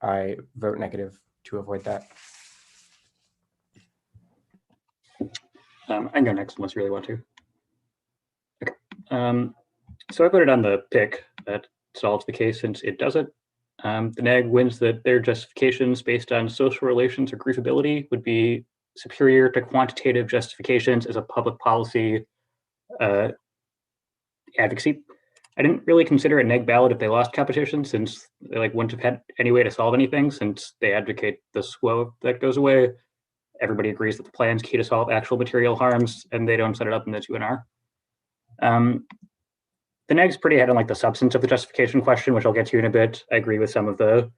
I vote negative to avoid that. I can go next unless you really want to. Okay. So I voted on the pick that solves the case since it doesn't. The neg wins that their justifications based on social relations or griefability would be superior to quantitative justifications as a public policy advocacy. I didn't really consider a neg ballot if they lost competition, since they like wouldn't have had any way to solve anything, since they advocate the SWO that goes away. Everybody agrees that the plan's key to solve actual material harms, and they don't set it up in the 2NR. The neg's pretty ahead on like the substance of the justification question, which I'll get to in a bit. I agree with some of the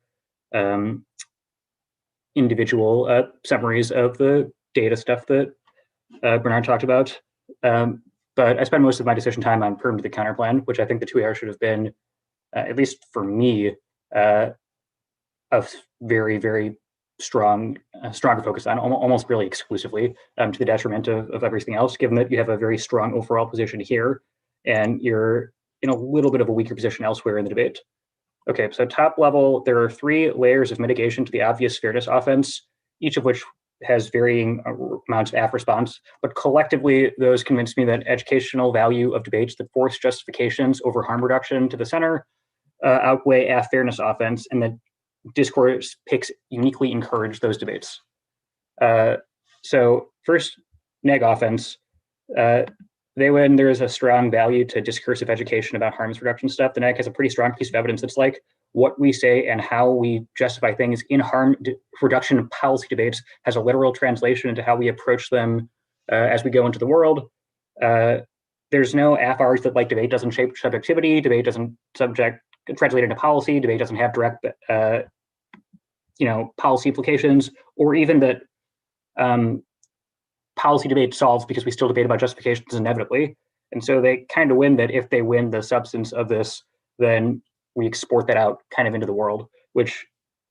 individual summaries of the data stuff that Bernard talked about. But I spend most of my decision time on perm to the counterplan, which I think the 2AR should have been, at least for me, a very, very stronger focus on, almost really exclusively, to the detriment of everything else, given that you have a very strong overall position here, and you're in a little bit of a weaker position elsewhere in the debate. Okay, so top level, there are 3 layers of mitigation to the obvious fairness offense, each of which has varying amounts of AF response, but collectively, those convince me that educational value of debates that force justifications over harm reduction to the center outweigh AF fairness offense, and that discourse picks uniquely encourage those debates. So first, neg offense, they win. There is a strong value to discursive education about harms reduction stuff. The neg has a pretty strong piece of evidence that's like what we say and how we justify things in harm reduction policy debates has a literal translation into how we approach them as we go into the world. There's no AFRs that like debate doesn't shape subjectivity, debate doesn't translate into policy, debate doesn't have direct policy implications, or even that policy debate solves because we still debate about justifications inevitably. And so they kind of win that if they win the substance of this, then we export that out kind of into the world, which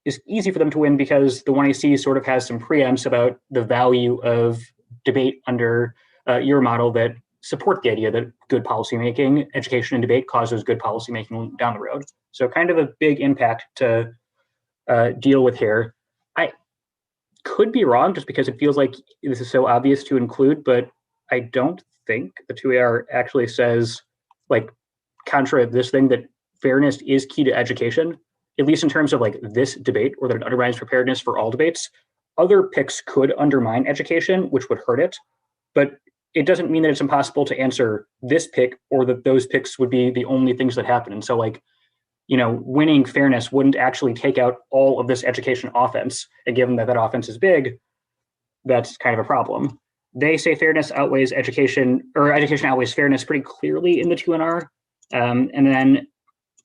is easy for them to win because the 1AC sort of has some preempts about the value of debate under your model that support the idea that good policymaking, education and debate causes good policymaking down the road. So kind of a big impact to deal with here. I could be wrong just because it feels like this is so obvious to include, but I don't think the 2AR actually says, like, contra this thing, that fairness is key to education, at least in terms of like this debate, or that it undermines preparedness for all debates. Other picks could undermine education, which would hurt it, but it doesn't mean that it's impossible to answer this pick, or that those picks would be the only things that happen. And so, like, winning fairness wouldn't actually take out all of this education offense. And given that that offense is big, that's kind of a problem. They say fairness outweighs education, or education outweighs fairness pretty clearly in the 2NR. And then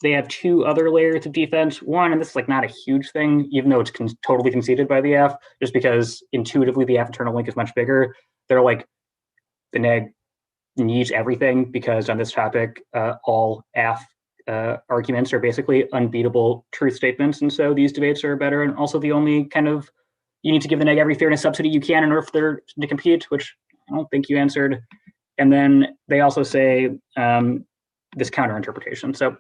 they have 2 other layers of defense. One, and this is like not a huge thing, even though it's totally conceded by the AF, just because intuitively the AF internal link is much bigger. They're like, the neg needs everything because on this topic, all AF arguments are basically unbeatable truth statements. And so these debates are better. And also the only kind of, you need to give the neg every fairness subsidy you can in order for them to compete, which I don't think you answered. And then they also say this counter interpretation. So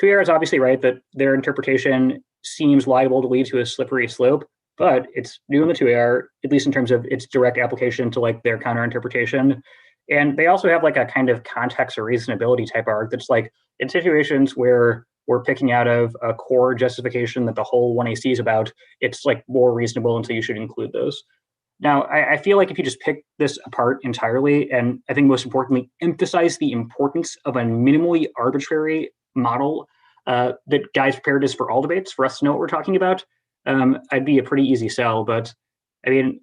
2AR is obviously right that their interpretation seems liable to lead to a slippery slope, but it's new in the 2AR, at least in terms of its direct application to like their counter interpretation. And they also have like a kind of context or reasonability type arc that's like, in situations where we're picking out of a core justification that the whole 1AC is about, it's like more reasonable, and so you should include those. Now, I feel like if you just pick this apart entirely, and I think most importantly, emphasize the importance of a minimally arbitrary model that guides preparedness for all debates, for us to know what we're talking about, I'd be a pretty easy sell. But I mean,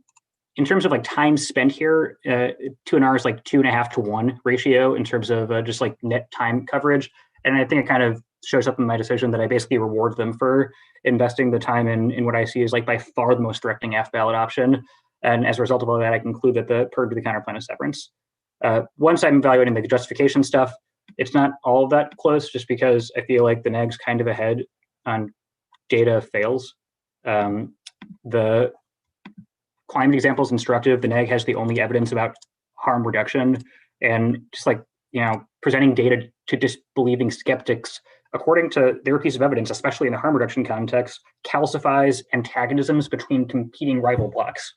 in terms of like time spent here, 2NR is like 2.5 to 1 ratio in terms of just like net time coverage. And I think it kind of shows up in my decision that I basically reward them for investing the time in what I see is like by far the most directing AF ballot option. And as a result of all that, I conclude that the purge to the counterplan is severance. Once I'm evaluating the justification stuff, it's not all that close, just because I feel like the neg's kind of ahead on data fails. The climate example is instructive. The neg has the only evidence about harm reduction, and just like, presenting data to disbelieving skeptics, according to their piece of evidence, especially in the harm reduction context, calcifies antagonisms between competing rival blocs.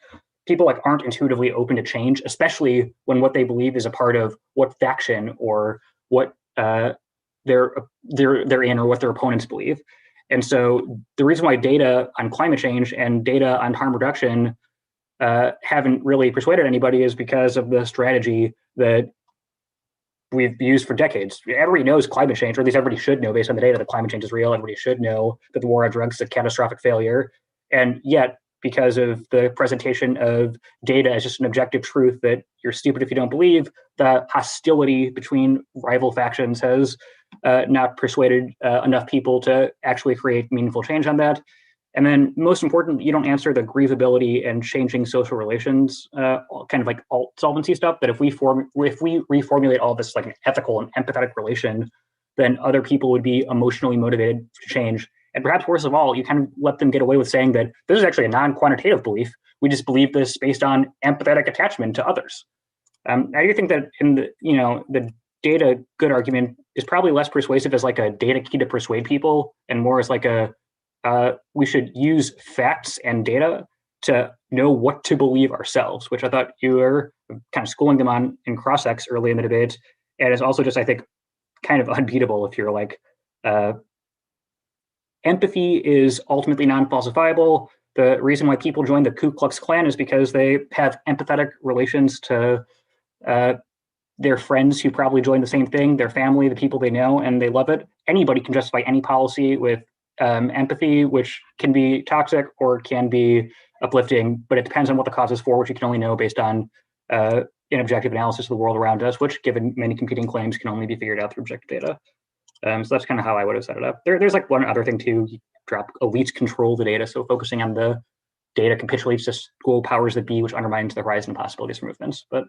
People like aren't intuitively open to change, especially when what they believe is a part of what faction or what they're in, or what their opponents believe. And so the reason why data on climate change and data on harm reduction haven't really persuaded anybody is because of the strategy that we've used for decades. Everybody knows climate change, or at least everybody should know based on the data that climate change is real. Everybody should know that the war on drugs is a catastrophic failure. And yet, because of the presentation of data as just an objective truth that you're stupid if you don't believe, the hostility between rival factions has not persuaded enough people to actually create meaningful change on that. And then most important, you don't answer the grievability and changing social relations, kind of like alt solvency stuff, that if we reformulate all this like an ethical and empathetic relation, then other people would be emotionally motivated to change. And perhaps worst of all, you kind of let them get away with saying that this is actually a non-quantitative belief. We just believe this based on empathetic attachment to others. I do think that in the data good argument is probably less persuasive as like a data key to persuade people, and more as like we should use facts and data to know what to believe ourselves, which I thought you were kind of schooling them on in cross-ex early in the debate. And it's also just, I think, kind of unbeatable if you're like, empathy is ultimately non-falsifiable. The reason why people join the Ku Klux Klan is because they have empathetic relations to their friends who probably joined the same thing, their family, the people they know, and they love it. Anybody can justify any policy with empathy, which can be toxic or can be uplifting, but it depends on what the cause is for, which you can only know based on an objective analysis of the world around us, which, given many competing claims, can only be figured out through objective data. So that's kind of how I would have set it up. There's like one other thing too. You drop elites control the data, so focusing on the data capitulates to school powers that be, which undermines the horizon of possibilities for movements. But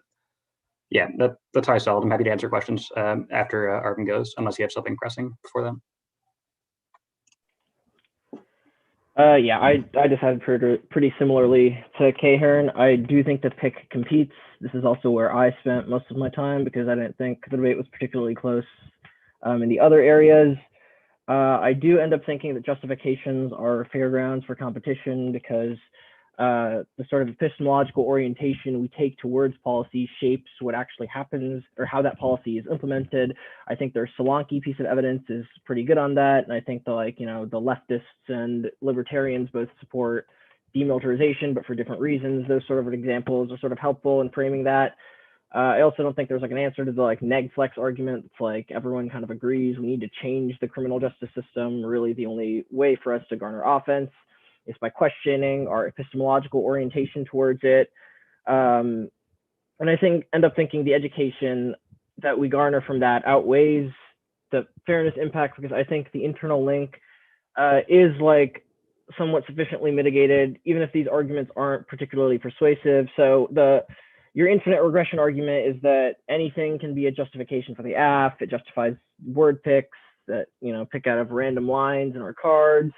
yeah, that's how I saw it. I'm happy to answer questions after Arvin goes, unless you have something pressing before then. Yeah, I decided pretty similarly to Cahern. I do think the pick competes. This is also where I spent most of my time because I didn't think the debate was particularly close in the other areas. I do end up thinking that justifications are fair grounds for competition because the sort of epistemological orientation we take towards policy shapes what actually happens or how that policy is implemented. I think their Solanke piece of evidence is pretty good on that. And I think the the leftists and libertarians both support demilitarization, but for different reasons. Those sort of examples are sort of helpful in framing that. I also don't think there's like an answer to the like neg flex argument. It's like everyone kind of agrees we need to change the criminal justice system. Really, the only way for us to garner offense is by questioning our epistemological orientation towards it. And I end up thinking the education that we garner from that outweighs the fairness impact, because I think the internal link is like somewhat sufficiently mitigated, even if these arguments aren't particularly persuasive. So your infinite regression argument is that anything can be a justification for the AF. It justifies word picks that pick out of random lines in our cards.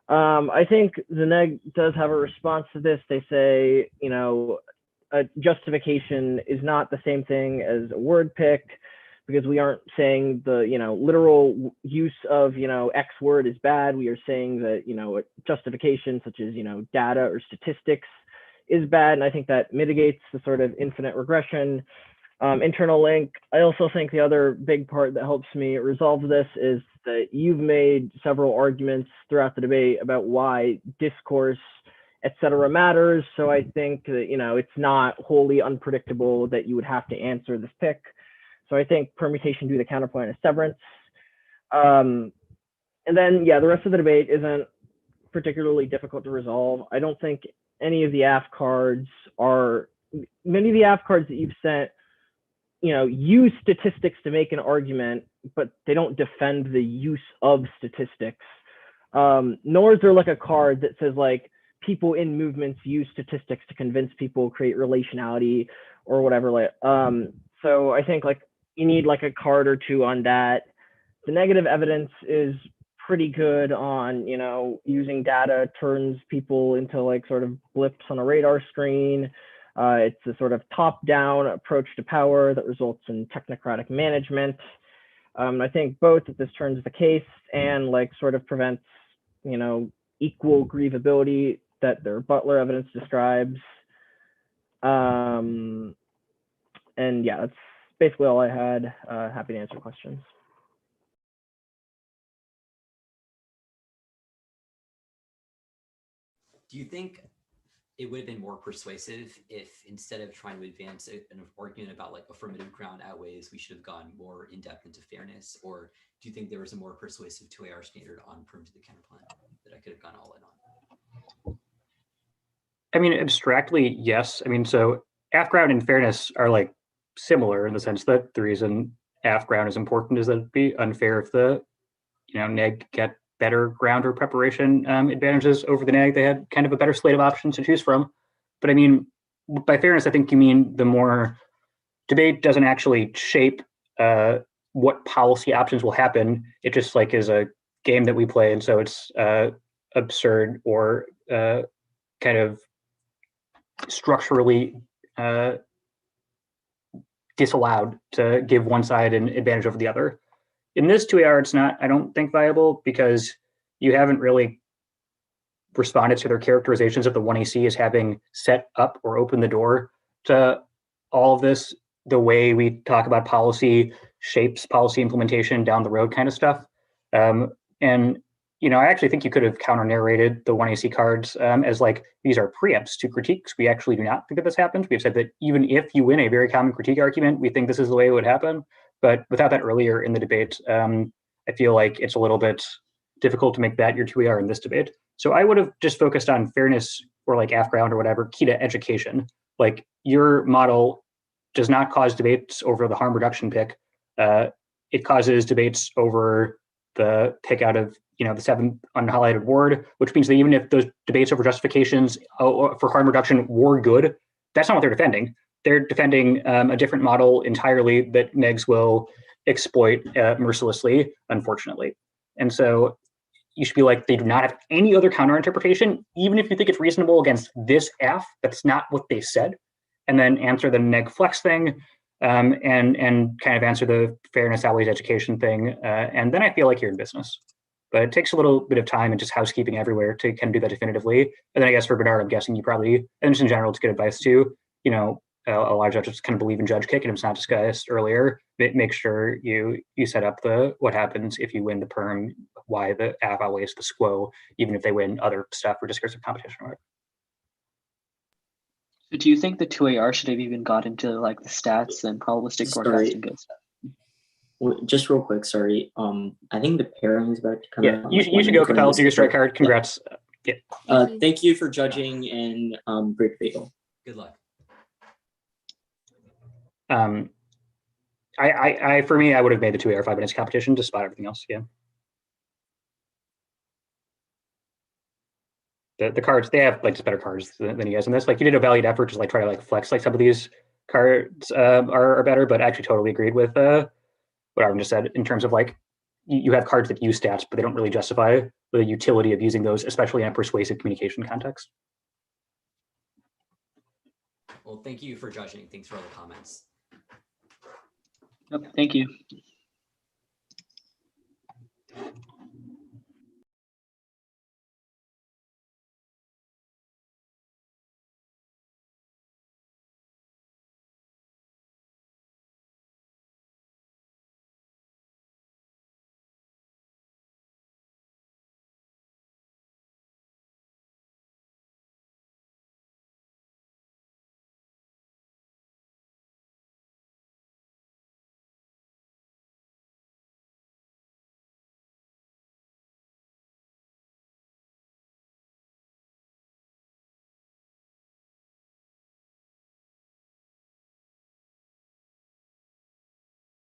I think the neg does have a response to this. They say, a justification is not the same thing as a word pick, because we aren't saying the, literal use of, X word is bad. We are saying that, a justification such as, data or statistics is bad. And I think that mitigates the sort of infinite regression. Internal link. I also think the other big part that helps me resolve this is that you've made several arguments throughout the debate about why discourse, etc., matters. So I think that, it's not wholly unpredictable that you would have to answer this pick. So I think permutation due to counterpoint is severance. And then, yeah, the rest of the debate isn't particularly difficult to resolve. I don't think any of the AF cards many of the AF cards that you've sent use statistics to make an argument, but they don't defend the use of statistics. Nor is there like a card that says like people in movements use statistics to convince people, create relationality or whatever. So I think like you need like a card or two on that. The negative evidence is pretty good on, using data turns people into like sort of blips on a radar screen. It's a sort of top-down approach to power that results in technocratic management. I think both that this turns the case and like sort of prevents, equal grievability that their Butler evidence describes. And yeah, that's basically all I had. Happy to answer questions. Do you think it would have been more persuasive if, instead of trying to advance an argument about like affirmative ground outweighs, we should have gone more in depth into fairness? Or do you think there was a more persuasive 2AR standard on perm to the counterplan that I could have gone all in on? I mean, abstractly, yes. I mean, so AF ground and fairness are like similar in the sense that the reason AF ground is important is that it'd be unfair if the neg get better ground or preparation advantages over the neg. They had kind of a better slate of options to choose from. But I mean, by fairness, I think you mean the more debate doesn't actually shape what policy options will happen. It just like is a game that we play, and so it's absurd or kind of structurally disallowed to give one side an advantage over the other. In this 2AR, it's not, I don't think, viable because you haven't really responded to their characterizations of the 1AC as having set up or opened the door to all of this, the way we talk about policy shapes policy implementation down the road kind of stuff. And I actually think you could have counter-narrated the 1AC cards as like, these are preempts to critiques. We actually do not think that this happens. We've said that even if you win a very common critique argument, we think this is the way it would happen. But without that earlier in the debate, I feel like it's a little bit difficult to make that your 2AR in this debate. So I would have just focused on fairness or like AF ground or whatever, key to education. Like your model does not cause debates over the harm reduction pick. It causes debates over the pick out of the 7th unhighlighted ward, which means that even if those debates over justifications for harm reduction were good, that's not what they're defending. They're defending a different model entirely that negs will exploit mercilessly, unfortunately. And so you should be like, they do not have any other counter interpretation, even if you think it's reasonable against this F, that's not what they said. And then answer the neg flex thing, and kind of answer the fairness outweighs education thing. And then I feel like you're in business. But it takes a little bit of time and just housekeeping everywhere to kind of do that definitively. And then I guess for Bernard, I'm guessing you probably, and just in general, it's good advice too. A lot of judges kind of believe in judge kick, and it's not discussed earlier. Make sure you set up the what happens if you win the perm, why the AF outweighs the squo, even if they win other stuff or discursive competition. So do you think the 2AR should have even got into like the stats and probabilistic forecasting good stuff? Well, just real quick, sorry. I think the pairing is about to come out. You should go, Coppell. Do your strike card. Congrats. Yeah. Thank you for judging and great bagel. Good luck. For me, I would have made the 2AR 5 minutes competition despite everything else. Yeah. The cards, they have like just better cards than you guys in this. Like you did a valiant effort to like try to like flex like some of these cards are better, but I actually totally agreed with what Arvin just said in terms of like you have cards that use stats, but they don't really justify the utility of using those, especially in a persuasive communication context. Well, thank you for judging. Thanks for all the comments. Yep, thank you.